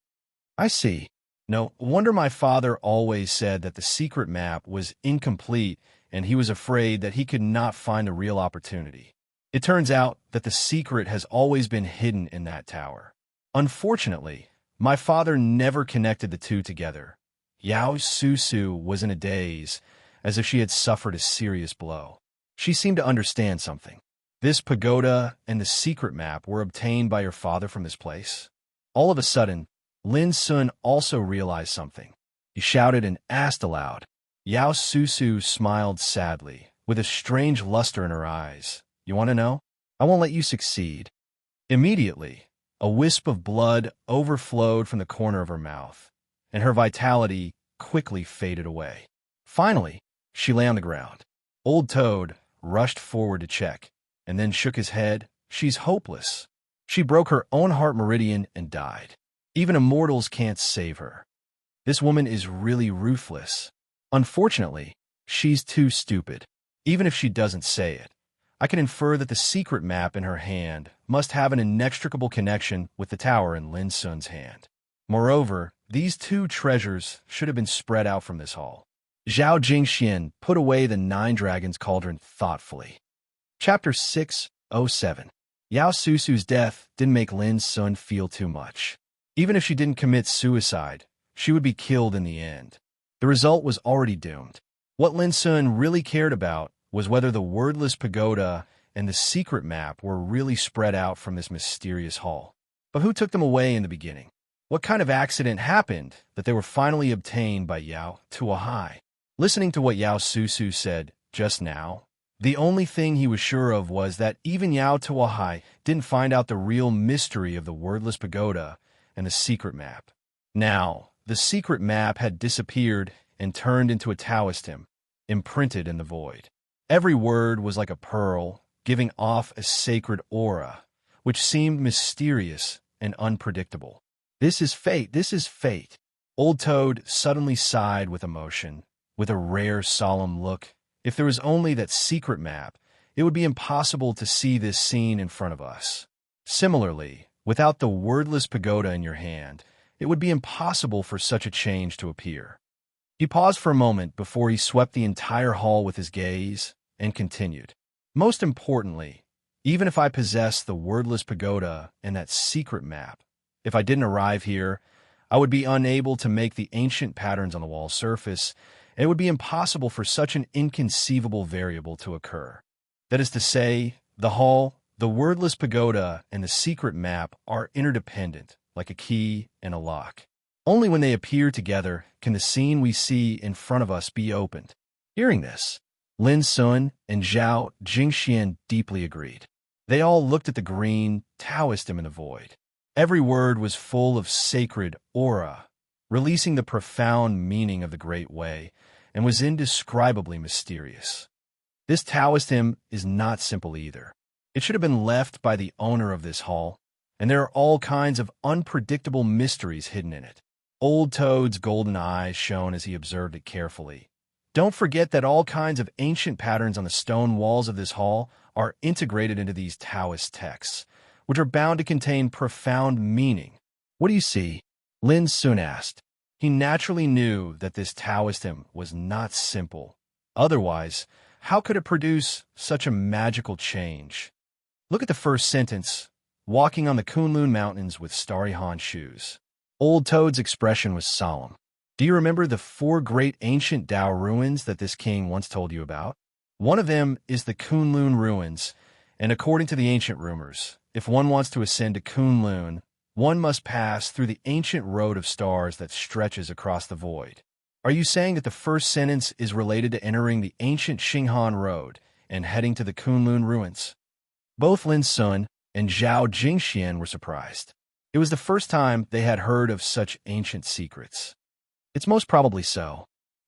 I see. No wonder my father always said that the secret map was incomplete and he was afraid that he could not find a real opportunity. It turns out that the secret has always been hidden in that tower. Unfortunately, my father never connected the two together. Yao Susu was in a daze, as if she had suffered a serious blow. She seemed to understand something. This pagoda and the secret map were obtained by your father from this place. All of a sudden, Lin Sun also realized something. He shouted and asked aloud. Yao Susu smiled sadly, with a strange luster in her eyes. You want to know? I won't let you succeed. Immediately, a wisp of blood overflowed from the corner of her mouth, and her vitality quickly faded away. Finally, she lay on the ground. Old Toad rushed forward to check, and then shook his head. She's hopeless. She broke her own heart meridian and died. Even immortals can't save her. This woman is really ruthless. Unfortunately, she's too stupid. Even if she doesn't say it, I can infer that the secret map in her hand must have an inextricable connection with the tower in Lin Sun's hand. Moreover, these two treasures should have been spread out from this hall. Zhao Jingxian put away the 9 dragons cauldron thoughtfully. Chapter 607. Yao Susu's death didn't make Lin Sun feel too much. Even if she didn't commit suicide, she would be killed in the end. The result was already doomed. What Lin Sun really cared about was whether the wordless pagoda and the secret map were really spread out from this mysterious hall. But who took them away in the beginning? What kind of accident happened that they were finally obtained by Yao Tuahai? Listening to what Yao Susu said just now, the only thing he was sure of was that even Yao Tuahai didn't find out the real mystery of the wordless pagoda and the secret map. Now, the secret map had disappeared and turned into a Taoist hymn, imprinted in the void. Every word was like a pearl, giving off a sacred aura, which seemed mysterious and unpredictable. This is fate, this is fate. Old Toad suddenly sighed with emotion, with a rare solemn look. If there was only that secret map, it would be impossible to see this scene in front of us. Similarly, without the wordless pagoda in your hand, it would be impossible for such a change to appear. He paused for a moment before he swept the entire hall with his gaze and continued. Most importantly, even if I possess the wordless pagoda and that secret map, if I didn't arrive here, I would be unable to make the ancient patterns on the wall surface, and it would be impossible for such an inconceivable variable to occur. That is to say, the hall, the wordless pagoda, and the secret map are interdependent, like a key and a lock. Only when they appear together can the scene we see in front of us be opened. Hearing this, Lin Sun and Zhao Jingxian deeply agreed. They all looked at the green Taoist hymn in the void. Every word was full of sacred aura, releasing the profound meaning of the Great Way, and was indescribably mysterious. This Taoist hymn is not simple either. It should have been left by the owner of this hall, and there are all kinds of unpredictable mysteries hidden in it. Old Toad's golden eyes shone as he observed it carefully. Don't forget that all kinds of ancient patterns on the stone walls of this hall are integrated into these Taoist texts, which are bound to contain profound meaning. What do you see? Lin Sun asked. He naturally knew that this Taoist hymn was not simple. Otherwise, how could it produce such a magical change? Look at the first sentence, walking on the Kunlun Mountains with starry Han shoes. Old Toad's expression was solemn. Do you remember the 4 great ancient Tao ruins that this king once told you about? One of them is the Kunlun ruins, and according to the ancient rumors, if one wants to ascend to Kunlun, one must pass through the ancient road of stars that stretches across the void. Are you saying that the first sentence is related to entering the ancient Xinghan Road and heading to the Kunlun ruins? Both Lin Sun and Zhao Jingxian were surprised. It was the first time they had heard of such ancient secrets. It's most probably so.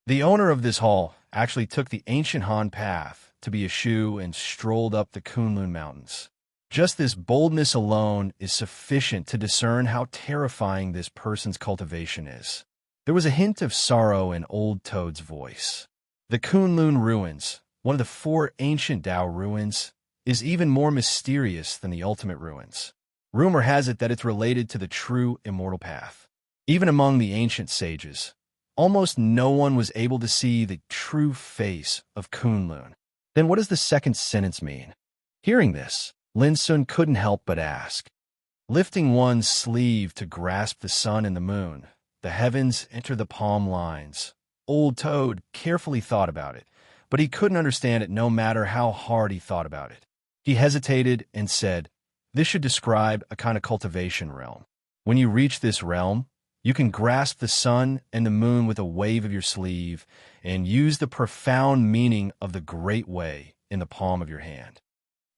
The owner of this hall actually took the ancient Han path to be a Shu and strolled up the Kunlun Mountains. Just this boldness alone is sufficient to discern how terrifying this person's cultivation is. There was a hint of sorrow in Old Toad's voice. The Kunlun ruins, one of the 4 ancient Tao ruins, is even more mysterious than the ultimate ruins. Rumor has it that it's related to the true immortal path. Even among the ancient sages, almost no one was able to see the true face of Kunlun. Then what does the second sentence mean? Hearing this, Lin Sun couldn't help but ask. Lifting one's sleeve to grasp the sun and the moon, the heavens enter the palm lines. Old Toad carefully thought about it, but he couldn't understand it no matter how hard he thought about it. He hesitated and said, this should describe a kind of cultivation realm. When you reach this realm, you can grasp the sun and the moon with a wave of your sleeve and use the profound meaning of the Great Way in the palm of your hand.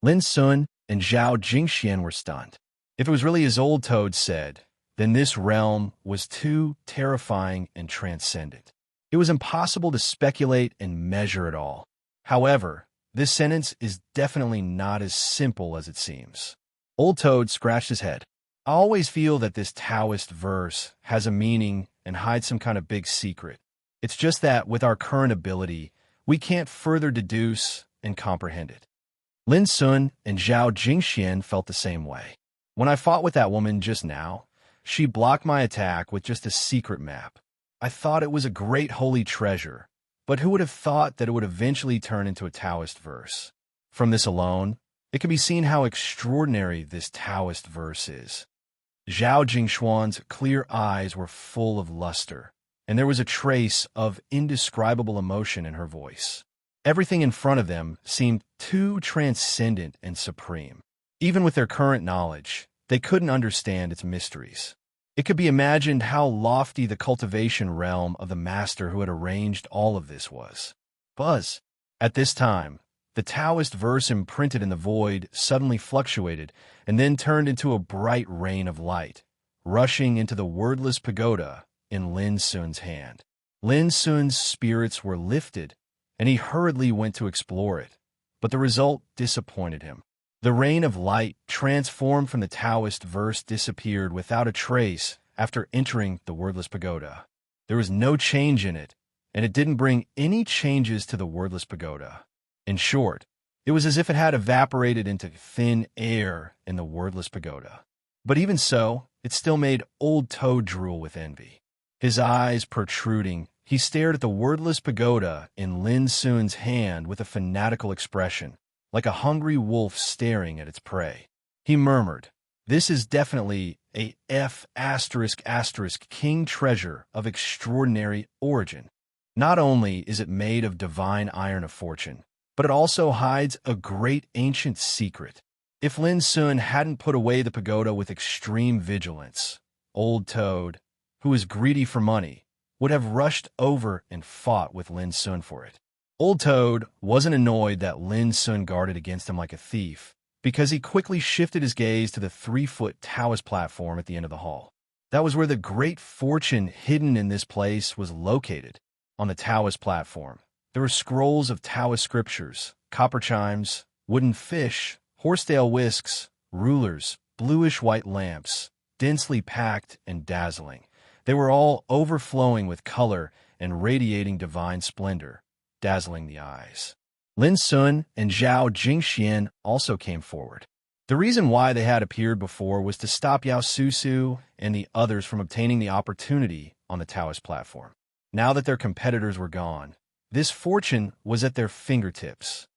Lin Sun and Zhao Jingxian were stunned. If it was really as Old Toad said, then this realm was too terrifying and transcendent. It was impossible to speculate and measure it all. However, this sentence is definitely not as simple as it seems. Old Toad scratched his head. I always feel that this Taoist verse has a meaning and hides some kind of big secret. It's just that with our current ability, we can't further deduce and comprehend it. Lin Sun and Zhao Jingxian felt the same way. When I fought with that woman just now, she blocked my attack with just a secret map. I thought it was a great holy treasure, but who would have thought that it would eventually turn into a Taoist verse? From this alone, it can be seen how extraordinary this Taoist verse is. Zhao Jingshuan's clear eyes were full of luster, and there was a trace of indescribable emotion in her voice. Everything in front of them seemed too transcendent and supreme. Even with their current knowledge, they couldn't understand its mysteries. It could be imagined how lofty the cultivation realm of the master who had arranged all of this was. Buzz. At this time, the Taoist verse imprinted in the void suddenly fluctuated and then turned into a bright rain of light, rushing into the wordless pagoda in Lin Sun's hand. Lin Sun's spirits were lifted, and he hurriedly went to explore it, but the result disappointed him. The rain of light transformed from the Taoist verse disappeared without a trace after entering the wordless pagoda. There was no change in it, and it didn't bring any changes to the wordless pagoda. In short, it was as if it had evaporated into thin air in the wordless pagoda. But even so, it still made Old Toad drool with envy. His eyes protruding, he stared at the wordless pagoda in Lin Sun's hand with a fanatical expression, like a hungry wolf staring at its prey. He murmured, "This is definitely a F*** king treasure of extraordinary origin. Not only is it made of divine iron of fortune, but it also hides a great ancient secret. If Lin Sun hadn't put away the pagoda with extreme vigilance, Old Toad, who is greedy for money, would have rushed over and fought with Lin Sun for it." Old Toad wasn't annoyed that Lin Sun guarded against him like a thief, because he quickly shifted his gaze to the 3-foot Taoist platform at the end of the hall. That was where the great fortune hidden in this place was located. On the Taoist platform, there were scrolls of Taoist scriptures, copper chimes, wooden fish, horsetail whisks, rulers, bluish-white lamps, densely packed and dazzling. They were all overflowing with color and radiating divine splendor, dazzling the eyes. Lin Sun and Zhao Jingxian also came forward. The reason why they had appeared before was to stop Yao Susu and the others from obtaining the opportunity on the Taoist platform. Now that their competitors were gone, this fortune was at their fingertips.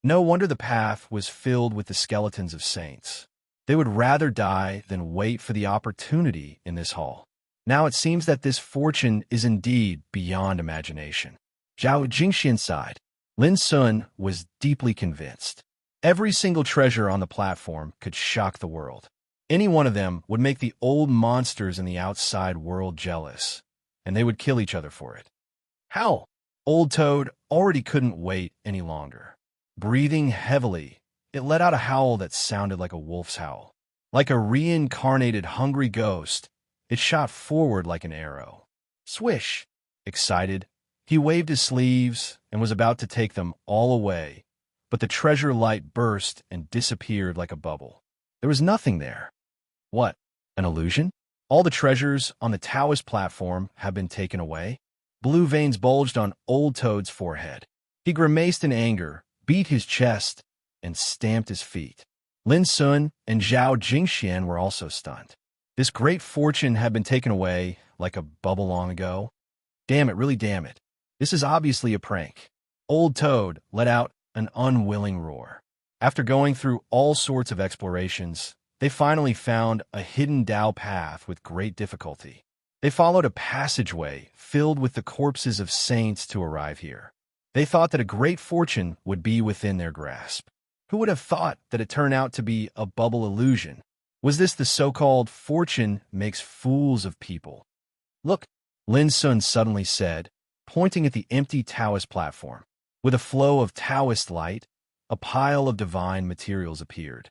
No wonder the path was filled with the skeletons of saints. They would rather die than wait for the opportunity in this hall. Now it seems that this fortune is indeed beyond imagination. Zhao Jingxian sighed. Lin Sun was deeply convinced. Every single treasure on the platform could shock the world. Any one of them would make the old monsters in the outside world jealous, and they would kill each other for it. How? Old Toad already couldn't wait any longer. Breathing heavily, it let out a howl that sounded like a wolf's howl. Like a reincarnated hungry ghost, it shot forward like an arrow. Swish! Excited, he waved his sleeves and was about to take them all away, but the treasure light burst and disappeared like a bubble. There was nothing there. What? An illusion? All the treasures on the Taoist platform have been taken away? Blue veins bulged on Old Toad's forehead. He grimaced in anger, beat his chest, and stamped his feet. Lin Sun and Zhao Jingxian were also stunned. This great fortune had been taken away like a bubble long ago. Damn it, really damn it. This is obviously a prank. Old Toad let out an unwilling roar. After going through all sorts of explorations, they finally found a hidden Dao path with great difficulty. They followed a passageway filled with the corpses of saints to arrive here. They thought that a great fortune would be within their grasp. Who would have thought that it turned out to be a bubble illusion? Was this the so-called fortune makes fools of people? Look, Lin Sun suddenly said, pointing at the empty Taoist platform. With a flow of Taoist light, a pile of divine materials appeared.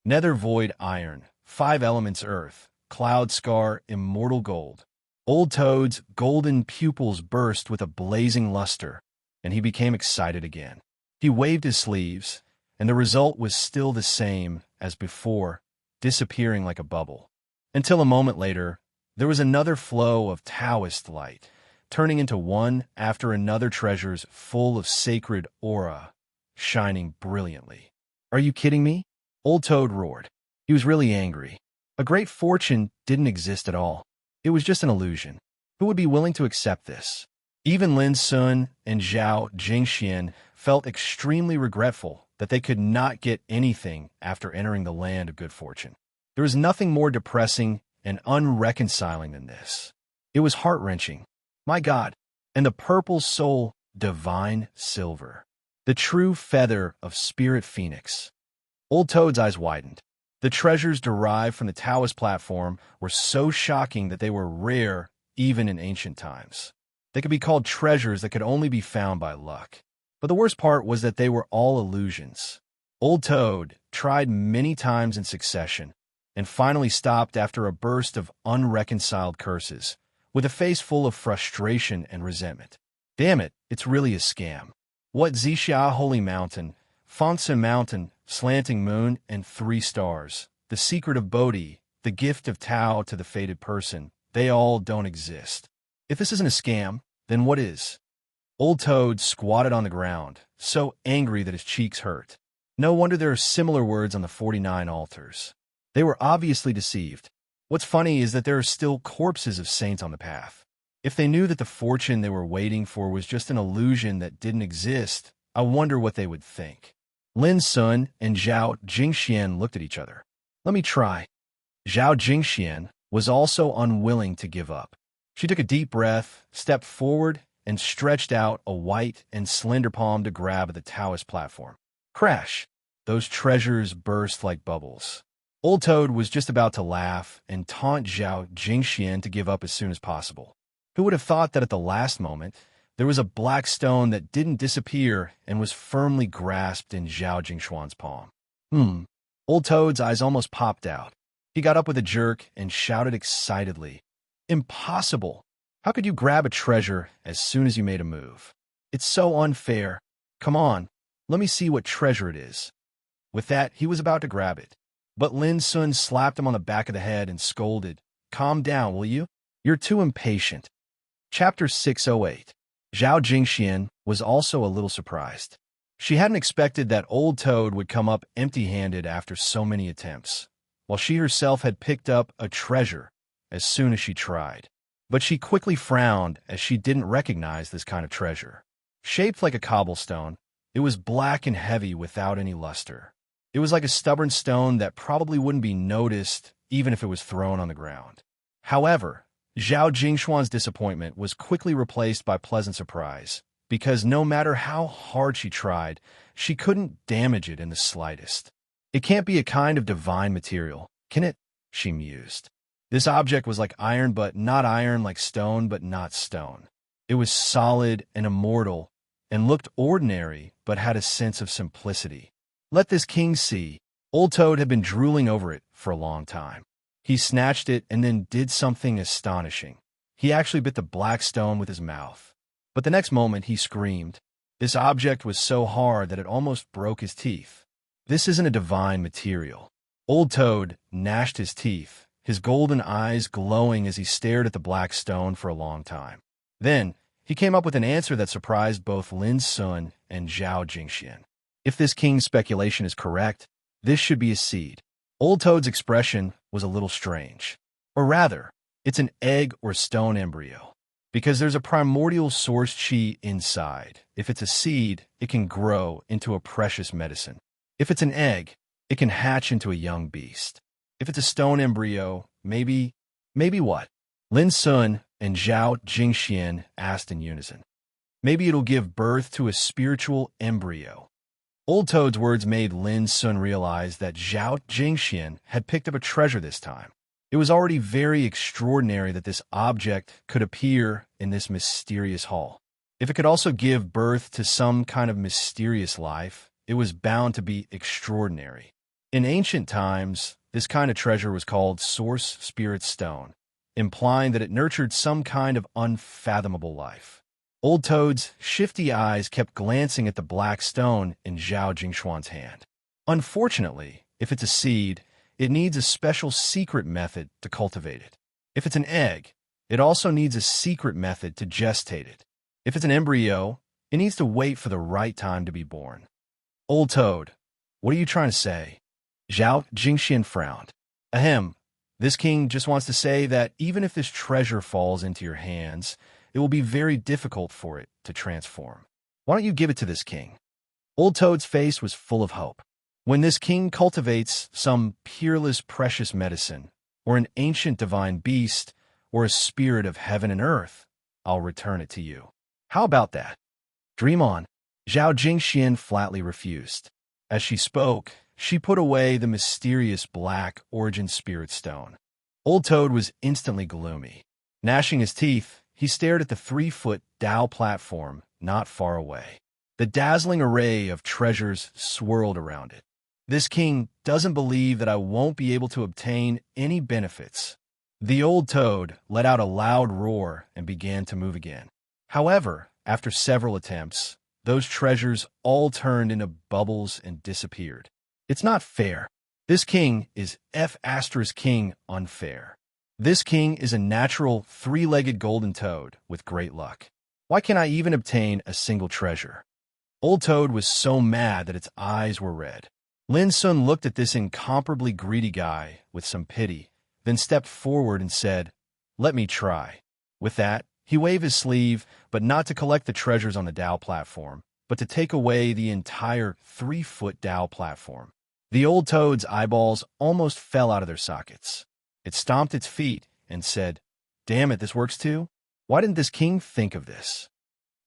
Nether void iron, 5 elements earth, cloud scar, immortal gold. Old Toad's golden pupils burst with a blazing luster, and he became excited again. He waved his sleeves, and the result was still the same as before, disappearing like a bubble. Until a moment later, there was another flow of Taoist light, turning into one after another treasures full of sacred aura, shining brilliantly. Are you kidding me? Old Toad roared. He was really angry. A great fortune didn't exist at all. It was just an illusion. Who would be willing to accept this? Even Lin Sun and Zhao Jingxian felt extremely regretful that they could not get anything after entering the land of good fortune. There was nothing more depressing and unreconciling than this. It was heart-wrenching. My God, and the purple soul, divine silver. The true feather of Spirit Phoenix. Old Toad's eyes widened. The treasures derived from the Taoist platform were so shocking that they were rare even in ancient times. They could be called treasures that could only be found by luck. But the worst part was that they were all illusions. Old Toad tried many times in succession, and finally stopped after a burst of unreconciled curses, with a face full of frustration and resentment. Damn it, it's really a scam. What Zixia Holy Mountain, Fonsa Mountain, Slanting Moon, and 3 stars, the secret of Bodhi, the gift of Tao to the fated person, they all don't exist. If this isn't a scam, then what is? Old Toad squatted on the ground, so angry that his cheeks hurt. No wonder there are similar words on the 49 altars. They were obviously deceived. What's funny is that there are still corpses of saints on the path. If they knew that the fortune they were waiting for was just an illusion that didn't exist, I wonder what they would think. Lin Sun and Zhao Jingxian looked at each other. Let me try. Zhao Jingxian was also unwilling to give up. She took a deep breath, stepped forward, and stretched out a white and slender palm to grab at the Taoist platform. Crash! Those treasures burst like bubbles. Old Toad was just about to laugh and taunt Zhao Jingxian to give up as soon as possible. Who would have thought that at the last moment, there was a black stone that didn't disappear and was firmly grasped in Zhao Jingxuan's palm. Old Toad's eyes almost popped out. He got up with a jerk and shouted excitedly, "Impossible! How could you grab a treasure as soon as you made a move? It's so unfair. Come on, let me see what treasure it is." With that, he was about to grab it. But Lin Sun slapped him on the back of the head and scolded, "Calm down, will you? You're too impatient." Chapter 608. Zhao Jingxian was also a little surprised. She hadn't expected that Old Toad would come up empty-handed after so many attempts, while she herself had picked up a treasure as soon as she tried. But she quickly frowned as she didn't recognize this kind of treasure. Shaped like a cobblestone, it was black and heavy without any luster. It was like a stubborn stone that probably wouldn't be noticed even if it was thrown on the ground. However, Zhao Jingxuan's disappointment was quickly replaced by pleasant surprise, because no matter how hard she tried, she couldn't damage it in the slightest. "It can't be a kind of divine material, can it?" she mused. This object was like iron but not iron, like stone but not stone. It was solid and immortal, and looked ordinary but had a sense of simplicity. Let this king see. Old Toad had been drooling over it for a long time. He snatched it and then did something astonishing. He actually bit the black stone with his mouth. But the next moment he screamed. This object was so hard that it almost broke his teeth. This isn't a divine material. Old Toad gnashed his teeth, his golden eyes glowing as he stared at the black stone for a long time. Then he came up with an answer that surprised both Lin Sun and Zhao Jingxian. If this king's speculation is correct, this should be a seed. Old Toad's expression was a little strange. Or rather, it's an egg or stone embryo. Because there's a primordial source chi inside. If it's a seed, it can grow into a precious medicine. If it's an egg, it can hatch into a young beast. If it's a stone embryo, maybe what? Lin Sun and Zhao Jingxian asked in unison. Maybe it'll give birth to a spiritual embryo. Old Toad's words made Lin Sun realize that Zhao Jingxian had picked up a treasure this time. It was already very extraordinary that this object could appear in this mysterious hall. If it could also give birth to some kind of mysterious life, it was bound to be extraordinary. In ancient times, this kind of treasure was called Source Spirit Stone, implying that it nurtured some kind of unfathomable life. Old Toad's shifty eyes kept glancing at the black stone in Zhao Jingshuan's hand. Unfortunately, if it's a seed, it needs a special secret method to cultivate it. If it's an egg, it also needs a secret method to gestate it. If it's an embryo, it needs to wait for the right time to be born. Old Toad, what are you trying to say? Zhao Jingxian frowned. Ahem, this king just wants to say that even if this treasure falls into your hands, it will be very difficult for it to transform. Why don't you give it to this king? Old Toad's face was full of hope. When this king cultivates some peerless precious medicine, or an ancient divine beast, or a spirit of heaven and earth, I'll return it to you. How about that? Dream on. Zhao Jingxian flatly refused. As she spoke, she put away the mysterious black origin spirit stone. Old Toad was instantly gloomy. Gnashing his teeth, he stared at the 3-foot Dao platform not far away. The dazzling array of treasures swirled around it. This king doesn't believe that I won't be able to obtain any benefits. The old Toad let out a loud roar and began to move again. However, after several attempts, those treasures all turned into bubbles and disappeared. It's not fair. This king is F***king unfair. This king is a natural 3-legged golden toad with great luck. Why can't I even obtain a single treasure? Old Toad was so mad that its eyes were red. Lin Sun looked at this incomparably greedy guy with some pity, then stepped forward and said, "Let me try." With that, he waved his sleeve, but not to collect the treasures on the Dao platform, but to take away the entire 3-foot Dao platform. The old Toad's eyeballs almost fell out of their sockets. It stomped its feet and said, "Damn it, this works too? Why didn't this king think of this?"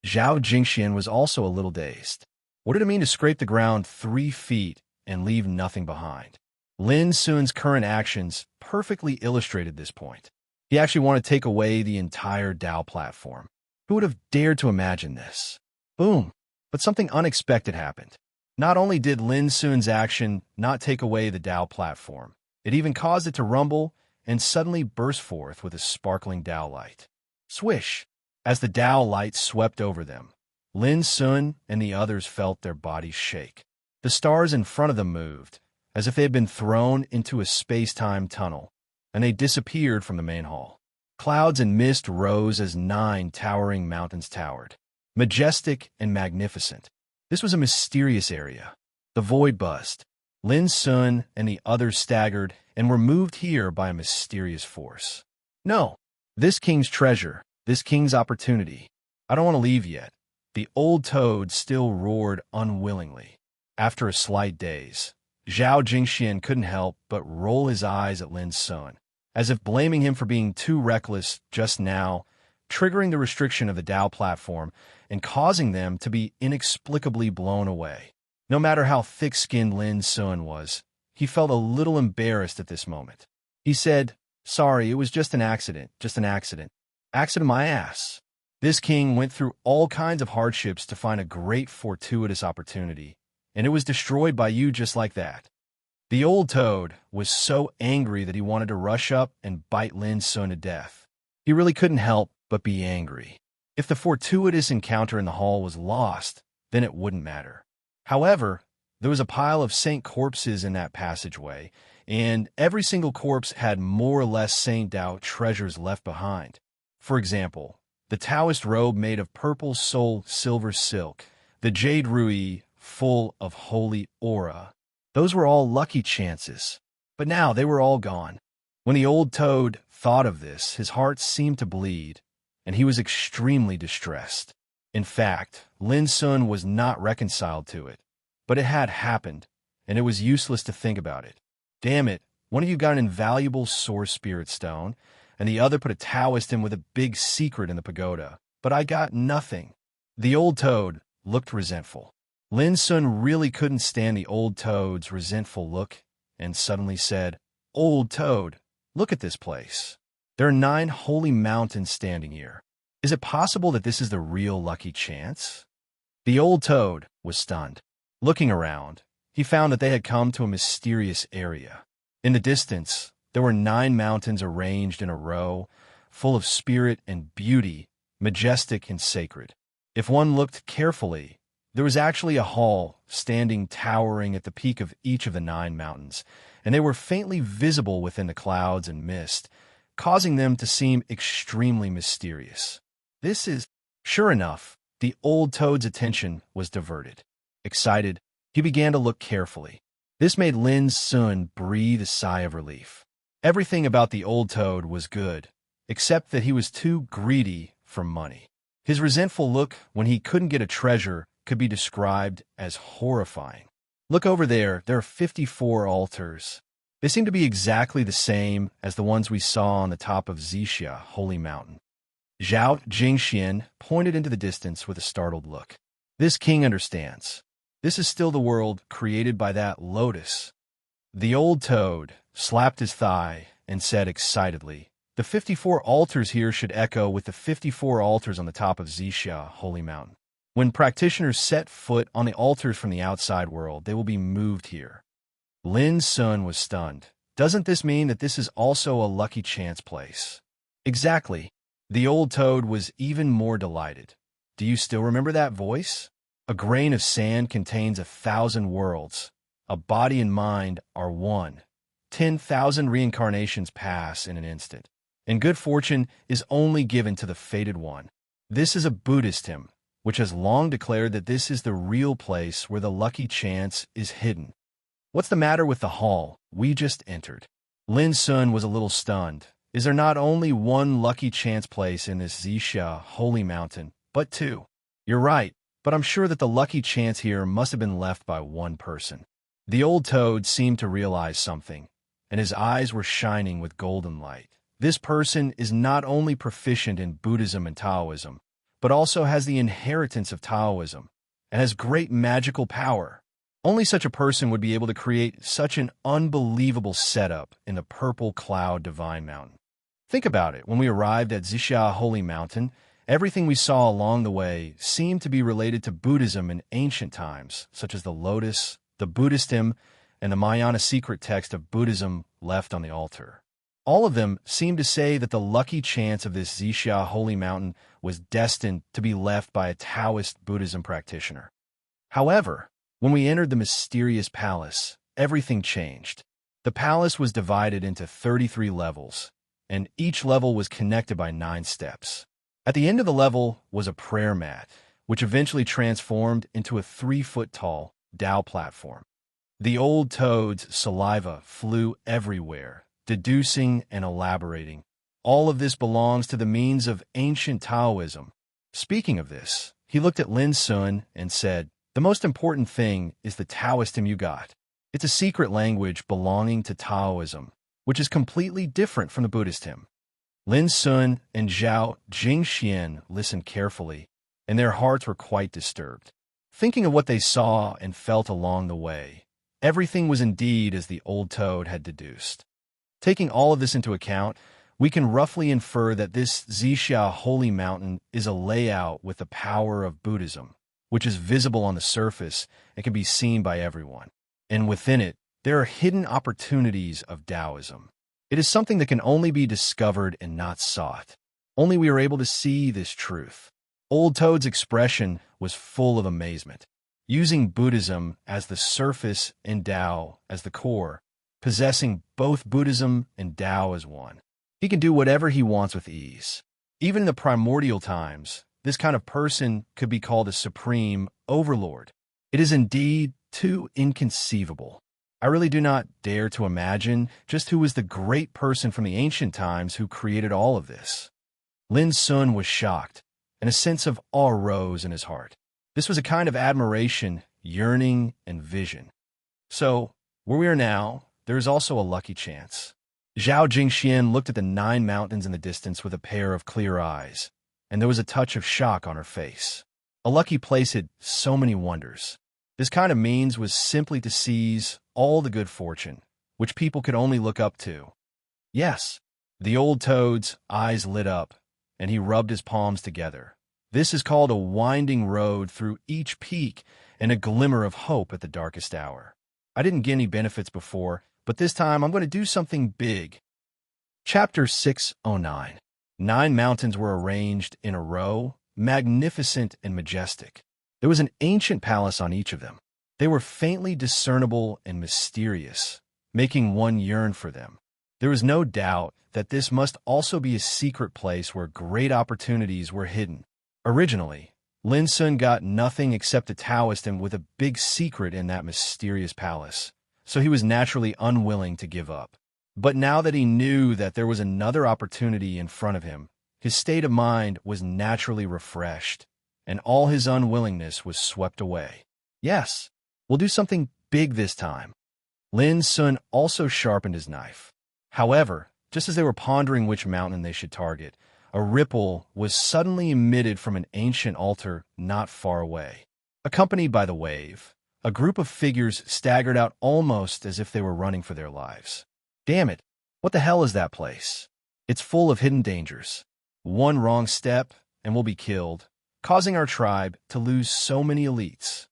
Zhao Jingxian was also a little dazed. What did it mean to scrape the ground 3 feet and leave nothing behind? Lin Sun's current actions perfectly illustrated this point. He actually wanted to take away the entire Dao platform. Who would have dared to imagine this? Boom! But something unexpected happened. Not only did Lin Sun's action not take away the Dao platform, it even caused it to rumble and suddenly burst forth with a sparkling Dao light. Swish! As the Dao light swept over them, Lin Sun and the others felt their bodies shake. The stars in front of them moved, as if they had been thrown into a space-time tunnel, and they disappeared from the main hall. Clouds and mist rose as 9 towering mountains towered, majestic and magnificent. This was a mysterious area. The void buzzed. Lin Sun and the others staggered and were moved here by a mysterious force. No, this king's treasure, this king's opportunity. I don't want to leave yet. The old Toad still roared unwillingly. After a slight daze, Zhao Jingxian couldn't help but roll his eyes at Lin Sun, as if blaming him for being too reckless just now, triggering the restriction of the Dao platform and causing them to be inexplicably blown away. No matter how thick-skinned Lin Sun was, he felt a little embarrassed at this moment. He said, "Sorry, it was just an accident, Accident my ass." This king went through all kinds of hardships to find a great fortuitous opportunity, and it was destroyed by you just like that. The old Toad was so angry that he wanted to rush up and bite Lin Sun to death. He really couldn't help but be angry. If the fortuitous encounter in the hall was lost, then it wouldn't matter. However, there was a pile of saint corpses in that passageway, and every single corpse had more or less Saint Dao treasures left behind. For example, the Taoist robe made of purple soul silver silk, the jade rui full of holy aura. Those were all lucky chances, but now they were all gone. When the old toad thought of this, his heart seemed to bleed, and he was extremely distressed. In fact, Lin Sun was not reconciled to it, but it had happened, and it was useless to think about it. Damn it, one of you got an invaluable source spirit stone, and the other put a Taoist in with a big secret in the pagoda, but I got nothing. The old toad looked resentful. Lin Sun really couldn't stand the old toad's resentful look, and suddenly said, "Old toad, look at this place. There are 9 holy mountains standing here. Is it possible that this is the real lucky chance?" The old toad was stunned. Looking around, he found that they had come to a mysterious area. In the distance, there were 9 mountains arranged in a row, full of spirit and beauty, majestic and sacred. If one looked carefully, there was actually a hall standing towering at the peak of each of the 9 mountains, and they were faintly visible within the clouds and mist, causing them to seem extremely mysterious. Sure enough, the old toad's attention was diverted. Excited, he began to look carefully. This made Lin Sun breathe a sigh of relief. Everything about the old toad was good, except that he was too greedy for money. His resentful look when he couldn't get a treasure could be described as horrifying. Look over there, there are 54 altars. They seem to be exactly the same as the ones we saw on the top of Xixia, Holy Mountain. Zhao Jingxian pointed into the distance with a startled look. This king understands. This is still the world created by that lotus. The old toad slapped his thigh and said excitedly, "The 54 altars here should echo with the 54 altars on the top of Xixia, Holy Mountain. When practitioners set foot on the altars from the outside world, they will be moved here." Lin Sun was stunned. Doesn't this mean that this is also a lucky chance place? Exactly. The old toad was even more delighted. Do you still remember that voice? A grain of sand contains 1,000 worlds. A body and mind are one. 10,000 reincarnations pass in an instant. And good fortune is only given to the fated one. This is a Buddhist hymn, which has long declared that this is the real place where the lucky chance is hidden. What's the matter with the hall we just entered? Lin Sun was a little stunned. Is there not only one lucky chance place in this Xixia Holy Mountain, but 2? You're right, but I'm sure that the lucky chance here must have been left by one person. The old toad seemed to realize something, and his eyes were shining with golden light. This person is not only proficient in Buddhism and Taoism, but also has the inheritance of Taoism, and has great magical power. Only such a person would be able to create such an unbelievable setup in the Purple Cloud Divine Mountain. Think about it. When we arrived at Xixia Holy Mountain, everything we saw along the way seemed to be related to Buddhism in ancient times, such as the lotus, the Buddhist hymn, and the Mahayana secret text of Buddhism left on the altar. All of them seemed to say that the lucky chance of this Xixia Holy Mountain was destined to be left by a Taoist Buddhism practitioner. However, when we entered the mysterious palace, everything changed. The palace was divided into 33 levels, and each level was connected by 9 steps. At the end of the level was a prayer mat, which eventually transformed into a 3-foot-tall Tao platform. The old toad's saliva flew everywhere, deducing and elaborating. All of this belongs to the means of ancient Taoism. Speaking of this, he looked at Lin Sun and said, "The most important thing is the Taoist hymn you got. It's a secret language belonging to Taoism, which is completely different from the Buddhist hymn." Lin Sun and Zhao Jingxian listened carefully, and their hearts were quite disturbed. Thinking of what they saw and felt along the way, everything was indeed as the old toad had deduced. Taking all of this into account, we can roughly infer that this Xixia Holy Mountain is a layout with the power of Buddhism, which is visible on the surface and can be seen by everyone. And within it, there are hidden opportunities of Taoism. It is something that can only be discovered and not sought. Only we are able to see this truth. Old Toad's expression was full of amazement. Using Buddhism as the surface and Tao as the core, possessing both Buddhism and Tao as one, he can do whatever he wants with ease. Even in the primordial times, this kind of person could be called a supreme overlord. It is indeed too inconceivable. I really do not dare to imagine just who was the great person from the ancient times who created all of this. Lin Sun was shocked, and a sense of awe rose in his heart. This was a kind of admiration, yearning, and vision. So, where we are now, there is also a lucky chance. Zhao Jingxian looked at the 9 mountains in the distance with a pair of clear eyes, and there was a touch of shock on her face. A lucky place had so many wonders. This kind of means was simply to seize all the good fortune, which people could only look up to. Yes, the old toad's eyes lit up, and he rubbed his palms together. This is called a winding road through each peak and a glimmer of hope at the darkest hour. I didn't get any benefits before, but this time I'm going to do something big. Chapter 609. 9 mountains were arranged in a row, magnificent and majestic. There was an ancient palace on each of them. They were faintly discernible and mysterious, making one yearn for them. There was no doubt that this must also be a secret place where great opportunities were hidden. Originally, Lin Sun got nothing except a Taoist with a big secret in that mysterious palace, so he was naturally unwilling to give up. But now that he knew that there was another opportunity in front of him, his state of mind was naturally refreshed, and all his unwillingness was swept away. Yes, we'll do something big this time. Lin Sun also sharpened his knife. However, just as they were pondering which mountain they should target, a ripple was suddenly emitted from an ancient altar not far away. Accompanied by the wave, a group of figures staggered out almost as if they were running for their lives. Damn it, what the hell is that place? It's full of hidden dangers. One wrong step, and we'll be killed, causing our tribe to lose so many elites.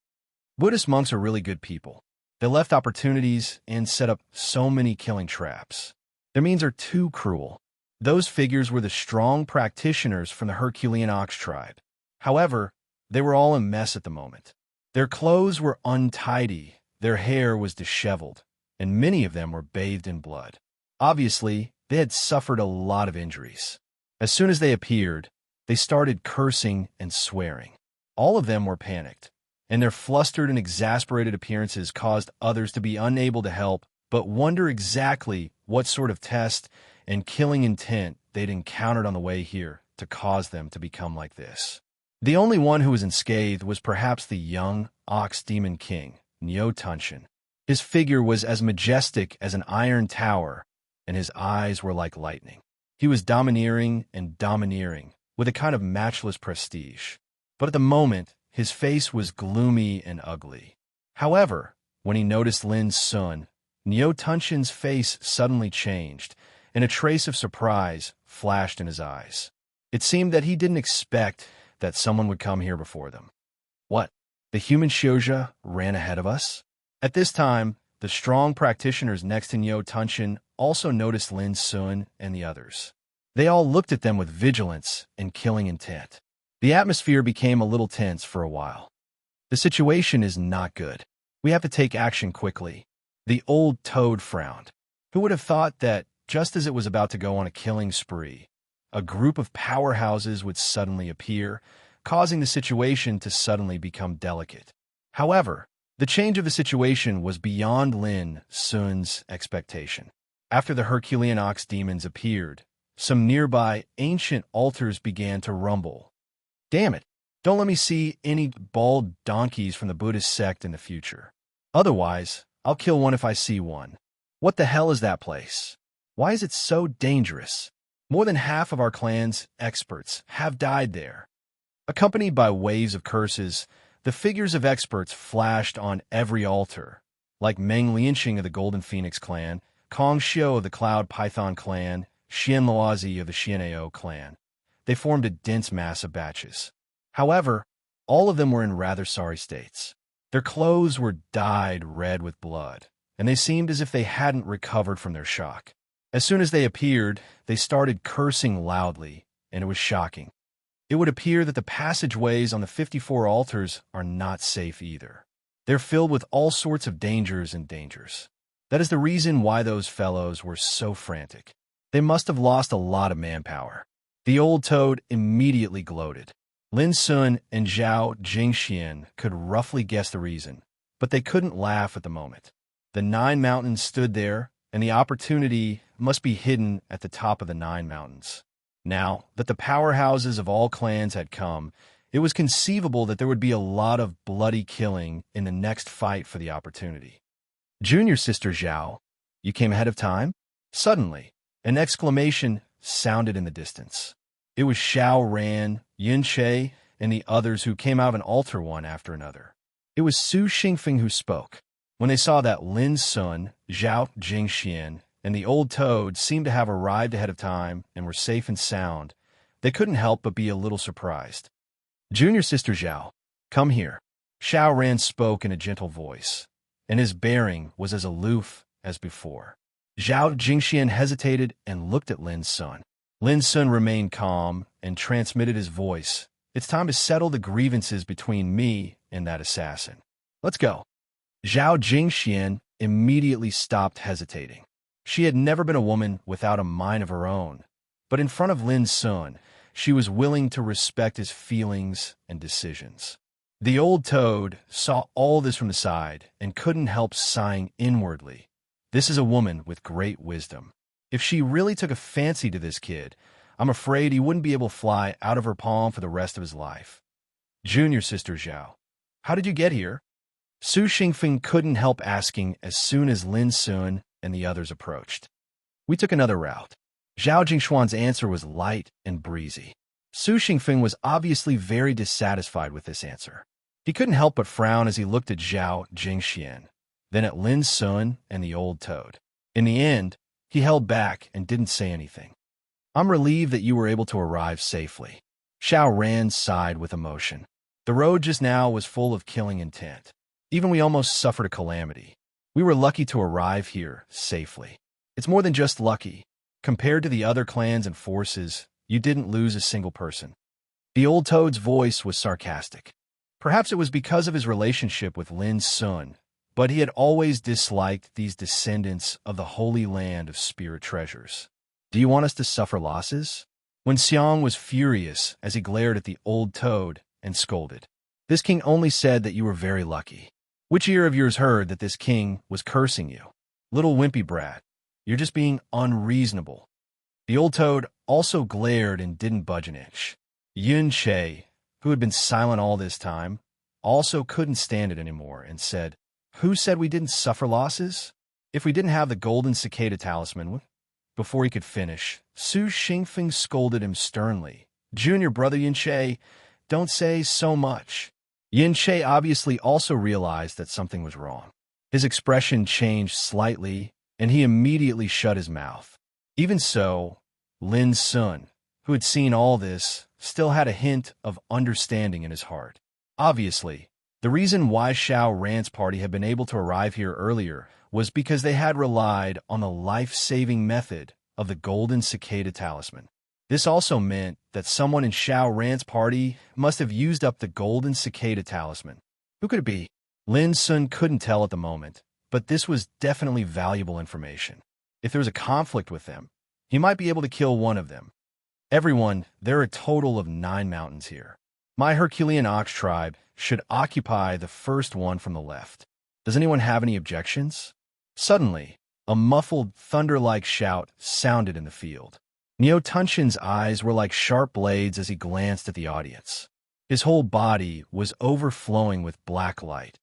Buddhist monks are really good people. They left opportunities and set up so many killing traps. Their means are too cruel. Those figures were the strong practitioners from the Herculean ox tribe. However, they were all a mess at the moment. Their clothes were untidy, their hair was disheveled, and many of them were bathed in blood. Obviously, they had suffered a lot of injuries. As soon as they appeared, they started cursing and swearing. All of them were panicked, and their flustered and exasperated appearances caused others to be unable to help but wonder exactly what sort of test and killing intent they'd encountered on the way here to cause them to become like this. The only one who was unscathed was perhaps the young ox demon king, Neo Tunshin. His figure was as majestic as an iron tower, and his eyes were like lightning. He was domineering, with a kind of matchless prestige. But at the moment, his face was gloomy and ugly. However, when he noticed Lin Sun, Neo Tunshin's face suddenly changed, and a trace of surprise flashed in his eyes. It seemed that he didn't expect that someone would come here before them. What? The human Xiuzha ran ahead of us? At this time, the strong practitioners next to Neo Tunshin also noticed Lin Sun and the others. They all looked at them with vigilance and killing intent. The atmosphere became a little tense for a while. The situation is not good. We have to take action quickly. The old toad frowned. Who would have thought that, just as it was about to go on a killing spree, a group of powerhouses would suddenly appear, causing the situation to suddenly become delicate. However, the change of the situation was beyond Lin Sun's expectation. After the Herculean ox demons appeared, some nearby ancient altars began to rumble. Damn it! Don't let me see any bald donkeys from the Buddhist sect in the future. Otherwise, I'll kill one if I see one. What the hell is that place? Why is it so dangerous? More than half of our clan's experts have died there. Accompanied by waves of curses, the figures of experts flashed on every altar, like Meng Lianxing of the Golden Phoenix clan, Kong Xiu of the Cloud Python clan, Xian Luozi of the Xianao clan. They formed a dense mass of batches. However, all of them were in rather sorry states. Their clothes were dyed red with blood, and they seemed as if they hadn't recovered from their shock. As soon as they appeared, they started cursing loudly, and it was shocking. It would appear that the passageways on the 54 altars are not safe either. They're filled with all sorts of dangers. That is the reason why those fellows were so frantic. They must have lost a lot of manpower. The old toad immediately gloated. Lin Sun and Zhao Jingxian could roughly guess the reason, but they couldn't laugh at the moment. The 9 mountains stood there, and the opportunity must be hidden at the top of the 9 mountains. Now that the powerhouses of all clans had come, it was conceivable that there would be a lot of bloody killing in the next fight for the opportunity. Junior sister Zhao, you came ahead of time? Suddenly, an exclamation sounded in the distance. It was Xiao Ran, Yun Che, and the others who came out of an altar one after another. It was Su Xingfeng who spoke. When they saw that Lin Sun, Zhao Jingxian, and the old toad seemed to have arrived ahead of time and were safe and sound, they couldn't help but be a little surprised. Junior sister Zhao, come here. Xiao Ran spoke in a gentle voice, and his bearing was as aloof as before. Zhao Jingxian hesitated and looked at Lin Sun. Lin Sun remained calm and transmitted his voice. It's time to settle the grievances between me and that assassin. Let's go. Zhao Jingxian immediately stopped hesitating. She had never been a woman without a mind of her own, but in front of Lin Sun, she was willing to respect his feelings and decisions. The old toad saw all this from the side and couldn't help sighing inwardly. This is a woman with great wisdom. If she really took a fancy to this kid, I'm afraid he wouldn't be able to fly out of her palm for the rest of his life. Junior sister Zhao, how did you get here? Su Xingfeng couldn't help asking as soon as Lin Sun and the others approached. We took another route. Zhao Jingshuan's answer was light and breezy. Su Xingfeng was obviously very dissatisfied with this answer. He couldn't help but frown as he looked at Zhao Jingxian, then at Lin Sun and the old toad. In the end, he held back and didn't say anything. I'm relieved that you were able to arrive safely. Xiao Ran sighed with emotion. The road just now was full of killing intent. Even we almost suffered a calamity. We were lucky to arrive here safely. It's more than just lucky. Compared to the other clans and forces, you didn't lose a single person. The old toad's voice was sarcastic. Perhaps it was because of his relationship with Lin Sun, but he had always disliked these descendants of the holy land of spirit treasures. Do you want us to suffer losses? When Xiang was furious as he glared at the old toad and scolded. This king only said that you were very lucky. Which ear of yours heard that this king was cursing you? Little wimpy brat, you're just being unreasonable. The old toad also glared and didn't budge an inch. Yun Che, who had been silent all this time, also couldn't stand it anymore and said, who said we didn't suffer losses? If we didn't have the golden cicada talisman. Before he could finish, Su Xingfeng scolded him sternly. Junior brother Yun Che, don't say so much. Yin Che obviously also realized that something was wrong. His expression changed slightly, and he immediately shut his mouth. Even so, Lin Sun, who had seen all this, still had a hint of understanding in his heart. Obviously, the reason why Xiao Ran's party had been able to arrive here earlier was because they had relied on the life-saving method of the golden cicada talisman. This also meant that someone in Xiao Ran's party must have used up the golden cicada talisman. Who could it be? Lin Sun couldn't tell at the moment, but this was definitely valuable information. If there was a conflict with them, he might be able to kill one of them. Everyone, there are a total of 9 mountains here. My Herculean ox tribe should occupy the first one from the left. Does anyone have any objections? Suddenly, a muffled, thunder-like shout sounded in the field. Neo Tunshin's eyes were like sharp blades as he glanced at the audience. His whole body was overflowing with black light,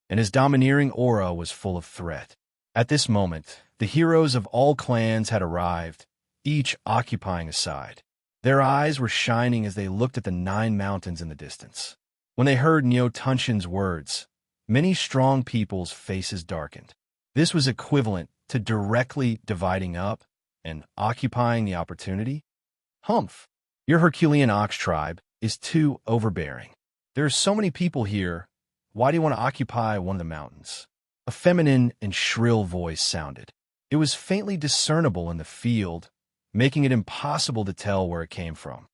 and his domineering aura was full of threat. At this moment, the heroes of all clans had arrived, each occupying a side. Their eyes were shining as they looked at the 9 mountains in the distance. When they heard Neo Tunshin's words, many strong people's faces darkened. This was equivalent to directly dividing up and occupying the opportunity? Humph! Your Herculean ox tribe is too overbearing. There are so many people here. Why do you want to occupy one of the mountains? A feminine and shrill voice sounded. It was faintly discernible in the field, making it impossible to tell where it came from.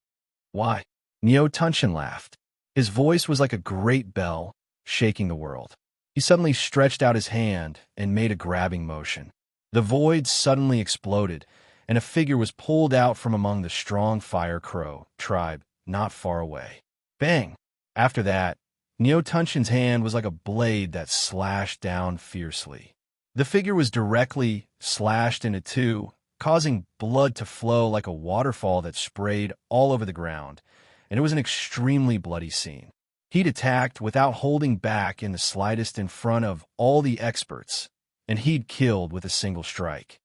Why? Neo Tunshin laughed. His voice was like a great bell, shaking the world. He suddenly stretched out his hand and made a grabbing motion. The void suddenly exploded, and a figure was pulled out from among the strong fire crow tribe not far away. Bang! After that, Neotunshin's hand was like a blade that slashed down fiercely. The figure was directly slashed into two, causing blood to flow like a waterfall that sprayed all over the ground, and it was an extremely bloody scene. He'd attacked without holding back in the slightest in front of all the experts, and he'd killed with a single strike.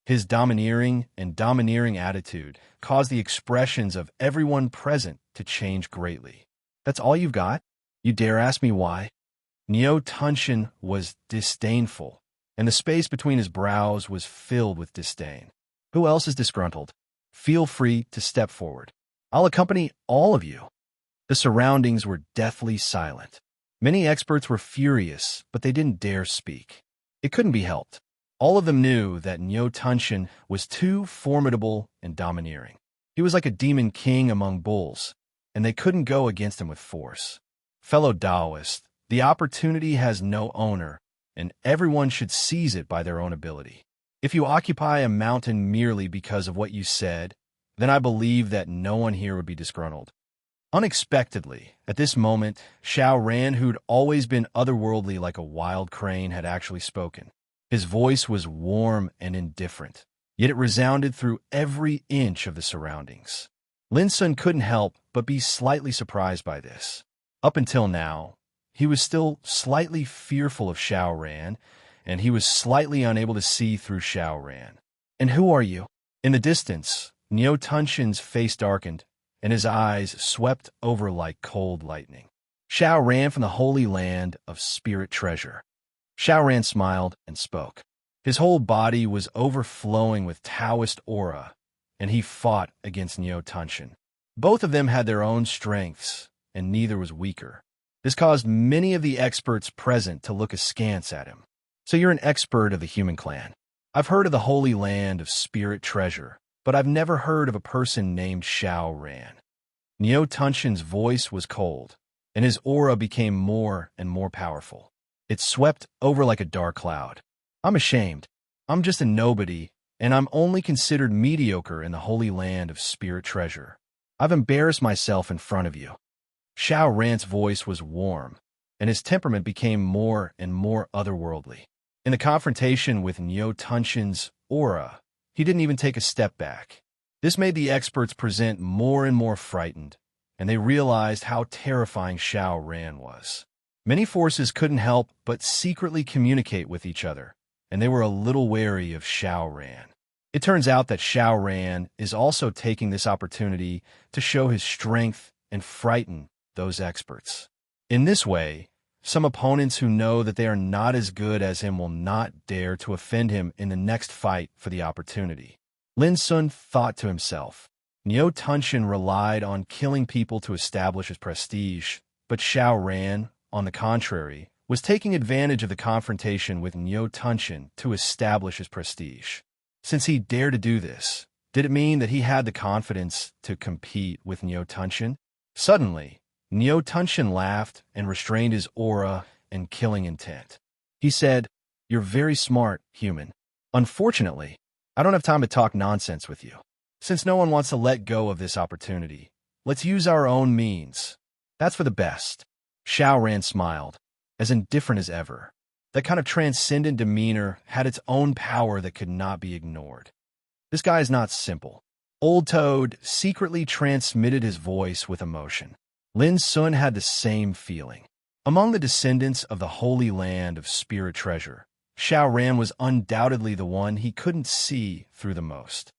His domineering attitude caused the expressions of everyone present to change greatly. That's all you've got? You dare ask me why? Neotunshin was disdainful, and the space between his brows was filled with disdain. Who else is disgruntled? Feel free to step forward. I'll accompany all of you. The surroundings were deathly silent. Many experts were furious, but they didn't dare speak. It couldn't be helped. All of them knew that Neotunshin was too formidable and domineering. He was like a demon king among bulls, and they couldn't go against him with force. Fellow Taoists, the opportunity has no owner, and everyone should seize it by their own ability. If you occupy a mountain merely because of what you said, then I believe that no one here would be disgruntled. Unexpectedly, at this moment, Xiao Ran, who'd always been otherworldly like a wild crane, had actually spoken. His voice was warm and indifferent, yet it resounded through every inch of the surroundings. Lin Sun couldn't help but be slightly surprised by this. Up until now, he was still slightly fearful of Xiao Ran, and he was slightly unable to see through Xiao Ran. And who are you? In the distance, Neotunshin's face darkened, and his eyes swept over like cold lightning. Xiao Ran from the holy land of spirit treasure. Xiao Ran smiled and spoke. His whole body was overflowing with Taoist aura, and he fought against Neotunshin. Both of them had their own strengths, and neither was weaker. This caused many of the experts present to look askance at him. So you're an expert of the human clan. I've heard of the holy land of spirit treasure, but I've never heard of a person named Xiao Ran. Neotunshin's voice was cold, and his aura became more and more powerful. It swept over like a dark cloud. I'm ashamed. I'm just a nobody, and I'm only considered mediocre in the holy land of spirit treasure. I've embarrassed myself in front of you. Xiao Ran's voice was warm, and his temperament became more and more otherworldly. In the confrontation with Neotunshin's aura, he didn't even take a step back. This made the experts present more and more frightened, and they realized how terrifying Xiao Ran was. Many forces couldn't help but secretly communicate with each other, and they were a little wary of Xiao Ran. It turns out that Xiao Ran is also taking this opportunity to show his strength and frighten those experts. In this way, some opponents who know that they are not as good as him will not dare to offend him in the next fight for the opportunity. Lin Sun thought to himself, Neotunshin relied on killing people to establish his prestige, but Xiao Ran, on the contrary, was taking advantage of the confrontation with Neotunshin to establish his prestige. Since he dared to do this, did it mean that he had the confidence to compete with Neotunshin? Suddenly, Neotunshin laughed and restrained his aura and killing intent. He said, "You're very smart, human. Unfortunately, I don't have time to talk nonsense with you. Since no one wants to let go of this opportunity, let's use our own means. That's for the best." Xiao Ran smiled, as indifferent as ever. That kind of transcendent demeanor had its own power that could not be ignored. This guy is not simple. Old Toad secretly transmitted his voice with emotion. Lin Sun had the same feeling. Among the descendants of the holy land of spirit treasure, Xiao Ran was undoubtedly the one he couldn't see through the most.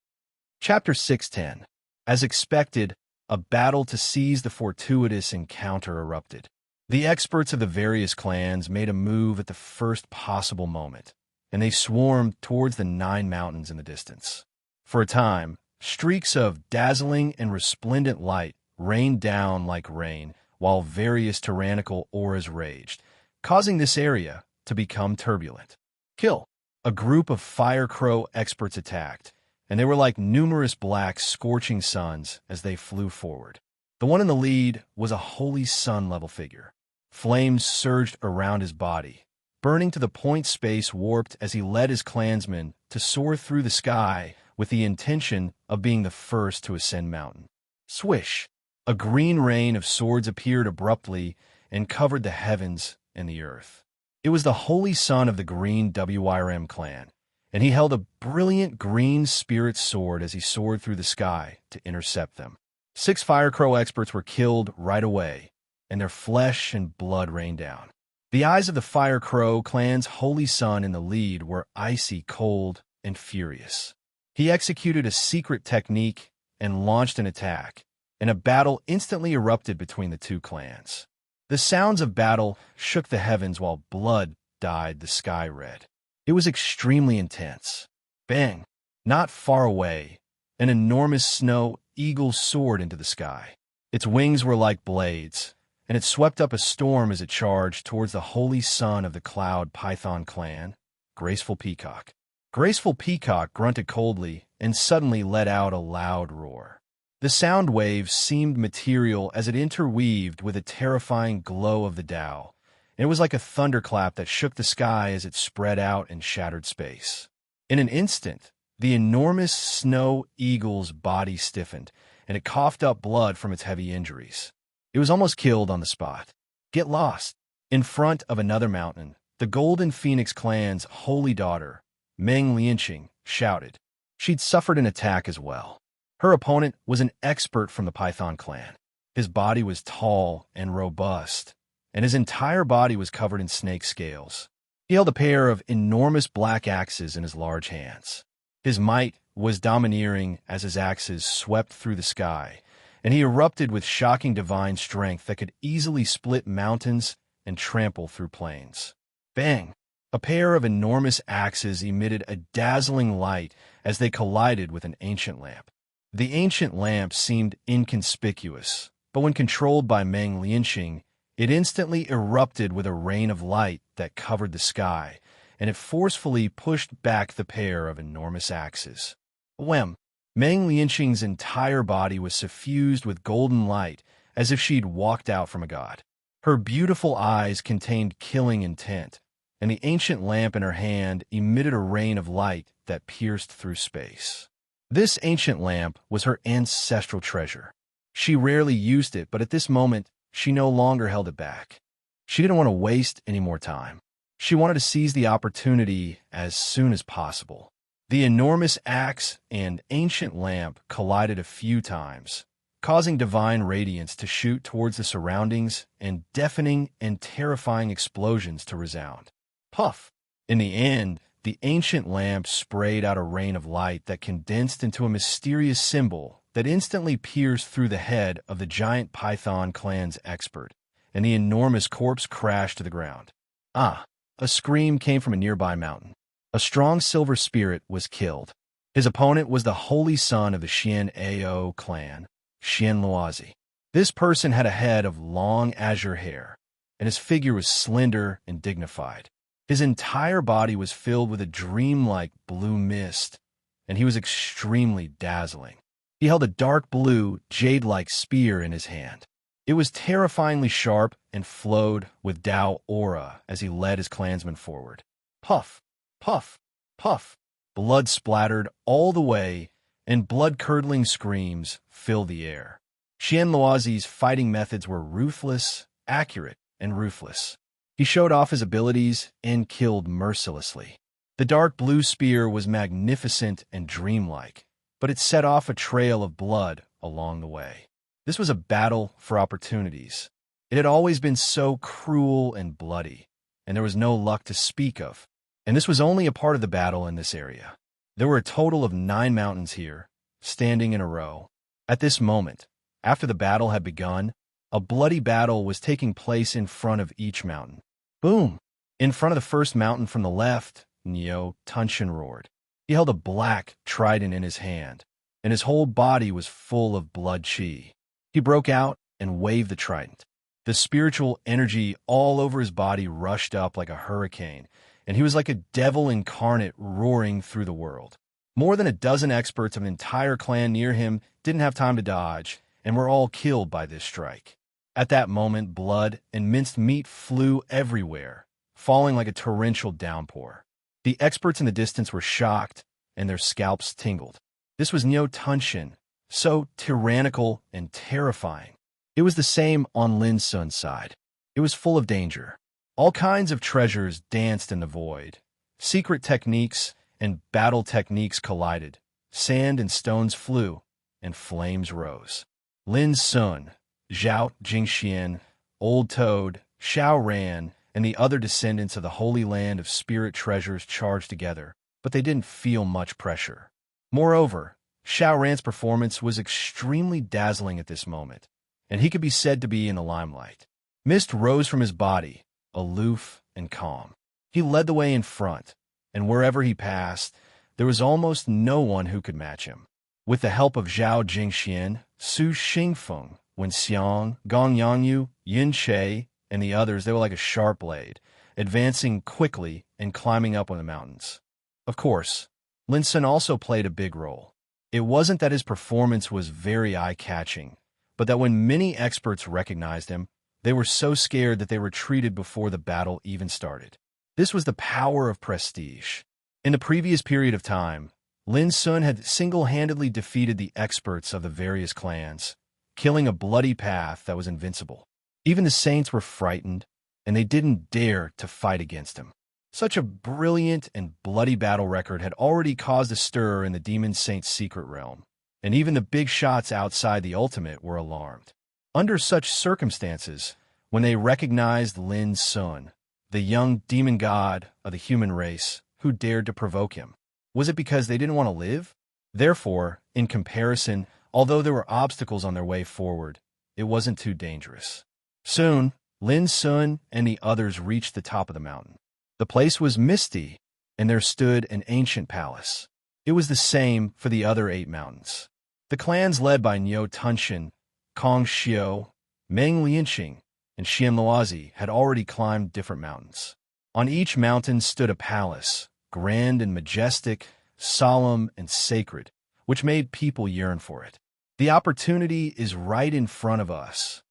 Chapter 610. As expected, a battle to seize the fortuitous encounter erupted. The experts of the various clans made a move at the first possible moment, and they swarmed towards the 9 mountains in the distance. For a time, streaks of dazzling and resplendent light rained down like rain, while various tyrannical auras raged, causing this area to become turbulent. Kill! A group of fire crow experts attacked, and they were like numerous black, scorching suns as they flew forward. The one in the lead was a holy sun-level figure. Flames surged around his body, burning to the point space warped as he led his clansmen to soar through the sky with the intention of being the first to ascend mountain. Swish! A green rain of swords appeared abruptly and covered the heavens and the earth. It was the holy son of the Green WYRM clan, and he held a brilliant green spirit sword as he soared through the sky to intercept them. 6 Firecrow experts were killed right away, and their flesh and blood rained down. The eyes of the Firecrow clan's holy son in the lead were icy cold and furious. He executed a secret technique and launched an attack, and a battle instantly erupted between the two clans. The sounds of battle shook the heavens while blood dyed the sky red. It was extremely intense. Bang! Not far away, an enormous snow eagle soared into the sky. Its wings were like blades, and it swept up a storm as it charged towards the holy son of the Cloud Python clan, Graceful Peacock. Graceful Peacock grunted coldly and suddenly let out a loud roar. The sound waves seemed material as it interweaved with a terrifying glow of the Tao. It was like a thunderclap that shook the sky as it spread out and shattered space. In an instant, the enormous snow eagle's body stiffened, and it coughed up blood from its heavy injuries. It was almost killed on the spot. Get lost! In front of another mountain, the Golden Phoenix clan's holy daughter, Meng Lianqing, shouted. She'd suffered an attack as well. Her opponent was an expert from the Python clan. His body was tall and robust, and his entire body was covered in snake scales. He held a pair of enormous black axes in his large hands. His might was domineering as his axes swept through the sky, and he erupted with shocking divine strength that could easily split mountains and trample through plains. Bang! A pair of enormous axes emitted a dazzling light as they collided with an ancient lamp. The ancient lamp seemed inconspicuous, but when controlled by Meng Lianqing, it instantly erupted with a rain of light that covered the sky, and it forcefully pushed back the pair of enormous axes. Whem! Meng Lianqing's entire body was suffused with golden light, as if she'd walked out from a god. Her beautiful eyes contained killing intent, and the ancient lamp in her hand emitted a rain of light that pierced through space. This ancient lamp was her ancestral treasure. She rarely used it, but at this moment, she no longer held it back. She didn't want to waste any more time. She wanted to seize the opportunity as soon as possible. The enormous axe and ancient lamp collided a few times, causing divine radiance to shoot towards the surroundings and deafening and terrifying explosions to resound. Puff! In the end, the ancient lamp sprayed out a rain of light that condensed into a mysterious symbol that instantly pierced through the head of the giant Python clan's expert, and the enormous corpse crashed to the ground. Ah! A scream came from a nearby mountain. A strong silver spirit was killed. His opponent was the holy son of the Xian Ao clan, Xian Luozi. This person had a head of long azure hair, and his figure was slender and dignified. His entire body was filled with a dreamlike blue mist, and he was extremely dazzling. He held a dark blue, jade-like spear in his hand. It was terrifyingly sharp and flowed with Tao aura as he led his clansmen forward. Puff! Puff! Puff! Blood splattered all the way, and blood-curdling screams filled the air. Xian Luozi's fighting methods were ruthless, accurate, and ruthless. He showed off his abilities and killed mercilessly. The dark blue spear was magnificent and dreamlike, but it set off a trail of blood along the way. This was a battle for opportunities. It had always been so cruel and bloody, and there was no luck to speak of. And this was only a part of the battle in this area. There were a total of 9 mountains here, standing in a row. At this moment, after the battle had begun, a bloody battle was taking place in front of each mountain. Boom! In front of the first mountain from the left, Neo Tunshin roared. He held a black trident in his hand, and his whole body was full of blood chi. He broke out and waved the trident. The spiritual energy all over his body rushed up like a hurricane, and he was like a devil incarnate roaring through the world. More than a dozen experts of an entire clan near him didn't have time to dodge, and were all killed by this strike. At that moment, blood and minced meat flew everywhere, falling like a torrential downpour. The experts in the distance were shocked, and their scalps tingled. This was Neo Tunshin, so tyrannical and terrifying. It was the same on Lin Sun's side. It was full of danger. All kinds of treasures danced in the void. Secret techniques and battle techniques collided. Sand and stones flew, and flames rose. Lin Sun, Zhao Jingxian, Old Toad, Xiao Ran, and the other descendants of the Holy Land of Spirit treasures charged together, but they didn't feel much pressure. Moreover, Xiao Ran's performance was extremely dazzling at this moment, and he could be said to be in the limelight. Mist rose from his body, aloof and calm. He led the way in front, and wherever he passed, there was almost no one who could match him. With the help of Zhao Jingxian, Su Xingfeng, Wen Xiang, Gong Yangyu, Yin Che, and the others, they were like a sharp blade, advancing quickly and climbing up on the mountains. Of course, Lin Sun also played a big role. It wasn't that his performance was very eye-catching, but that when many experts recognized him, they were so scared that they retreated before the battle even started. This was the power of prestige. In the previous period of time, Lin Sun had single-handedly defeated the experts of the various clans, killing a bloody path that was invincible. Even the saints were frightened, and they didn't dare to fight against him. Such a brilliant and bloody battle record had already caused a stir in the Demon Saint's secret realm, and even the big shots outside the Ultimate were alarmed. Under such circumstances, when they recognized Lin Sun, the young demon god of the human race, who dared to provoke him, was it because they didn't want to live? Therefore, in comparison, although there were obstacles on their way forward, it wasn't too dangerous. Soon, Lin Sun and the others reached the top of the mountain. The place was misty, and there stood an ancient palace. It was the same for the other 8 mountains. The clans led by Niu Tunshin, Kong Xiu, Meng Lianqing, and Xian Luozi had already climbed different mountains. On each mountain stood a palace, grand and majestic, solemn and sacred, which made people yearn for it. The opportunity is right in front of us.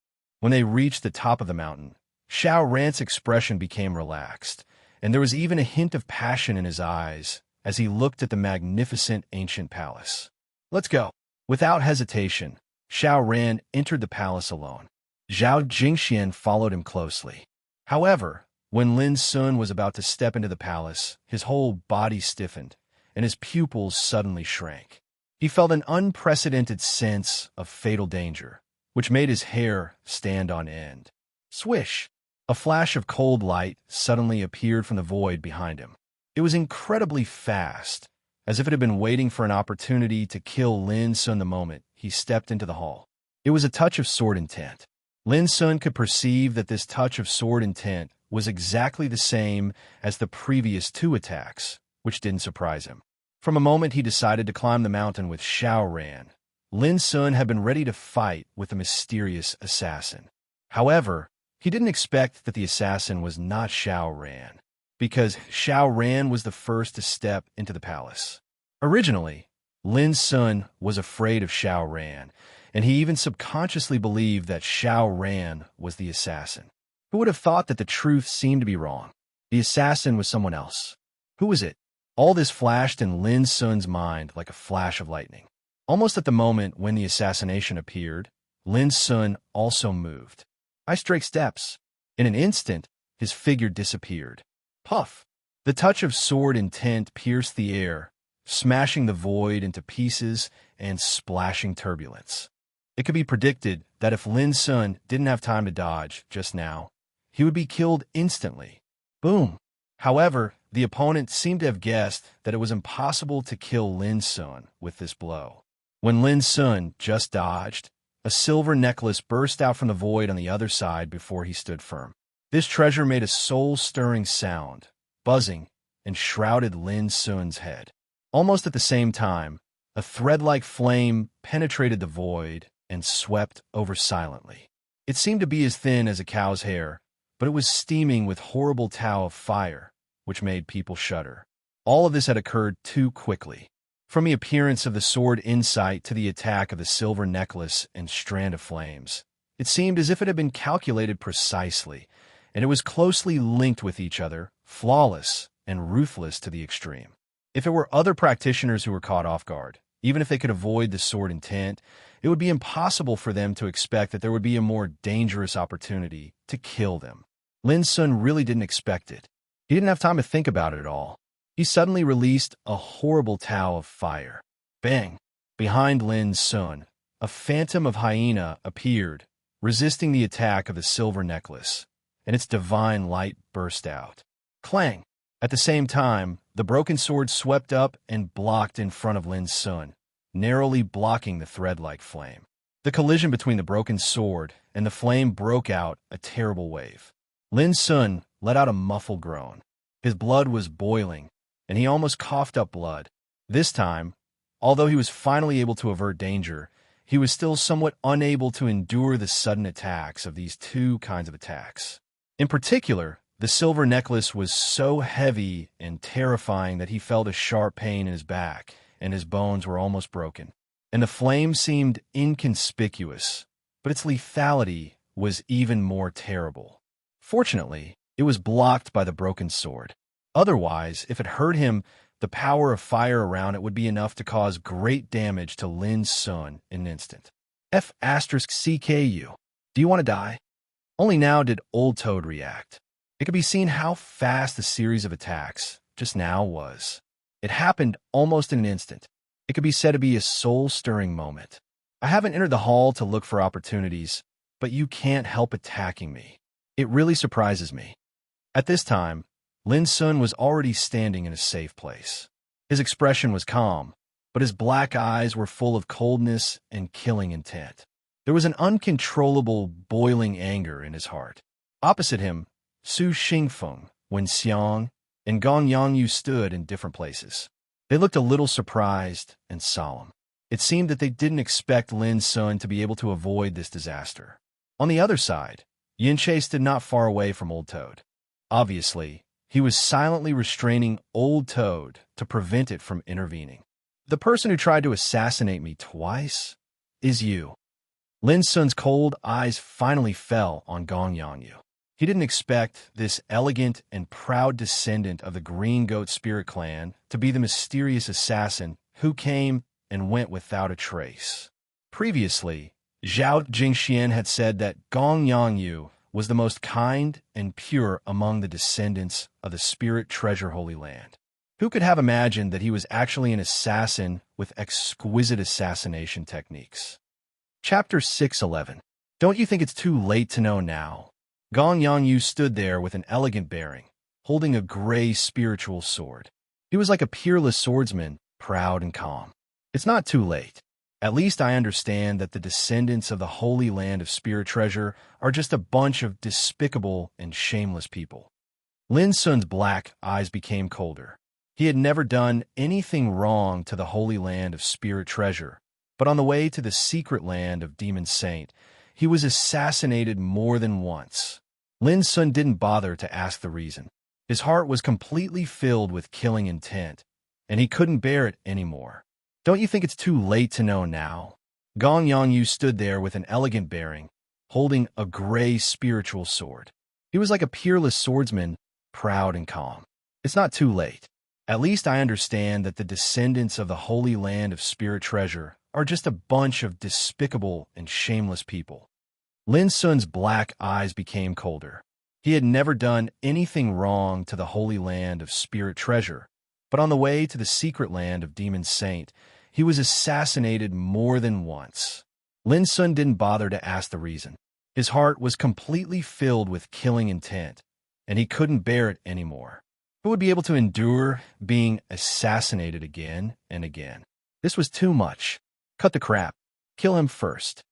When they reached the top of the mountain, Xiao Ran's expression became relaxed, and there was even a hint of passion in his eyes as he looked at the magnificent ancient palace. "Let's go." Without hesitation, Xiao Ran entered the palace alone. Zhao Jingxian followed him closely. However, when Lin Sun was about to step into the palace, his whole body stiffened, and his pupils suddenly shrank. He felt an unprecedented sense of fatal danger, which made his hair stand on end. Swish! A flash of cold light suddenly appeared from the void behind him. It was incredibly fast, as if it had been waiting for an opportunity to kill Lin Sun the moment he stepped into the hall. It was a touch of sword intent. Lin Sun could perceive that this touch of sword intent was exactly the same as the previous 2 attacks, which didn't surprise him. From a moment he decided to climb the mountain with Xiao Ran, Lin Sun had been ready to fight with the mysterious assassin. However, he didn't expect that the assassin was not Xiao Ran, because Xiao Ran was the first to step into the palace. Originally, Lin Sun was afraid of Xiao Ran, and he even subconsciously believed that Xiao Ran was the assassin. Who would have thought that the truth seemed to be wrong? The assassin was someone else. Who was it? All this flashed in Lin Sun's mind like a flash of lightning. Almost at the moment when the assassination appeared, Lin Sun also moved. Ice-drake steps. In an instant, his figure disappeared. Puff! The touch of sword intent pierced the air, smashing the void into pieces and splashing turbulence. It could be predicted that if Lin Sun didn't have time to dodge just now, he would be killed instantly. Boom! However, the opponent seemed to have guessed that it was impossible to kill Lin Sun with this blow. When Lin Sun just dodged, a silver necklace burst out from the void on the other side before he stood firm. This treasure made a soul-stirring sound, buzzing, and shrouded Lin Sun's head. Almost at the same time, a thread-like flame penetrated the void and swept over silently. It seemed to be as thin as a cow's hair, but it was steaming with horrible tow of fire, which made people shudder. All of this had occurred too quickly. From the appearance of the sword insight to the attack of the silver necklace and strand of flames, it seemed as if it had been calculated precisely, and it was closely linked with each other, flawless and ruthless to the extreme. If it were other practitioners who were caught off guard, even if they could avoid the sword intent, it would be impossible for them to expect that there would be a more dangerous opportunity to kill them. Lin Sun really didn't expect it. He didn't have time to think about it at all. He suddenly released a horrible towel of fire. Bang! Behind Lin Sun, a phantom of hyena appeared, resisting the attack of the silver necklace, and its divine light burst out. Clang! At the same time, the broken sword swept up and blocked in front of Lin Sun, narrowly blocking the thread-like flame. The collision between the broken sword and the flame broke out a terrible wave. Lin Sun let out a muffled groan. His blood was boiling, and he almost coughed up blood. This time, although he was finally able to avert danger, he was still somewhat unable to endure the sudden attacks of these two kinds of attacks. In particular, the silver necklace was so heavy and terrifying that he felt a sharp pain in his back, and his bones were almost broken. And the flame seemed inconspicuous, but its lethality was even more terrible. Fortunately, it was blocked by the broken sword. Otherwise, if it hurt him, the power of fire around it would be enough to cause great damage to Lin Sun in an instant. F*CKU. Do you want to die? Only now did Old Toad react. It could be seen how fast the series of attacks just now was. It happened almost in an instant. It could be said to be a soul-stirring moment. I haven't entered the hall to look for opportunities, but you can't help attacking me. It really surprises me. At this time, Lin Sun was already standing in a safe place. His expression was calm, but his black eyes were full of coldness and killing intent. There was an uncontrollable, boiling anger in his heart. Opposite him, Su Xingfeng, Wen Xiang, and Gong Yangyu stood in different places. They looked a little surprised and solemn. It seemed that they didn't expect Lin Sun to be able to avoid this disaster. On the other side, Yin Che stood not far away from Old Toad. Obviously, he was silently restraining Old Toad to prevent it from intervening. The person who tried to assassinate me twice is you. Lin Sun's cold eyes finally fell on Gong Yangyu. He didn't expect this elegant and proud descendant of the Green Goat Spirit Clan to be the mysterious assassin who came and went without a trace. Previously, Zhao Jingxian had said that Gong Yangyu was the most kind and pure among the descendants of the Spirit Treasure Holy Land. Who could have imagined that he was actually an assassin with exquisite assassination techniques? Chapter 611. Don't you think it's too late to know now? Gong Yangyu stood there with an elegant bearing, holding a gray spiritual sword. He was like a peerless swordsman, proud and calm. It's not too late. At least I understand that the descendants of the Holy Land of Spirit Treasure are just a bunch of despicable and shameless people. Lin Sun's black eyes became colder. He had never done anything wrong to the Holy Land of Spirit Treasure, but on the way to the secret land of Demon Saint, he was assassinated more than once. Lin Sun didn't bother to ask the reason. His heart was completely filled with killing intent, and he couldn't bear it anymore. Don't you think it's too late to know now? Gong Yangyu stood there with an elegant bearing, holding a gray spiritual sword. He was like a peerless swordsman, proud and calm. It's not too late. At least I understand that the descendants of the Holy Land of Spirit Treasure are just a bunch of despicable and shameless people. Lin Sun's black eyes became colder. He had never done anything wrong to the Holy Land of Spirit Treasure, but on the way to the secret land of Demon Saint, he was assassinated more than once. Lin Sun didn't bother to ask the reason. His heart was completely filled with killing intent, and he couldn't bear it anymore. Who would be able to endure being assassinated again and again? This was too much. Cut the crap. Kill him first.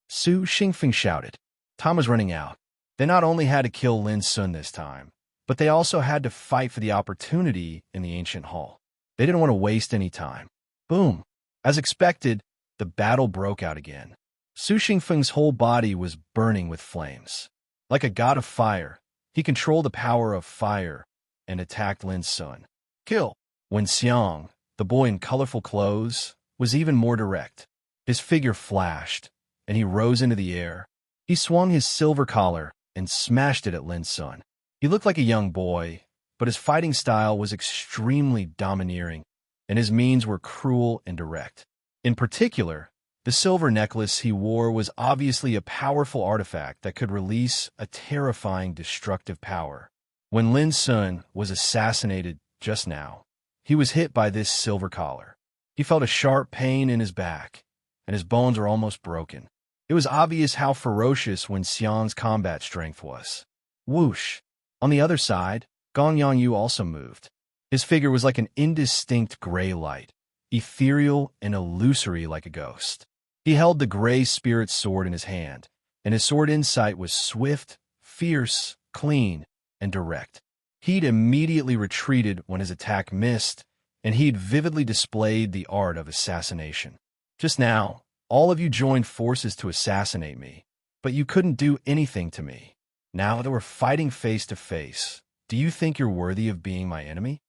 Su Xingfeng shouted. Time was running out. They not only had to kill Lin Sun this time, but they also had to fight for the opportunity in the ancient hall. They didn't want to waste any time. Boom! As expected, the battle broke out again. Su Xingfeng's whole body was burning with flames. Like a god of fire, he controlled the power of fire and attacked Lin Sun. Kill! Wen Xiang, the boy in colorful clothes, was even more direct. His figure flashed, and he rose into the air. He swung his silver collar and smashed it at Lin Sun. He looked like a young boy, but his fighting style was extremely domineering, and his means were cruel and direct. In particular, The silver necklace he wore was obviously a powerful artifact that could release a terrifying destructive power. When Lin Sun was assassinated just now, he was hit by this silver collar. He felt a sharp pain in his back, and his bones were almost broken. It was obvious how ferocious Wen Xiang's combat strength was. Whoosh! On the other side, Gong Yangyu also moved. His figure was like an indistinct gray light, ethereal and illusory like a ghost. He held the gray spirit sword in his hand, and his sword insight was swift, fierce, clean, and direct. He'd immediately retreated when his attack missed, and he'd vividly displayed the art of assassination. Just now, all of you joined forces to assassinate me, but you couldn't do anything to me. Now that we're fighting face to face, do you think you're worthy of being my enemy?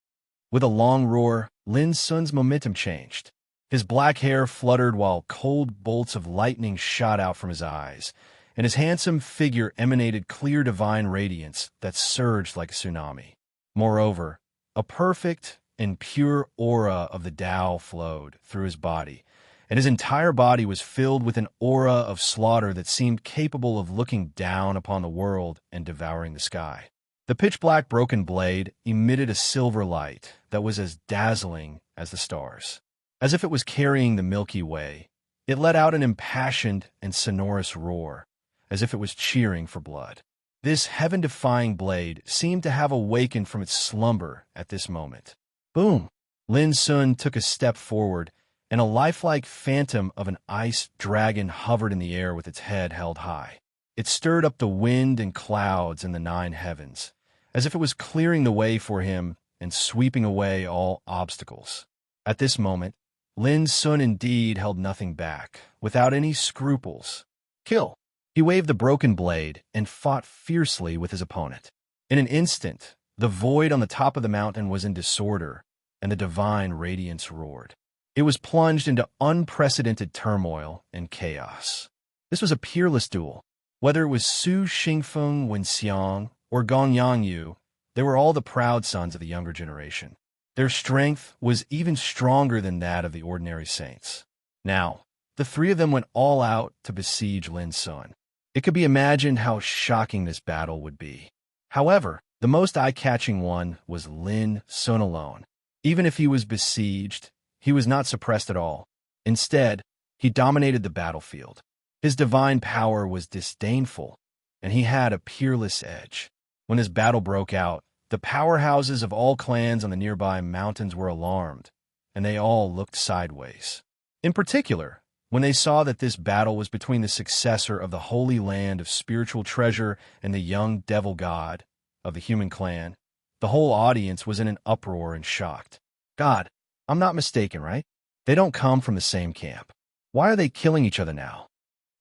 With a long roar, Lin Sun's momentum changed. His black hair fluttered while cold bolts of lightning shot out from his eyes, and his handsome figure emanated clear divine radiance that surged like a tsunami. Moreover, a perfect and pure aura of the Tao flowed through his body, and his entire body was filled with an aura of slaughter that seemed capable of looking down upon the world and devouring the sky. The pitch-black broken blade emitted a silver light that was as dazzling as the stars. As if it was carrying the Milky Way, it let out an impassioned and sonorous roar, as if it was cheering for blood. This heaven-defying blade seemed to have awakened from its slumber at this moment. Boom! Lin Sun took a step forward, and a lifelike phantom of an ice dragon hovered in the air with its head held high. It stirred up the wind and clouds in the 9 heavens, as if it was clearing the way for him and sweeping away all obstacles. At this moment, Lin Sun indeed held nothing back, without any scruples. Kill! He waved the broken blade and fought fiercely with his opponent. In an instant, the void on the top of the mountain was in disorder, and the divine radiance roared. It was plunged into unprecedented turmoil and chaos. This was a peerless duel. Whether it was Su Xingfeng Wenxiang or Gong Yangyu, they were all the proud sons of the younger generation. Their strength was even stronger than that of the ordinary saints. Now, the 3 of them went all out to besiege Lin Sun. It could be imagined how shocking this battle would be. However, the most eye-catching one was Lin Sun alone. Even if he was besieged, he was not suppressed at all. Instead, he dominated the battlefield. His divine power was disdainful, and he had a peerless edge. When his battle broke out, the powerhouses of all clans on the nearby mountains were alarmed, and they all looked sideways. In particular, when they saw that this battle was between the successor of the Holy Land of Spiritual Treasure and the young devil god of the human clan, the whole audience was in an uproar and shocked. God, I'm not mistaken, right? They don't come from the same camp. Why are they killing each other now?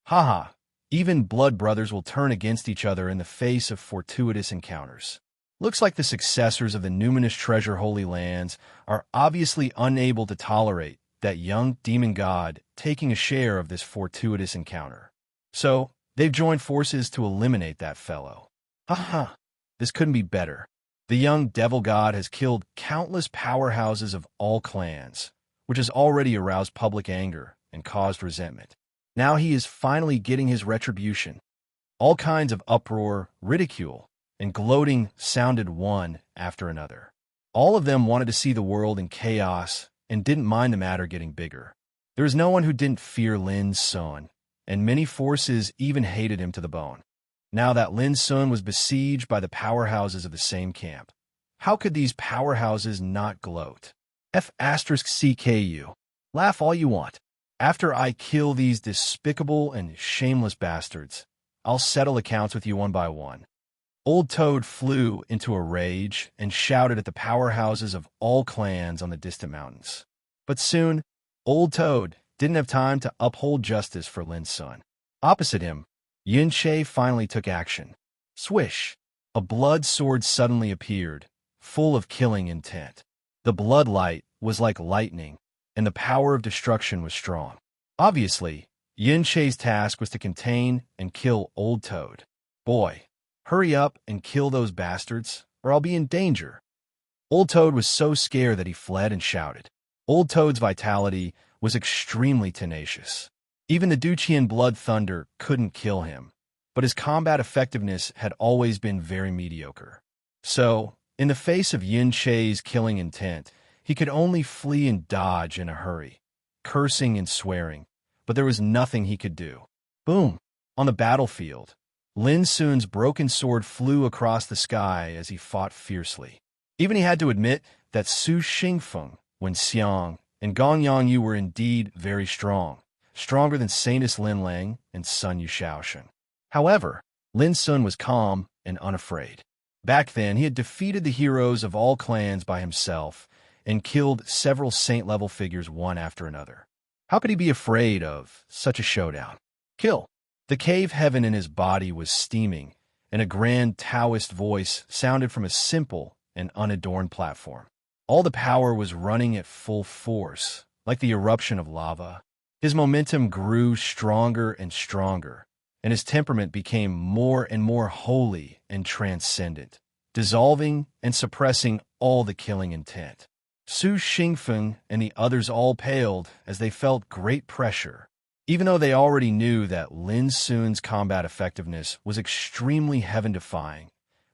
Haha, even blood brothers will turn against each other in the face of fortuitous encounters. Looks like the successors of the numinous treasure Holy Lands are obviously unable to tolerate that young demon god taking a share of this fortuitous encounter. So, they've joined forces to eliminate that fellow. Haha, this couldn't be better. The young devil god has killed countless powerhouses of all clans, which has already aroused public anger and caused resentment. Now he is finally getting his retribution. All kinds of uproar, ridicule, and gloating sounded one after another. All of them wanted to see the world in chaos and didn't mind the matter getting bigger. There was no one who didn't fear Lin Sun, and many forces even hated him to the bone. Now that Lin Sun was besieged by the powerhouses of the same camp, how could these powerhouses not gloat? F*CKU. Laugh all you want. After I kill these despicable and shameless bastards, I'll settle accounts with you one by one. Old Toad flew into a rage and shouted at the powerhouses of all clans on the distant mountains. But soon, Old Toad didn't have time to uphold justice for Lin Sun. Opposite him, Yin Che finally took action. Swish! A blood sword suddenly appeared, full of killing intent. The blood light was like lightning, and the power of destruction was strong. Obviously, Yin Che's task was to contain and kill Old Toad. Boy, hurry up and kill those bastards, or I'll be in danger. Old Toad was so scared that he fled and shouted. Old Toad's vitality was extremely tenacious. Even the Duchian Blood Thunder couldn't kill him, but his combat effectiveness had always been very mediocre. So, in the face of Yin Che's killing intent, he could only flee and dodge in a hurry, cursing and swearing, but there was nothing he could do. Boom! On the battlefield, Lin Sun's broken sword flew across the sky as he fought fiercely. Even he had to admit that Su Xingfeng, Wen Xiang, and Gong Yongyu were indeed very strong, stronger than Saintus Lin Lang and Sun Yushaoshen. However, Lin Sun was calm and unafraid. Back then, he had defeated the heroes of all clans by himself and killed several saint-level figures one after another. How could he be afraid of such a showdown? Kill! The cave heaven in his body was steaming, and a grand Taoist voice sounded from a simple and unadorned platform. All the power was running at full force, like the eruption of lava. His momentum grew stronger and stronger, and his temperament became more and more holy and transcendent, dissolving and suppressing all the killing intent. Su Xingfeng and the others all paled as they felt great pressure. Even though they already knew that Lin Sun's combat effectiveness was extremely heaven-defying,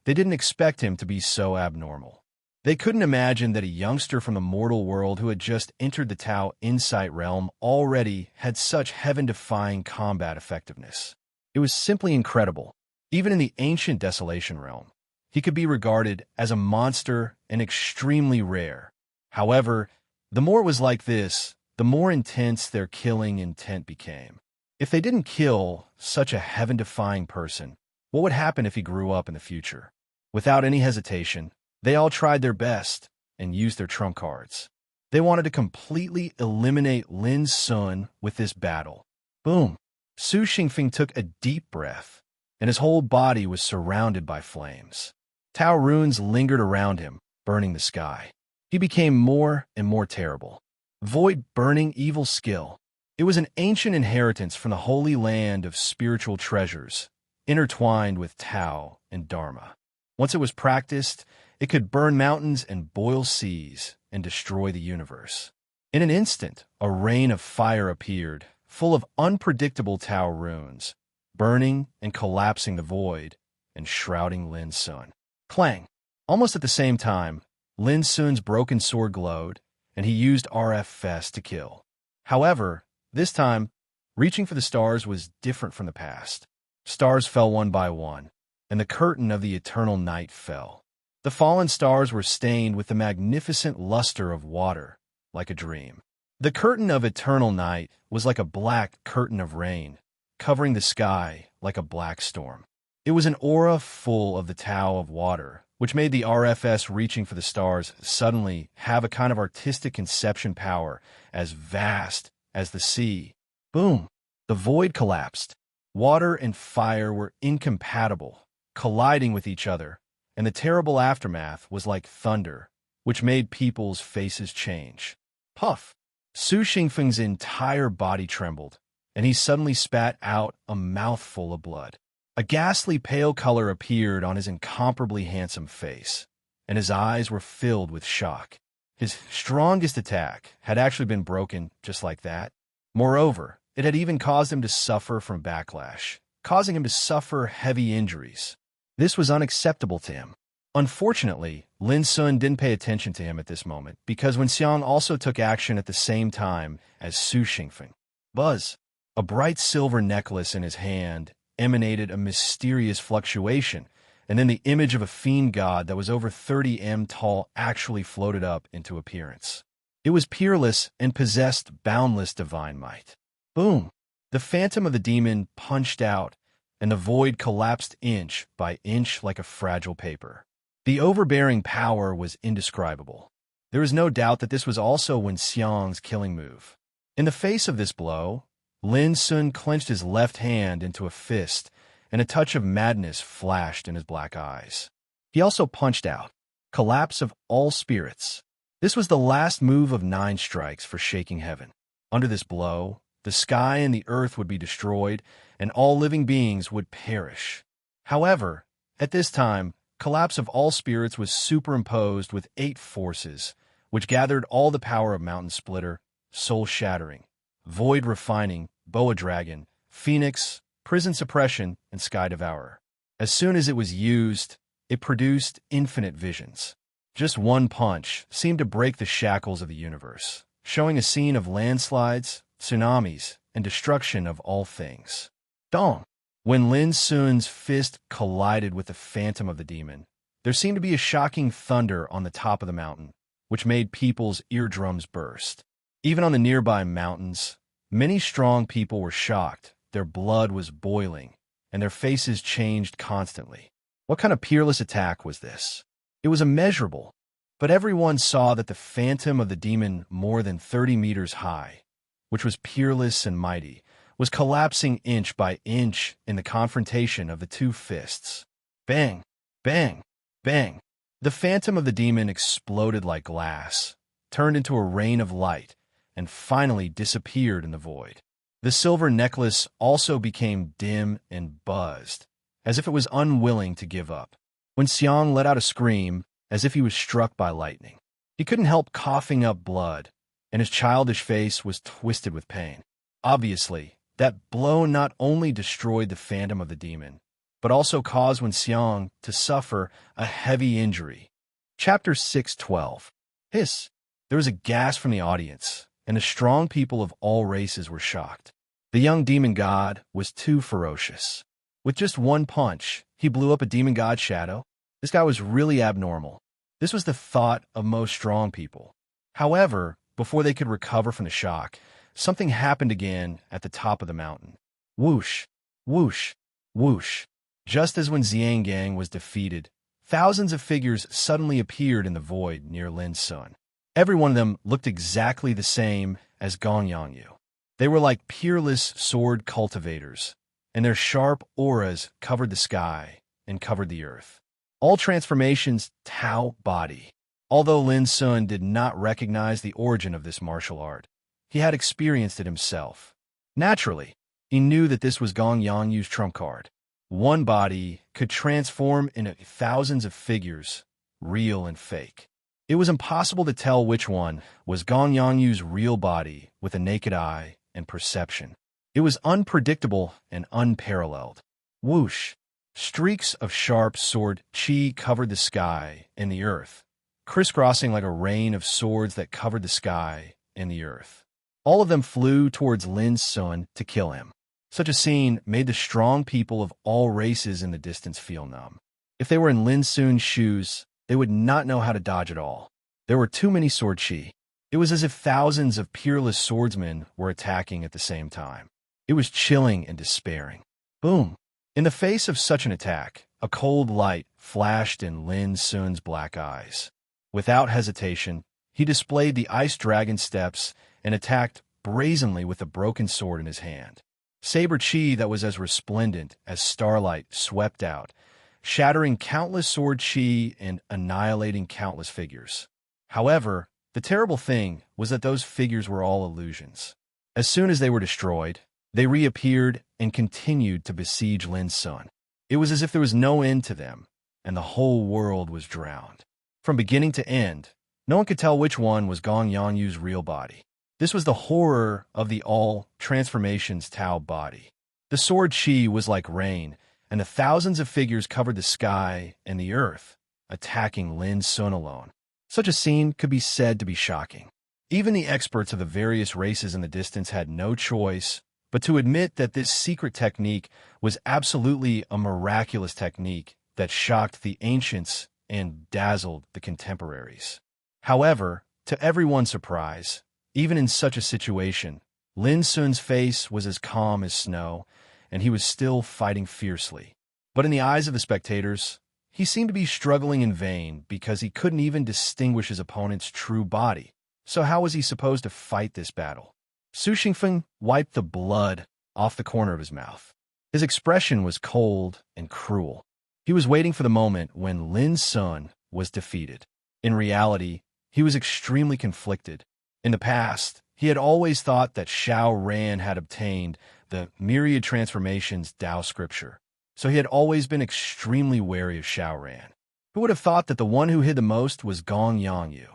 they didn't expect him to be so abnormal. They couldn't imagine that a youngster from the mortal world who had just entered the Tao Insight realm already had such heaven-defying combat effectiveness. It was simply incredible. Even in the ancient Desolation realm, he could be regarded as a monster and extremely rare. However, the more it was like this, the more intense their killing intent became. If they didn't kill such a heaven-defying person, what would happen if he grew up in the future? Without any hesitation, they all tried their best and used their trump cards. They wanted to completely eliminate Lin Sun with this battle. Boom! Su Xingfeng took a deep breath, and his whole body was surrounded by flames. Tao runes lingered around him, burning the sky. He became more and more terrible. Void-burning evil skill. It was an ancient inheritance from the holy land of spiritual treasures, intertwined with Tao and Dharma. Once it was practiced, it could burn mountains and boil seas and destroy the universe. In an instant, a rain of fire appeared, full of unpredictable Tao runes, burning and collapsing the void and shrouding Lin Sun. Clang! Almost at the same time, Lin Sun's broken sword glowed, and he used RF Fest to kill. However, this time, reaching for the stars was different from the past. Stars fell one by one, and the curtain of the eternal night fell. The fallen stars were stained with the magnificent luster of water, like a dream. The curtain of eternal night was like a black curtain of rain, covering the sky like a black storm. It was an aura full of the Tao of water, which made the RFS reaching for the stars suddenly have a kind of artistic conception power as vast as the sea. Boom! The void collapsed. Water and fire were incompatible, colliding with each other, and the terrible aftermath was like thunder, which made people's faces change. Puff! Su Xingfeng's entire body trembled, and he suddenly spat out a mouthful of blood. A ghastly pale color appeared on his incomparably handsome face, and his eyes were filled with shock. His strongest attack had actually been broken just like that. Moreover, it had even caused him to suffer from backlash, causing him to suffer heavy injuries. This was unacceptable to him. Unfortunately, Lin Sun didn't pay attention to him at this moment, because Wen Xiang also took action at the same time as Su Xingfeng. Buzz! A bright silver necklace in his hand emanated a mysterious fluctuation, and then the image of a fiend god that was over 30 m tall actually floated up into appearance. It was peerless and possessed boundless divine might. Boom! The phantom of the demon punched out, and the void collapsed inch by inch like a fragile paper. The overbearing power was indescribable. There is no doubt that this was also Wen Xiang's killing move. In the face of this blow, Lin Sun clenched his left hand into a fist, and a touch of madness flashed in his black eyes. He also punched out. Collapse of all spirits. This was the last move of 9 strikes for shaking heaven. Under this blow, the sky and the earth would be destroyed, and all living beings would perish. However, at this time, collapse of all spirits was superimposed with 8 forces, which gathered all the power of Mountain Splitter, soul-shattering, void refining, boa dragon, phoenix, prison suppression, and sky devourer. As soon as it was used, it produced infinite visions. Just one punch seemed to break the shackles of the universe, showing a scene of landslides, tsunamis, and destruction of all things. Dong! When Lin Sun's fist collided with the phantom of the demon, there seemed to be a shocking thunder on the top of the mountain, which made people's eardrums burst. Even on the nearby mountains, many strong people were shocked. Their blood was boiling, and their faces changed constantly. What kind of peerless attack was this? It was immeasurable, but everyone saw that the phantom of the demon, more than 30 meters high, which was peerless and mighty, was collapsing inch by inch in the confrontation of the two fists. Bang! Bang! Bang! The phantom of the demon exploded like glass, turned into a rain of light, and finally disappeared in the void. The silver necklace also became dim and buzzed, as if it was unwilling to give up. When Xiang let out a scream, as if he was struck by lightning, he couldn't help coughing up blood, and his childish face was twisted with pain. Obviously, that blow not only destroyed the phantom of the demon, but also caused Wen Xiang to suffer a heavy injury. Chapter 6:12. Hiss! There was a gasp from the audience, and the strong people of all races were shocked. The young demon god was too ferocious. With just one punch, he blew up a demon god shadow. This guy was really abnormal. This was the thought of most strong people. However, before they could recover from the shock, something happened again at the top of the mountain. Whoosh! Whoosh! Whoosh! Just as when Xiangang was defeated, thousands of figures suddenly appeared in the void near Lin Sun. Every one of them looked exactly the same as Gong Yangyu. They were like peerless sword cultivators, and their sharp auras covered the sky and covered the earth. All transformations Tao body. Although Lin Sun did not recognize the origin of this martial art, he had experienced it himself. Naturally, he knew that this was Gong Yangyu's trump card. One body could transform into thousands of figures, real and fake. It was impossible to tell which one was Gong Yangyu's real body with a naked eye and perception. It was unpredictable and unparalleled. Whoosh! Streaks of sharp sword chi covered the sky and the earth, crisscrossing like a rain of swords that covered the sky and the earth. All of them flew towards Lin Sun to kill him. Such a scene made the strong people of all races in the distance feel numb. If they were in Lin Sun's shoes, they would not know how to dodge at all. There were too many sword chi. It was as if thousands of peerless swordsmen were attacking at the same time. It was chilling and despairing. Boom! In the face of such an attack, a cold light flashed in Lin Sun's black eyes. Without hesitation, he displayed the ice dragon steps and attacked brazenly with a broken sword in his hand. Saber chi that was as resplendent as starlight swept out, shattering countless sword chi and annihilating countless figures. However, the terrible thing was that those figures were all illusions. As soon as they were destroyed, they reappeared and continued to besiege Lin Sun. It was as if there was no end to them, and the whole world was drowned. From beginning to end, no one could tell which one was Gong Yangyu's real body. This was the horror of the all transformations Tao body. The sword chi was like rain, and the thousands of figures covered the sky and the earth, attacking Lin Sun alone. Such a scene could be said to be shocking. Even the experts of the various races in the distance had no choice but to admit that this secret technique was absolutely a miraculous technique that shocked the ancients and dazzled the contemporaries. However, to everyone's surprise, even in such a situation, Lin Sun's face was as calm as snow, and he was still fighting fiercely. But in the eyes of the spectators, he seemed to be struggling in vain because he couldn't even distinguish his opponent's true body. So how was he supposed to fight this battle? Su Xingfeng wiped the blood off the corner of his mouth. His expression was cold and cruel. He was waiting for the moment when Lin Sun was defeated. In reality, he was extremely conflicted. In the past, he had always thought that Xiao Ran had obtained the myriad transformations Tao scripture, so he had always been extremely wary of Xiao Ran. Who would have thought that the one who hid the most was Gong Yangyu?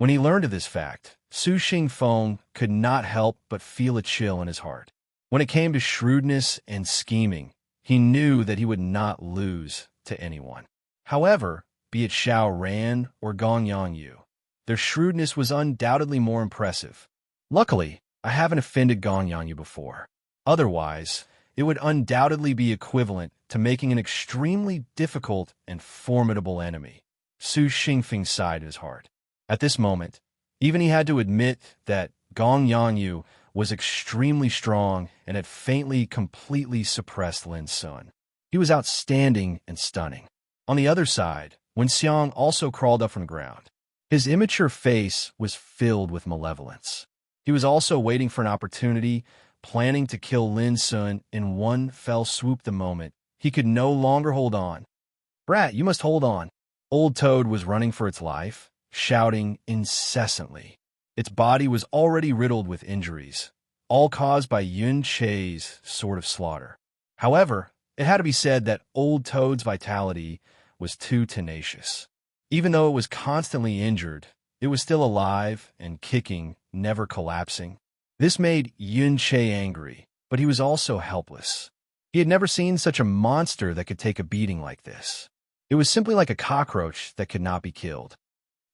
When he learned of this fact, Su Xingfeng could not help but feel a chill in his heart. When it came to shrewdness and scheming, he knew that he would not lose to anyone. However, be it Xiao Ran or Gong Yongyu, their shrewdness was undoubtedly more impressive. Luckily, I haven't offended Gong Yongyu before. Otherwise, it would undoubtedly be equivalent to making an extremely difficult and formidable enemy. Su Xingfeng sighed in his heart. At this moment, even he had to admit that Gong Yongyu was extremely strong and had completely suppressed Lin Sun. He was outstanding and stunning. On the other side, Wen Xiang also crawled up from the ground. His immature face was filled with malevolence. He was also waiting for an opportunity, planning to kill Lin Sun in one fell swoop the moment he could no longer hold on. "Brat, you must hold on." Old Toad was running for its life, shouting incessantly. Its body was already riddled with injuries, all caused by Yun Chei's sort of slaughter. However, it had to be said that Old Toad's vitality was too tenacious. Even though it was constantly injured, it was still alive and kicking, never collapsing. This made Yun Chei angry, but he was also helpless. He had never seen such a monster that could take a beating like this. It was simply like a cockroach that could not be killed.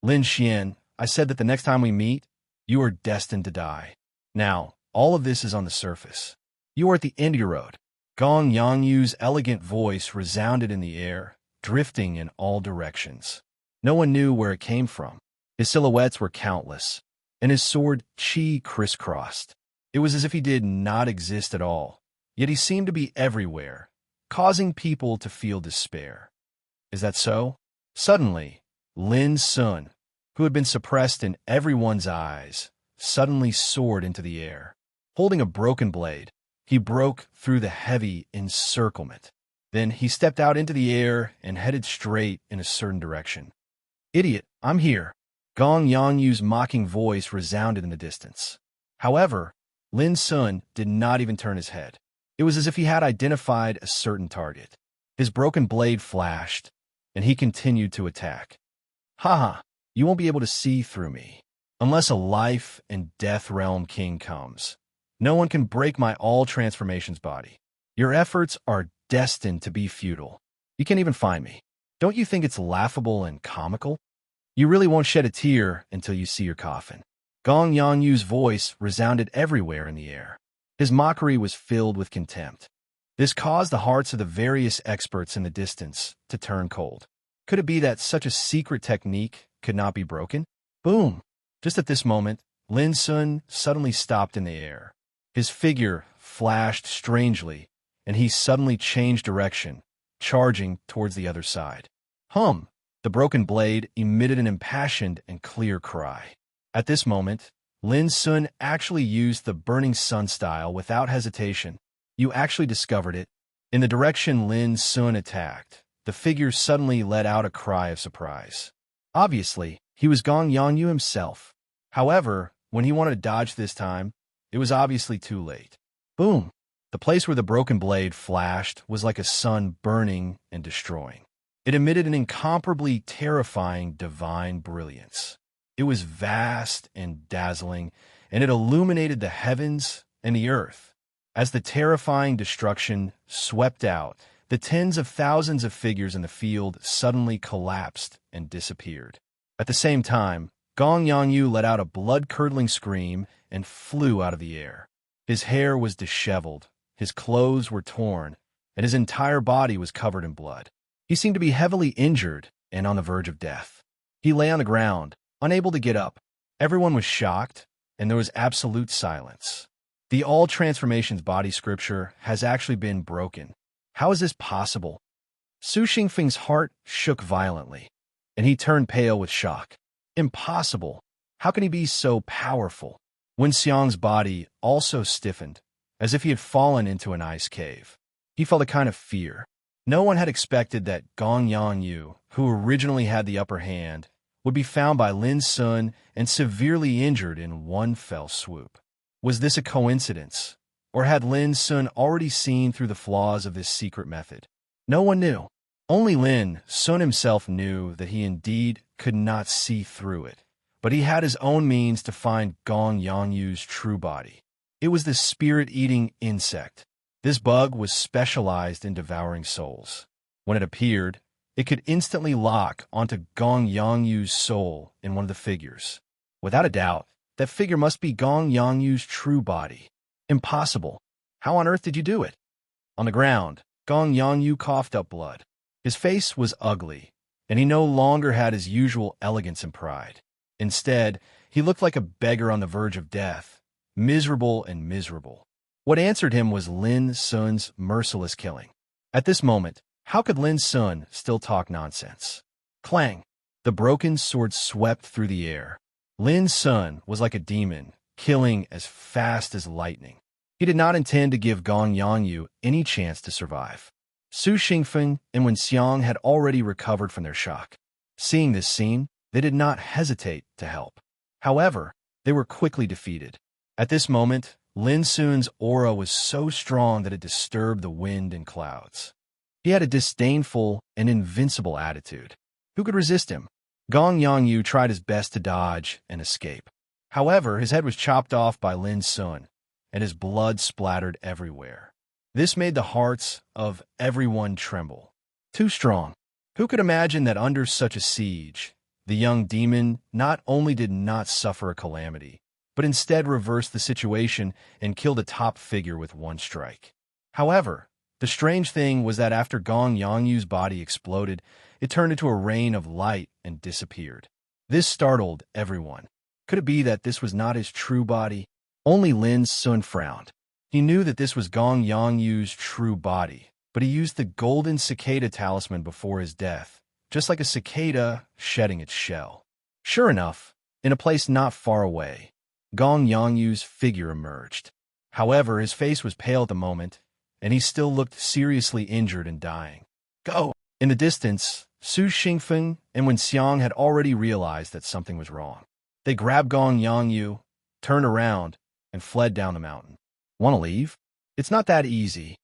"Lin Xian, I said that the next time we meet, you are destined to die. Now, all of this is on the surface. You are at the end of your road." Gong Yangyu's elegant voice resounded in the air, drifting in all directions. No one knew where it came from. His silhouettes were countless, and his sword qi crisscrossed. It was as if he did not exist at all, yet he seemed to be everywhere, causing people to feel despair. Is that so? Suddenly, Lin Sun, who had been suppressed in everyone's eyes, suddenly soared into the air. Holding a broken blade, he broke through the heavy encirclement. Then he stepped out into the air and headed straight in a certain direction. "Idiot, I'm here." Gong Yangyu's mocking voice resounded in the distance. However, Lin Sun did not even turn his head. It was as if he had identified a certain target. His broken blade flashed, and he continued to attack. "Haha, you won't be able to see through me. Unless a life and death realm king comes, no one can break my all transformations body. Your efforts are destined to be futile. You can't even find me. Don't you think it's laughable and comical? You really won't shed a tear until you see your coffin." Gong Yangyu's voice resounded everywhere in the air. His mockery was filled with contempt. This caused the hearts of the various experts in the distance to turn cold. Could it be that such a secret technique could not be broken? Boom! Just at this moment, Lin Sun suddenly stopped in the air. His figure flashed strangely, and he suddenly changed direction, charging towards the other side. Hum! The broken blade emitted an impassioned and clear cry. At this moment, Lin Sun actually used the burning sun style without hesitation. You actually discovered it. In the direction Lin Sun attacked, the figure suddenly let out a cry of surprise. Obviously, he was Gong Yongyu himself. However, when he wanted to dodge this time, it was obviously too late. Boom! The place where the broken blade flashed was like a sun burning and destroying. It emitted an incomparably terrifying divine brilliance. It was vast and dazzling, and it illuminated the heavens and the earth. As the terrifying destruction swept out, the tens of thousands of figures in the field suddenly collapsed and disappeared. At the same time, Gong Yongyu let out a blood-curdling scream and flew out of the air. His hair was disheveled, his clothes were torn, and his entire body was covered in blood. He seemed to be heavily injured and on the verge of death. He lay on the ground, unable to get up. Everyone was shocked, and there was absolute silence. The All Transformations body scripture has actually been broken. How is this possible? Su Xingfeng's heart shook violently, and he turned pale with shock. Impossible. How can he be so powerful? Wen Xiang's body also stiffened, as if he had fallen into an ice cave. He felt a kind of fear. No one had expected that Gong Yongyu, who originally had the upper hand, would be found by Lin Sun and severely injured in one fell swoop. Was this a coincidence, or had Lin Sun already seen through the flaws of this secret method? No one knew. Only Lin Sun himself knew that he indeed could not see through it, but but he had his own means to find Gong Yangyu's true body. It was the spirit-eating insect. This bug was specialized in devouring souls. When it appeared, it could instantly lock onto Gong Yangyu's soul in one of the figures. Without a doubt, that figure must be Gong Yangyu's true body. Impossible. How on earth did you do it? On the ground, Gong Yangyu coughed up blood. His face was ugly, and he no longer had his usual elegance and pride. Instead, he looked like a beggar on the verge of death, miserable and miserable. What answered him was Lin Sun's merciless killing. At this moment, how could Lin Sun still talk nonsense? Clang! The broken sword swept through the air. Lin Sun was like a demon, killing as fast as lightning. He did not intend to give Gong Yangyu any chance to survive. Su Xingfeng and Wen Xiang had already recovered from their shock. Seeing this scene, they did not hesitate to help. However, they were quickly defeated. At this moment, Lin Sun's aura was so strong that it disturbed the wind and clouds. He had a disdainful and invincible attitude. Who could resist him? Gong Yangyu tried his best to dodge and escape. However, his head was chopped off by Lin Sun, and his blood splattered everywhere. This made the hearts of everyone tremble. Too strong. Who could imagine that under such a siege, the young demon not only did not suffer a calamity, but instead reversed the situation and killed a top figure with one strike? However, the strange thing was that after Gong Yangyu's body exploded, it turned into a rain of light and disappeared. This startled everyone. Could it be that this was not his true body? Only Lin Sun frowned. He knew that this was Gong Yangyu's true body, but he used the golden cicada talisman before his death, just like a cicada shedding its shell. Sure enough, in a place not far away, Gong Yangyu's figure emerged. However, his face was pale at the moment, and he still looked seriously injured and dying. Go! In the distance, Su Xingfeng and Wen Xiang had already realized that something was wrong. They grabbed Gong Yangyu, turned around, and fled down the mountain. Want to leave? It's not that easy.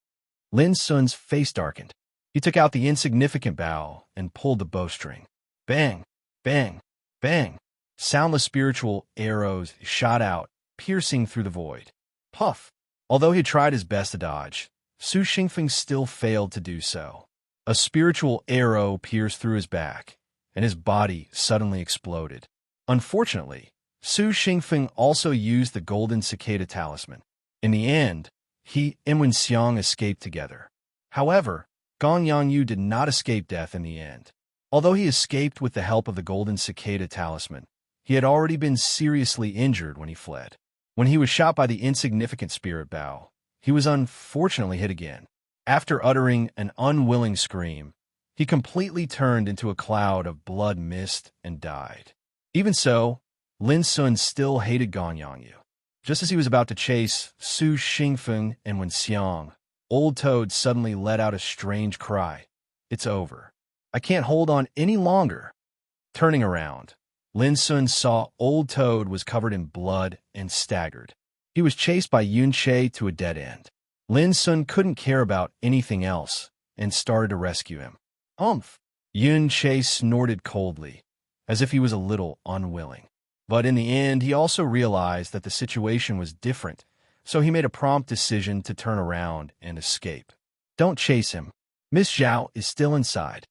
Lin Sun's face darkened. He took out the insignificant bow and pulled the bowstring. Bang! Bang! Bang! Soundless spiritual arrows shot out, piercing through the void. Puff! Although he tried his best to dodge, Su Xingfeng still failed to do so. A spiritual arrow pierced through his back, and his body suddenly exploded. Unfortunately, Su Xingfeng also used the golden cicada talisman. In the end, he and Wen Xiang escaped together. However, Gong Yangyu did not escape death in the end. Although he escaped with the help of the golden cicada talisman, he had already been seriously injured when he fled. When he was shot by the insignificant spirit bow, he was unfortunately hit again. After uttering an unwilling scream, he completely turned into a cloud of blood mist and died. Even so, Lin Sun still hated Gong Yangyu. Just as he was about to chase Su Xingfeng and Wen Xiang, Old Toad suddenly let out a strange cry. It's over. I can't hold on any longer. Turning around, Lin Sun saw Old Toad was covered in blood and staggered. He was chased by Yun Che to a dead end. Lin Sun couldn't care about anything else and started to rescue him. Umph! Yun Che snorted coldly, as if he was a little unwilling. But in the end, he also realized that the situation was different, so he made a prompt decision to turn around and escape. Don't chase him. Miss Zhao is still inside.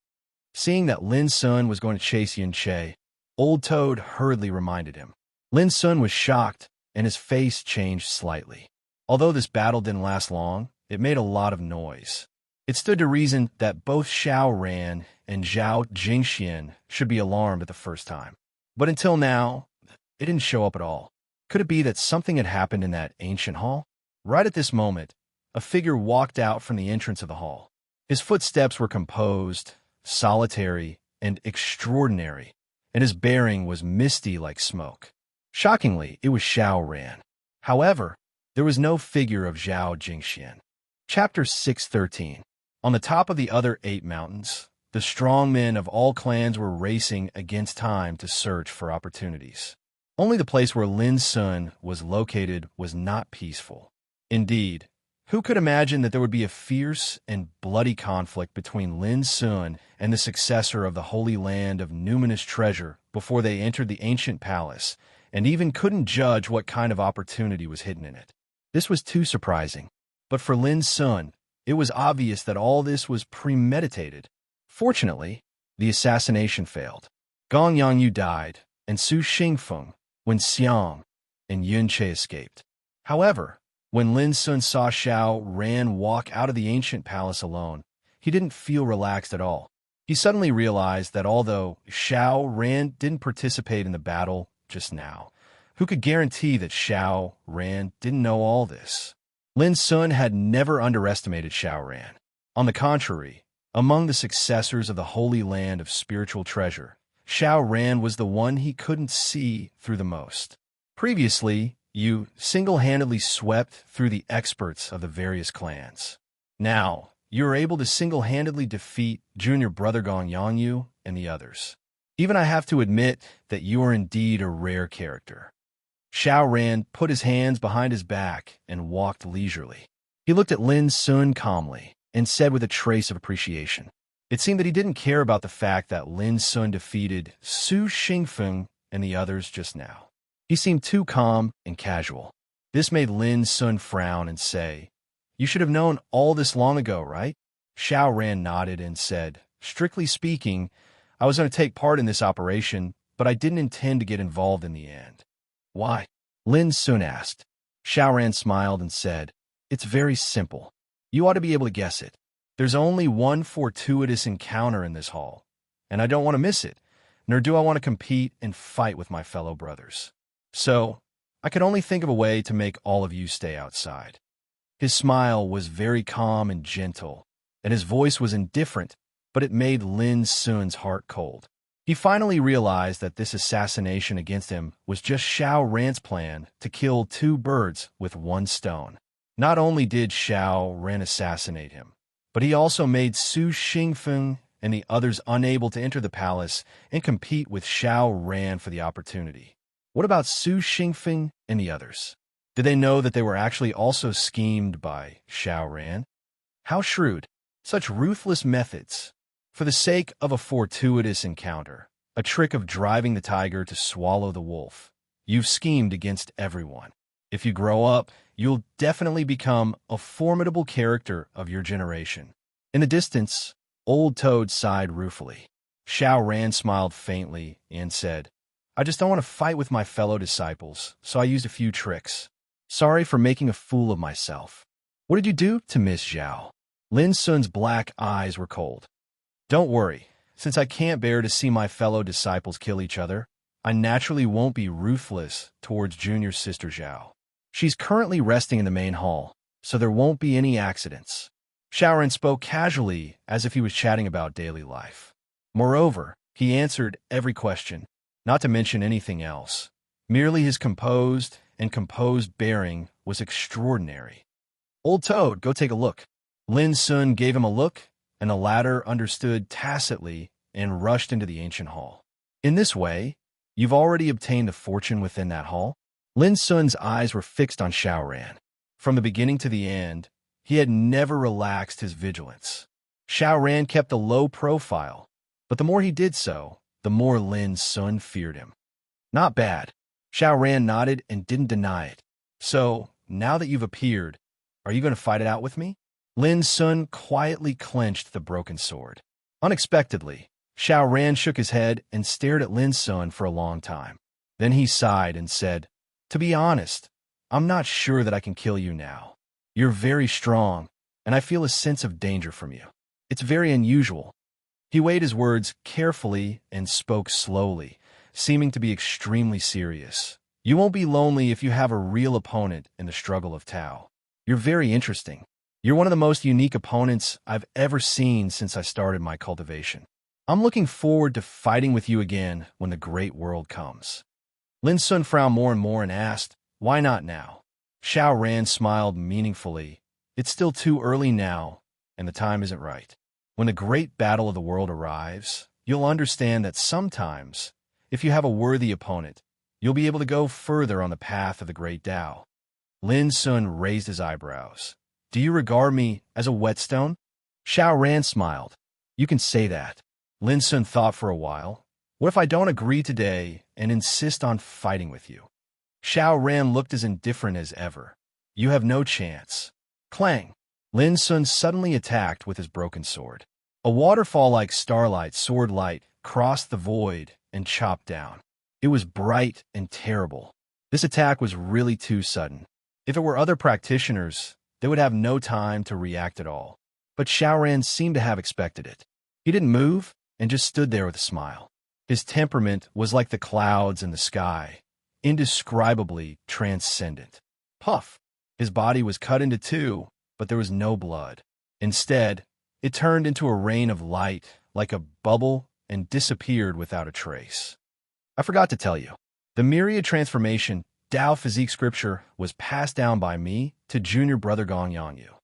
Seeing that Lin Sun was going to chase Yun Che, Old Toad hurriedly reminded him. Lin Sun was shocked, and his face changed slightly. Although this battle didn't last long, it made a lot of noise. It stood to reason that both Xiao Ran and Zhao Jingxian should be alarmed at the first time. But until now, it didn't show up at all. Could it be that something had happened in that ancient hall? Right at this moment, a figure walked out from the entrance of the hall. His footsteps were composed, solitary, and extraordinary, and his bearing was misty like smoke. Shockingly, it was Xiao Ran. However, there was no figure of Zhao Jingxian. Chapter 613. On the top of the other 8 mountains, the strong men of all clans were racing against time to search for opportunities. Only the place where Lin Sun was located was not peaceful. Indeed, Who could imagine that there would be a fierce and bloody conflict between Lin Sun and the successor of the Holy Land of numinous treasure before they entered the ancient palace, and even couldn't judge what kind of opportunity was hidden in it? This was too surprising. But for Lin Sun, it was obvious that all this was premeditated. Fortunately, the assassination failed. Gong Yangyu died, and Su Xingfeng, Wen Xiang, and Yun Che escaped. However, when Lin Sun saw Xiao Ran walk out of the ancient palace alone, he didn't feel relaxed at all. He suddenly realized that although Xiao Ran didn't participate in the battle just now, who could guarantee that Xiao Ran didn't know all this? Lin Sun had never underestimated Xiao Ran. On the contrary, among the successors of the Holy Land of spiritual treasure, Xiao Ran was the one he couldn't see through the most. Previously, you single-handedly swept through the experts of the various clans. Now, you are able to single-handedly defeat junior brother Gong Yangyu and the others. Even I have to admit that you are indeed a rare character. Xiao Ran put his hands behind his back and walked leisurely. He looked at Lin Sun calmly and said with a trace of appreciation. It seemed that he didn't care about the fact that Lin Sun defeated Su Xingfeng and the others just now. He seemed too calm and casual. This made Lin Sun frown and say, "You should have known all this long ago, right?" Xiao Ran nodded and said, "Strictly speaking, I was going to take part in this operation, but I didn't intend to get involved in the end." "Why?" Lin Sun asked. Xiao Ran smiled and said, "It's very simple. You ought to be able to guess it. There's only one fortuitous encounter in this hall, and I don't want to miss it, nor do I want to compete and fight with my fellow brothers. So, I could only think of a way to make all of you stay outside." His smile was very calm and gentle, and his voice was indifferent, but it made Lin Sun's heart cold. He finally realized that this assassination against him was just Xiao Ran's plan to kill two birds with one stone. Not only did Xiao Ran assassinate him, but he also made Su Xingfeng and the others unable to enter the palace and compete with Xiao Ran for the opportunity. What about Su Xingfeng and the others? Did they know that they were actually also schemed by Xiao Ran? How shrewd! Such ruthless methods. For the sake of a fortuitous encounter, a trick of driving the tiger to swallow the wolf, you've schemed against everyone. If you grow up, you'll definitely become a formidable character of your generation. In the distance, Old Toad sighed ruefully. Xiao Ran smiled faintly and said, "I just don't want to fight with my fellow disciples, so I used a few tricks. Sorry for making a fool of myself." "What did you do to Miss Zhao?" Lin Sun's black eyes were cold. "Don't worry. Since I can't bear to see my fellow disciples kill each other, I naturally won't be ruthless towards junior sister Zhao. She's currently resting in the main hall, so there won't be any accidents." Xiao Ran spoke casually as if he was chatting about daily life. Moreover, he answered every question, not to mention anything else. Merely his composed bearing was extraordinary. "Old Toad, go take a look." Lin Sun gave him a look, and the latter understood tacitly and rushed into the ancient hall. "In this way, you've already obtained the fortune within that hall?" Lin Sun's eyes were fixed on Xiao Ran. From the beginning to the end, he had never relaxed his vigilance. Xiao Ran kept a low profile, but the more he did so, the more Lin Sun feared him. "Not bad." Xiao Ran nodded and didn't deny it. "So, now that you've appeared, are you going to fight it out with me?" Lin Sun quietly clenched the broken sword. Unexpectedly, Xiao Ran shook his head and stared at Lin Sun for a long time. Then he sighed and said, "To be honest, I'm not sure that I can kill you now. You're very strong, and I feel a sense of danger from you. It's very unusual." He weighed his words carefully and spoke slowly, seeming to be extremely serious. "You won't be lonely if you have a real opponent in the struggle of Tao. You're very interesting. You're one of the most unique opponents I've ever seen since I started my cultivation. I'm looking forward to fighting with you again when the great world comes." Lin Sun frowned more and more and asked, "Why not now?" Xiao Ran smiled meaningfully. "It's still too early now, and the time isn't right. When the great battle of the world arrives, you'll understand that sometimes, if you have a worthy opponent, you'll be able to go further on the path of the great Tao." Lin Sun raised his eyebrows. Do you regard me as a whetstone? Xiao Ran smiled. You can say that. Lin Sun thought for a while. What if I don't agree today and insist on fighting with you? Xiao Ran looked as indifferent as ever. You have no chance. Clang! Lin Sun suddenly attacked with his broken sword. A waterfall like starlight sword light crossed the void and chopped down. It was bright and terrible. This attack was really too sudden. If it were other practitioners, they would have no time to react at all. But Xiaoran seemed to have expected it. He didn't move and just stood there with a smile. His temperament was like the clouds in the sky, indescribably transcendent. Puff! His body was cut into two, but there was no blood. Instead, it turned into a rain of light, like a bubble, and disappeared without a trace. I forgot to tell you, the myriad transformation Tao Physique scripture was passed down by me to junior brother Gong Yangyu.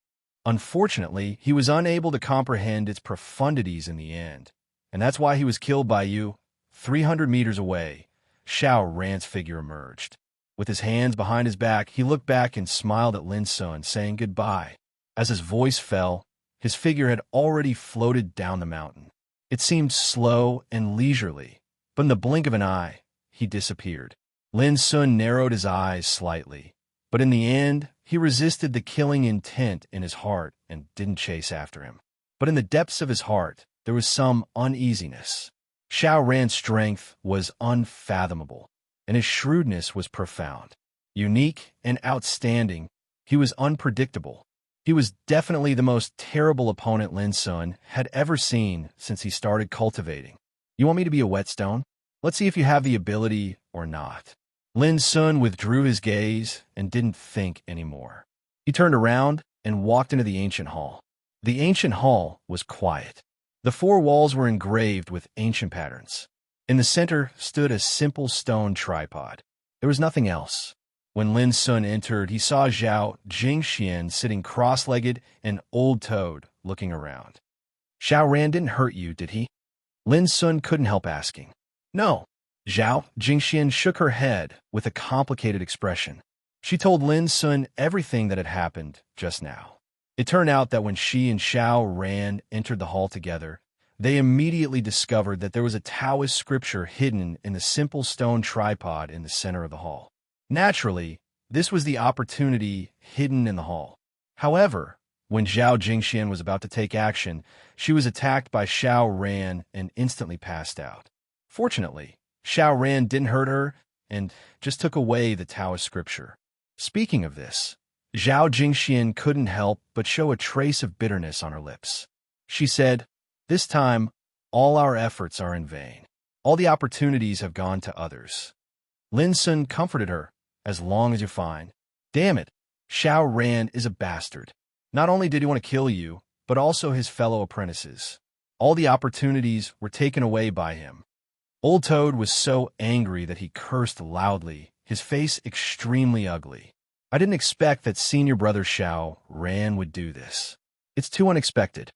Unfortunately, he was unable to comprehend its profundities in the end, and that's why he was killed by you. 300 meters away, Xiao Ran's figure emerged. With his hands behind his back, he looked back and smiled at Lin Sun, saying goodbye. As his voice fell, his figure had already floated down the mountain. It seemed slow and leisurely, but in the blink of an eye, he disappeared. Lin Sun narrowed his eyes slightly, but in the end, he resisted the killing intent in his heart and didn't chase after him. But in the depths of his heart, there was some uneasiness. Xiao Ran's strength was unfathomable, and his shrewdness was profound. Unique and outstanding, he was unpredictable. He was definitely the most terrible opponent Lin Sun had ever seen since he started cultivating. You want me to be a whetstone? Let's see if you have the ability or not. Lin Sun withdrew his gaze and didn't think anymore. He turned around and walked into the ancient hall. The ancient hall was quiet. The four walls were engraved with ancient patterns. In the center stood a simple stone tripod. There was nothing else. When Lin Sun entered, he saw Zhao Jingxian sitting cross-legged and Old Toad looking around. Xiao Ran didn't hurt you, did he? Lin Sun couldn't help asking. No. Zhao Jingxian shook her head with a complicated expression. She told Lin Sun everything that had happened just now. It turned out that when she and Xiao Ran entered the hall together, they immediately discovered that there was a Taoist scripture hidden in the simple stone tripod in the center of the hall. Naturally, this was the opportunity hidden in the hall. However, when Zhao Jingxian was about to take action, she was attacked by Xiao Ran and instantly passed out. Fortunately, Xiao Ran didn't hurt her and just took away the Taoist scripture. Speaking of this, Zhao Jingxian couldn't help but show a trace of bitterness on her lips. She said, "This time, all our efforts are in vain. All the opportunities have gone to others." Lin Sun comforted her, "As long as you're fine." Damn it, Xiao Ran is a bastard. Not only did he want to kill you, but also his fellow apprentices. All the opportunities were taken away by him. Old Toad was so angry that he cursed loudly, his face extremely ugly. I didn't expect that senior brother Xiao Ran would do this. It's too unexpected.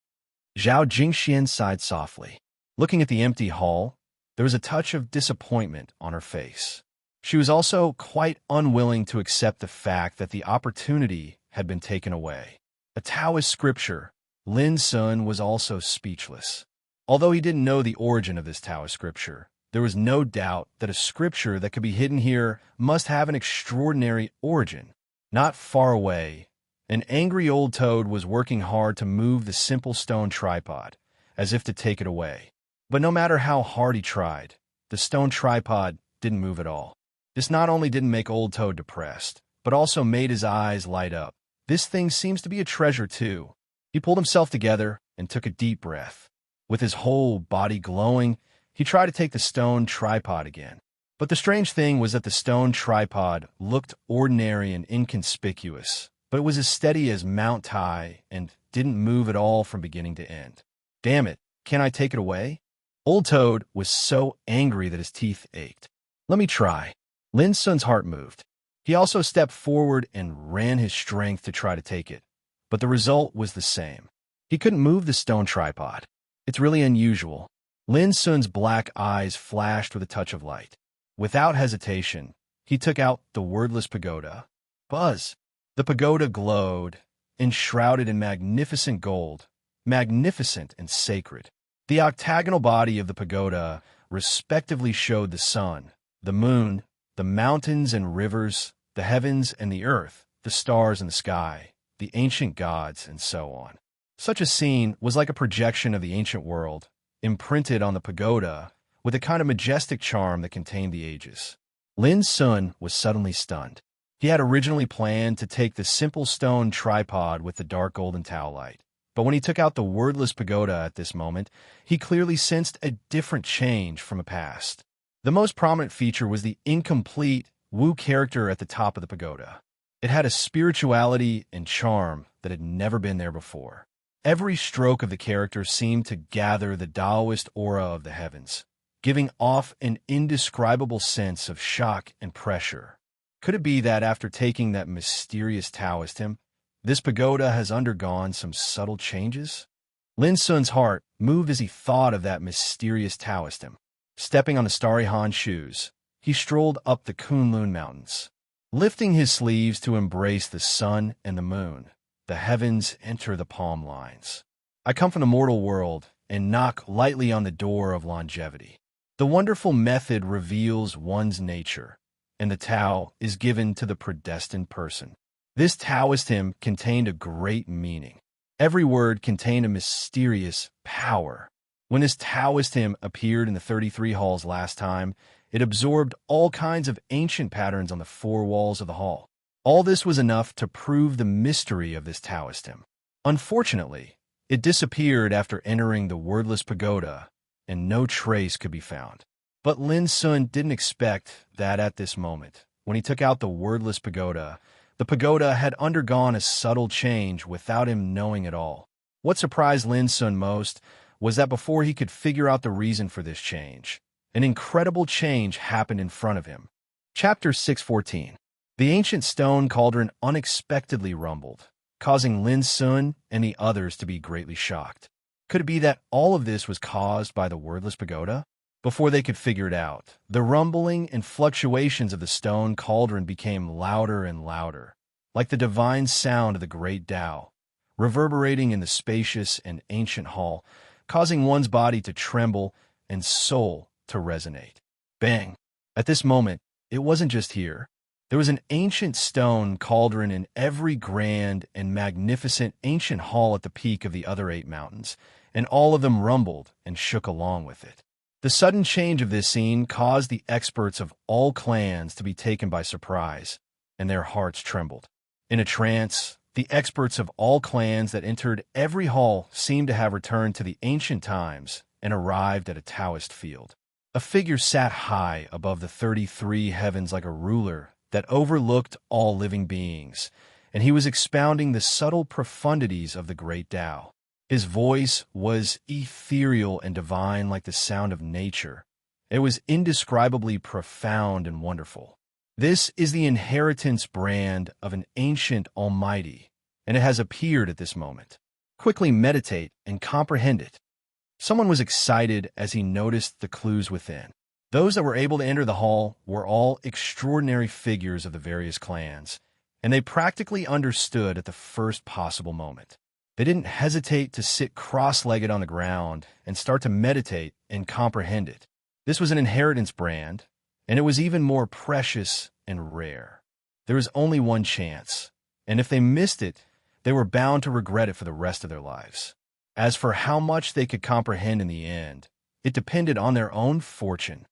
Zhao Jingxian sighed softly. Looking at the empty hall, there was a touch of disappointment on her face. She was also quite unwilling to accept the fact that the opportunity had been taken away. A Taoist scripture, Lin Sun was also speechless. Although he didn't know the origin of this Taoist scripture, there was no doubt that a scripture that could be hidden here must have an extraordinary origin. Not far away, an angry old toad was working hard to move the simple stone tripod, as if to take it away. But no matter how hard he tried, the stone tripod didn't move at all. This not only didn't make Old Toad depressed, but also made his eyes light up. This thing seems to be a treasure too. He pulled himself together and took a deep breath. With his whole body glowing, he tried to take the stone tripod again. But the strange thing was that the stone tripod looked ordinary and inconspicuous, but it was as steady as Mount Tai and didn't move at all from beginning to end. Damn it, can't I take it away? Old Toad was so angry that his teeth ached. Let me try. Lin Sun's heart moved. He also stepped forward and ran his strength to try to take it, but the result was the same. He couldn't move the stone tripod. It's really unusual. Lin Sun's black eyes flashed with a touch of light. Without hesitation, he took out the wordless pagoda. Buzz! The pagoda glowed, enshrouded in magnificent gold, magnificent and sacred. The octagonal body of the pagoda respectively showed the sun, the moon, the mountains and rivers, the heavens and the earth, the stars and the sky, the ancient gods, and so on. Such a scene was like a projection of the ancient world, imprinted on the pagoda with a kind of majestic charm that contained the ages. Lin Sun was suddenly stunned. He had originally planned to take the simple stone tripod with the dark golden towelite, but when he took out the wordless pagoda at this moment, he clearly sensed a different change from a past. The most prominent feature was the incomplete Wu character at the top of the pagoda. It had a spirituality and charm that had never been there before. Every stroke of the character seemed to gather the Taoist aura of the heavens, giving off an indescribable sense of shock and pressure. Could it be that after taking that mysterious Taoist hymn, this pagoda has undergone some subtle changes? Lin Sun's heart moved as he thought of that mysterious Taoist hymn. Stepping on the starry Han shoes, he strolled up the Kunlun Mountains. Lifting his sleeves to embrace the sun and the moon, the heavens enter the palm lines. I come from the mortal world and knock lightly on the door of longevity. The wonderful method reveals one's nature, and the Tao is given to the predestined person. This Taoist hymn contained a great meaning. Every word contained a mysterious power. When this Taoist hymn appeared in the 33 halls last time, it absorbed all kinds of ancient patterns on the four walls of the hall. All this was enough to prove the mystery of this Taoist hymn. Unfortunately, it disappeared after entering the wordless pagoda, and no trace could be found. But Lin Sun didn't expect that at this moment. When he took out the wordless pagoda, the pagoda had undergone a subtle change without him knowing it all. What surprised Lin Sun most was that before he could figure out the reason for this change, an incredible change happened in front of him. Chapter 614. The ancient stone cauldron unexpectedly rumbled, causing Lin Sun and the others to be greatly shocked. Could it be that all of this was caused by the wordless pagoda? Before they could figure it out, the rumbling and fluctuations of the stone cauldron became louder and louder, like the divine sound of the great Tao, reverberating in the spacious and ancient hall, causing one's body to tremble and soul to resonate. Bang! At this moment, it wasn't just here. There was an ancient stone cauldron in every grand and magnificent ancient hall at the peak of the other 8 mountains, and all of them rumbled and shook along with it. The sudden change of this scene caused the experts of all clans to be taken by surprise, and their hearts trembled. In a trance, the experts of all clans that entered every hall seemed to have returned to the ancient times and arrived at a Taoist field. A figure sat high above the 33 heavens like a ruler that overlooked all living beings, and he was expounding the subtle profundities of the great Tao. His voice was ethereal and divine like the sound of nature. It was indescribably profound and wonderful. This is the inheritance brand of an ancient almighty, and it has appeared at this moment. Quickly meditate and comprehend it. Someone was excited as he noticed the clues within. Those that were able to enter the hall were all extraordinary figures of the various clans, and they practically understood at the first possible moment. They didn't hesitate to sit cross-legged on the ground and start to meditate and comprehend it. This was an inheritance brand, and it was even more precious and rare. There was only one chance, and if they missed it, they were bound to regret it for the rest of their lives. As for how much they could comprehend in the end, it depended on their own fortune.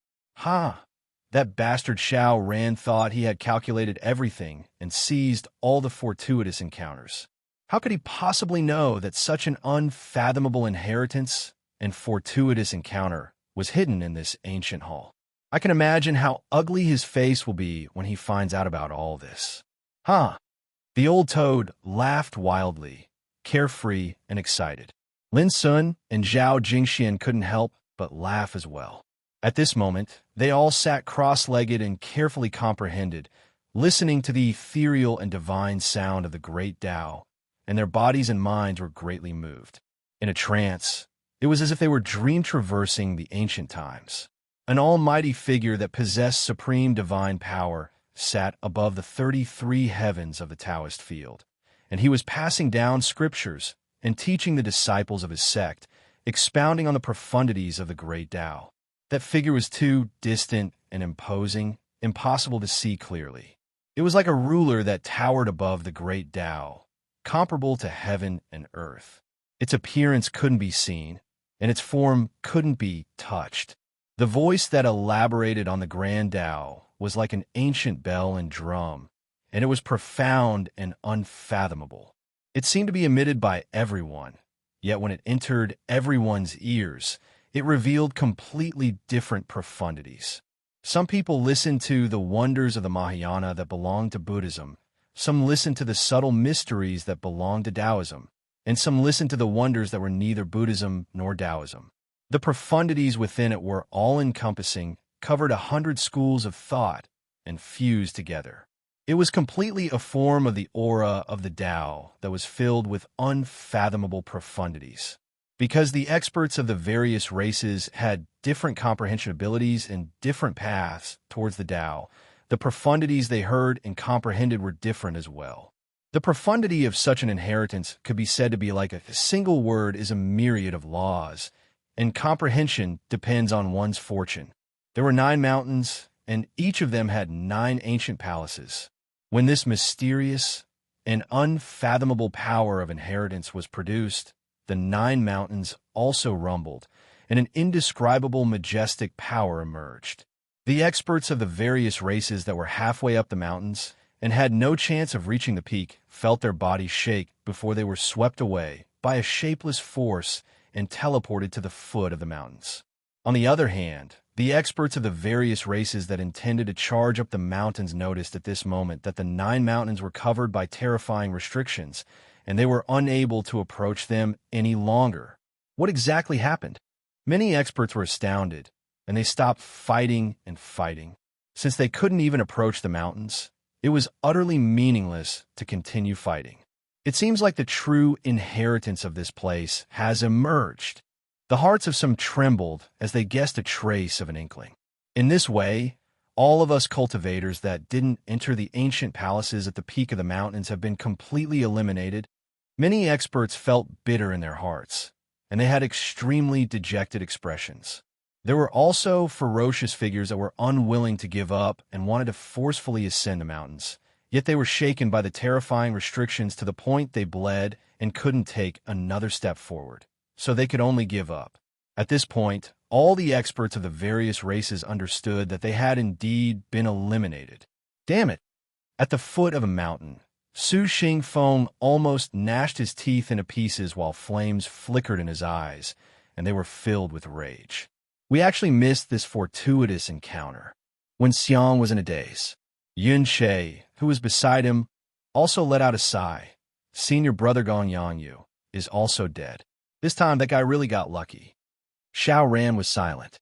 That bastard Xiao Ran thought he had calculated everything and seized all the fortuitous encounters. How could he possibly know that such an unfathomable inheritance and fortuitous encounter was hidden in this ancient hall? I can imagine how ugly his face will be when he finds out about all this. The old toad laughed wildly, carefree and excited. Lin Sun and Zhao Jingxian couldn't help but laugh as well. At this moment, they all sat cross-legged and carefully comprehended, listening to the ethereal and divine sound of the great Tao, and their bodies and minds were greatly moved. In a trance, it was as if they were dream-traversing the ancient times. An almighty figure that possessed supreme divine power sat above the 33 heavens of the Taoist field, and he was passing down scriptures and teaching the disciples of his sect, expounding on the profundities of the great Tao. That figure was too distant and imposing, impossible to see clearly. It was like a ruler that towered above the great Tao, comparable to heaven and earth. Its appearance couldn't be seen, and its form couldn't be touched. The voice that elaborated on the grand Tao was like an ancient bell and drum, and it was profound and unfathomable. It seemed to be emitted by everyone, yet when it entered everyone's ears, it revealed completely different profundities. Some people listened to the wonders of the Mahayana that belonged to Buddhism, some listened to the subtle mysteries that belonged to Taoism, and some listened to the wonders that were neither Buddhism nor Taoism. The profundities within it were all-encompassing, covered 100 schools of thought, and fused together. It was completely a form of the aura of the Tao that was filled with unfathomable profundities. Because the experts of the various races had different comprehension abilities and different paths towards the Tao, the profundities they heard and comprehended were different as well. The profundity of such an inheritance could be said to be like a single word is a myriad of laws, and comprehension depends on one's fortune. There were 9 mountains, and each of them had 9 ancient palaces. When this mysterious and unfathomable power of inheritance was produced, the 9 mountains also rumbled, and an indescribable majestic power emerged. The experts of the various races that were halfway up the mountains and had no chance of reaching the peak felt their bodies shake before they were swept away by a shapeless force and teleported to the foot of the mountains. On the other hand, the experts of the various races that intended to charge up the mountains noticed at this moment that the 9 mountains were covered by terrifying restrictions, and they were unable to approach them any longer. What exactly happened? Many experts were astounded, and they stopped fighting and fighting. Since they couldn't even approach the mountains, it was utterly meaningless to continue fighting. It seems like the true inheritance of this place has emerged. The hearts of some trembled as they guessed a trace of an inkling. In this way, all of us cultivators that didn't enter the ancient palaces at the peak of the mountains have been completely eliminated. Many experts felt bitter in their hearts, and they had extremely dejected expressions. There were also ferocious figures that were unwilling to give up and wanted to forcefully ascend the mountains, yet they were shaken by the terrifying restrictions to the point they bled and couldn't take another step forward, so they could only give up. At this point, all the experts of the various races understood that they had indeed been eliminated. Damn it! At the foot of a mountain, Su Xingfeng almost gnashed his teeth into pieces while flames flickered in his eyes, and they were filled with rage. We actually missed this fortuitous encounter. When Xiang was in a daze, Yun Che, who was beside him, also let out a sigh. Senior brother Gong Yangyu is also dead. This time, that guy really got lucky. Xiao Ran was silent.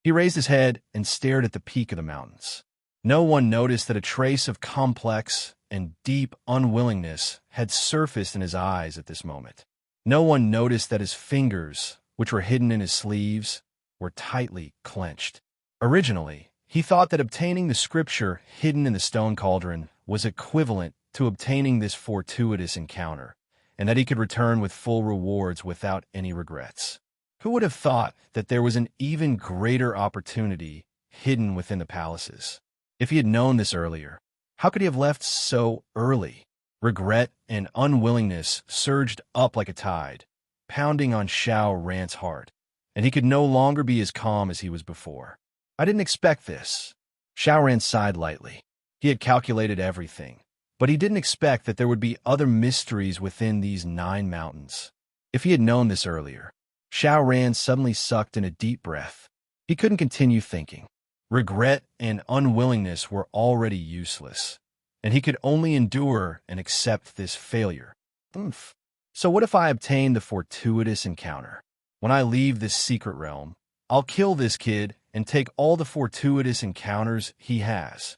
He raised his head and stared at the peak of the mountains. No one noticed that a trace of complex and deep unwillingness had surfaced in his eyes at this moment. No one noticed that his fingers, which were hidden in his sleeves, were tightly clenched. Originally, he thought that obtaining the scripture hidden in the stone cauldron was equivalent to obtaining this fortuitous encounter, and that he could return with full rewards without any regrets. Who would have thought that there was an even greater opportunity hidden within the palaces? If he had known this earlier, how could he have left so early? Regret and unwillingness surged up like a tide, pounding on Xiao Ran's heart, and he could no longer be as calm as he was before. I didn't expect this. Xiao Ran sighed lightly. He had calculated everything, but he didn't expect that there would be other mysteries within these 9 mountains. If he had known this earlier, Xiao Ran suddenly sucked in a deep breath. He couldn't continue thinking. Regret and unwillingness were already useless, and he could only endure and accept this failure. So what if I obtain the fortuitous encounter? When I leave this secret realm, I'll kill this kid and take all the fortuitous encounters he has.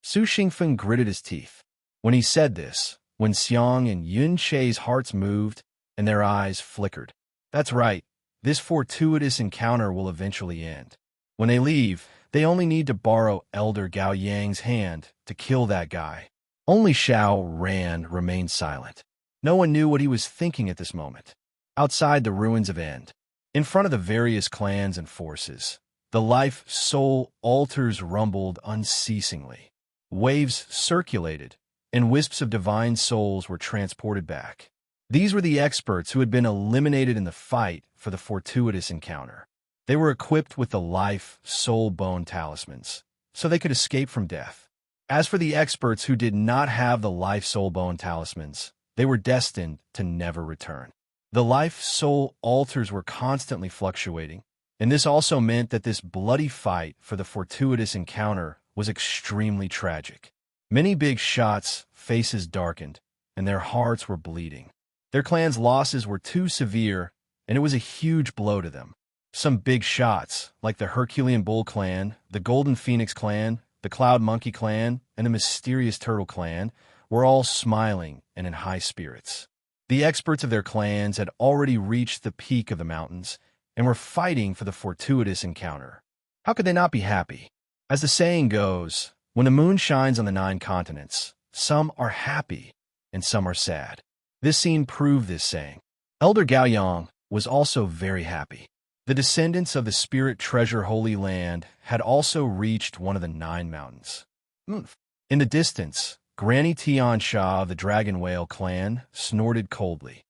Su Xingfeng gritted his teeth. When he said this, when Xiang and Yun Che's hearts moved and their eyes flickered. That's right, this fortuitous encounter will eventually end. When they leave, they only need to borrow Elder Gao Yang's hand to kill that guy. Only Xiao Ran remained silent. No one knew what he was thinking at this moment. Outside the ruins of End, in front of the various clans and forces, the life soul altars rumbled unceasingly. Waves circulated, and wisps of divine souls were transported back. These were the experts who had been eliminated in the fight for the fortuitous encounter. They were equipped with the life soul bone talismans, so they could escape from death. As for the experts who did not have the life soul bone talismans, they were destined to never return. The life soul altars were constantly fluctuating, and this also meant that this bloody fight for the fortuitous encounter was extremely tragic. Many big shots' faces darkened, and their hearts were bleeding. Their clan's losses were too severe, and it was a huge blow to them. Some big shots, like the Herculean Bull clan, the Golden Phoenix clan, the Cloud Monkey clan, and the Mysterious Turtle clan, were all smiling and in high spirits. The experts of their clans had already reached the peak of the mountains and were fighting for the fortuitous encounter. How could they not be happy? As the saying goes, when the moon shines on the 9 continents, some are happy and some are sad. This scene proved this saying. Elder Gao Yang was also very happy. The descendants of the Spirit Treasure Holy Land had also reached one of the 9 mountains. In the distance, Granny Tian Sha of the Dragon Whale clan snorted coldly.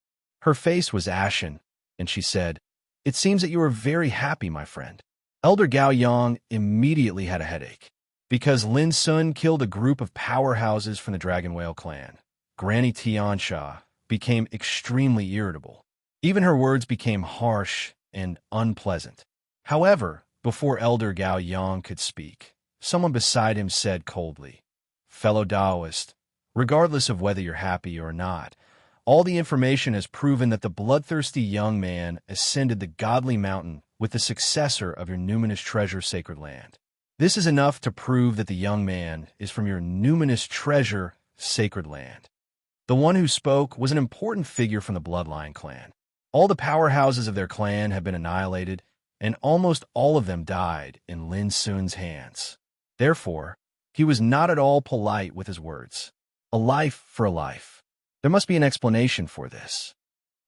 Her face was ashen, and she said, "It seems that you are very happy, my friend." Elder Gao Yang immediately had a headache. Because Lin Sun killed a group of powerhouses from the Dragon Whale clan, Granny Tian Sha became extremely irritable. Even her words became harsh and unpleasant. However, before Elder Gao Yang could speak, someone beside him said coldly, "Fellow Taoist, regardless of whether you're happy or not, all the information has proven that the bloodthirsty young man ascended the godly mountain with the successor of your numinous treasure sacred land. This is enough to prove that the young man is from your numinous treasure sacred land." The one who spoke was an important figure from the Bloodline clan. All the powerhouses of their clan had been annihilated, and almost all of them died in Lin Sun's hands. Therefore, he was not at all polite with his words. A life for a life. There must be an explanation for this.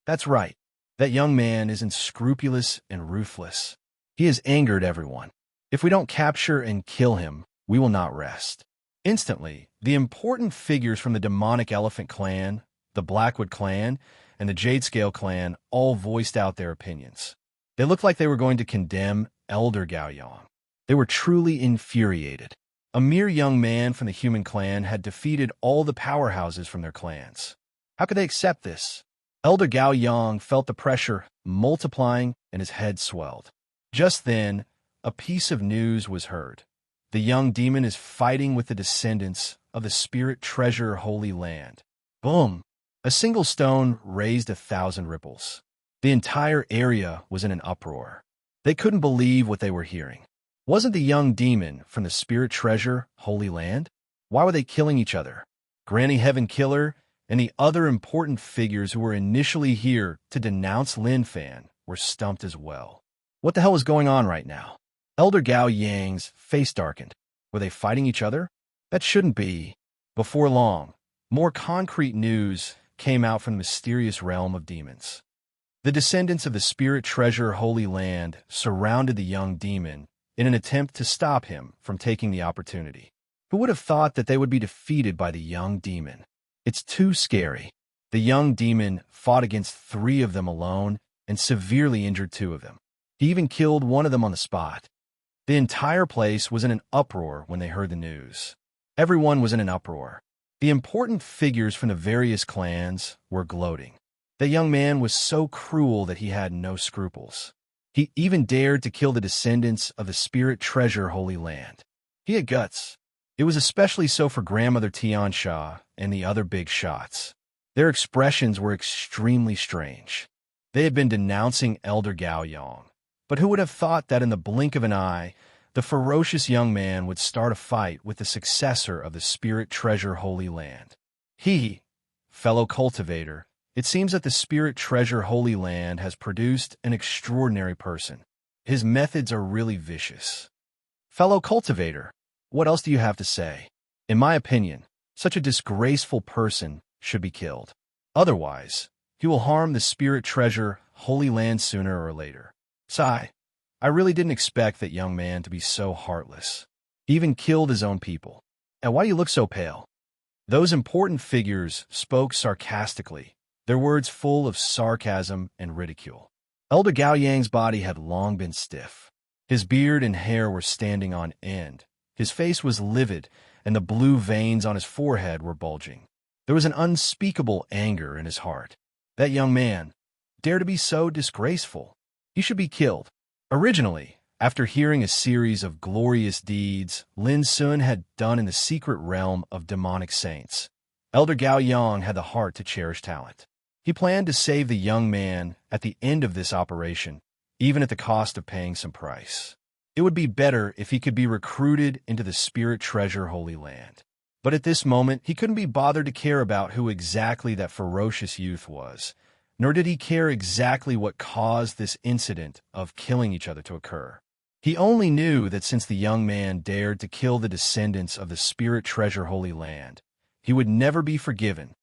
That's right. That young man is unscrupulous and ruthless. He has angered everyone. If we don't capture and kill him, we will not rest. Instantly, the important figures from the Demonic Elephant clan, the Blackwood clan, and the Jadescale clan all voiced out their opinions. They looked like they were going to condemn Elder Gao Yang. They were truly infuriated. A mere young man from the human clan had defeated all the powerhouses from their clans. How could they accept this? Elder Gao Yang felt the pressure multiplying and his head swelled. Just then, a piece of news was heard. The young demon is fighting with the descendants of the Spirit Treasure Holy Land. Boom! A single stone raised 1,000 ripples. The entire area was in an uproar. They couldn't believe what they were hearing. Wasn't the young demon from the Spirit Treasure Holy Land? Why were they killing each other? Granny Heaven Killer and the other important figures who were initially here to denounce Lin Fan were stumped as well. What the hell was going on right now? Elder Gao Yang's face darkened. Were they fighting each other? That shouldn't be. Before long, more concrete news came out from the mysterious realm of demons. The descendants of the Spirit Treasure Holy Land surrounded the young demon in an attempt to stop him from taking the opportunity. Who would have thought that they would be defeated by the young demon? It's too scary. The young demon fought against 3 of them alone and severely injured 2 of them. He even killed one of them on the spot. The entire place was in an uproar when they heard the news. Everyone was in an uproar. The important figures from the various clans were gloating. The young man was so cruel that he had no scruples. He even dared to kill the descendants of the Spirit Treasure Holy Land. He had guts. It was especially so for Grandmother Tian Sha and the other big shots. Their expressions were extremely strange. They had been denouncing Elder Gao Yang. But who would have thought that in the blink of an eye, the ferocious young man would start a fight with the successor of the Spirit Treasure Holy Land? Fellow cultivator, it seems that the Spirit Treasure Holy Land has produced an extraordinary person. His methods are really vicious. Fellow cultivator, what else do you have to say? In my opinion, such a disgraceful person should be killed. Otherwise, he will harm the spirit treasure Holy Land sooner or later. Sigh. I really didn't expect that young man to be so heartless. He even killed his own people. And why do you look so pale? Those important figures spoke sarcastically, their words full of sarcasm and ridicule. Elder Gao Yang's body had long been stiff. His beard and hair were standing on end. His face was livid, and the blue veins on his forehead were bulging. There was an unspeakable anger in his heart. That young man dared to be so disgraceful. He should be killed. Originally, after hearing a series of glorious deeds Lin Sun had done in the secret realm of demonic saints, Elder Gao Yang had the heart to cherish talent. He planned to save the young man at the end of this operation, even at the cost of paying some price. It would be better if he could be recruited into the Spirit Treasure Holy Land. But at this moment, he couldn't be bothered to care about who exactly that ferocious youth was, nor did he care exactly what caused this incident of killing each other to occur. He only knew that since the young man dared to kill the descendants of the Spirit Treasure Holy Land, he would never be forgiven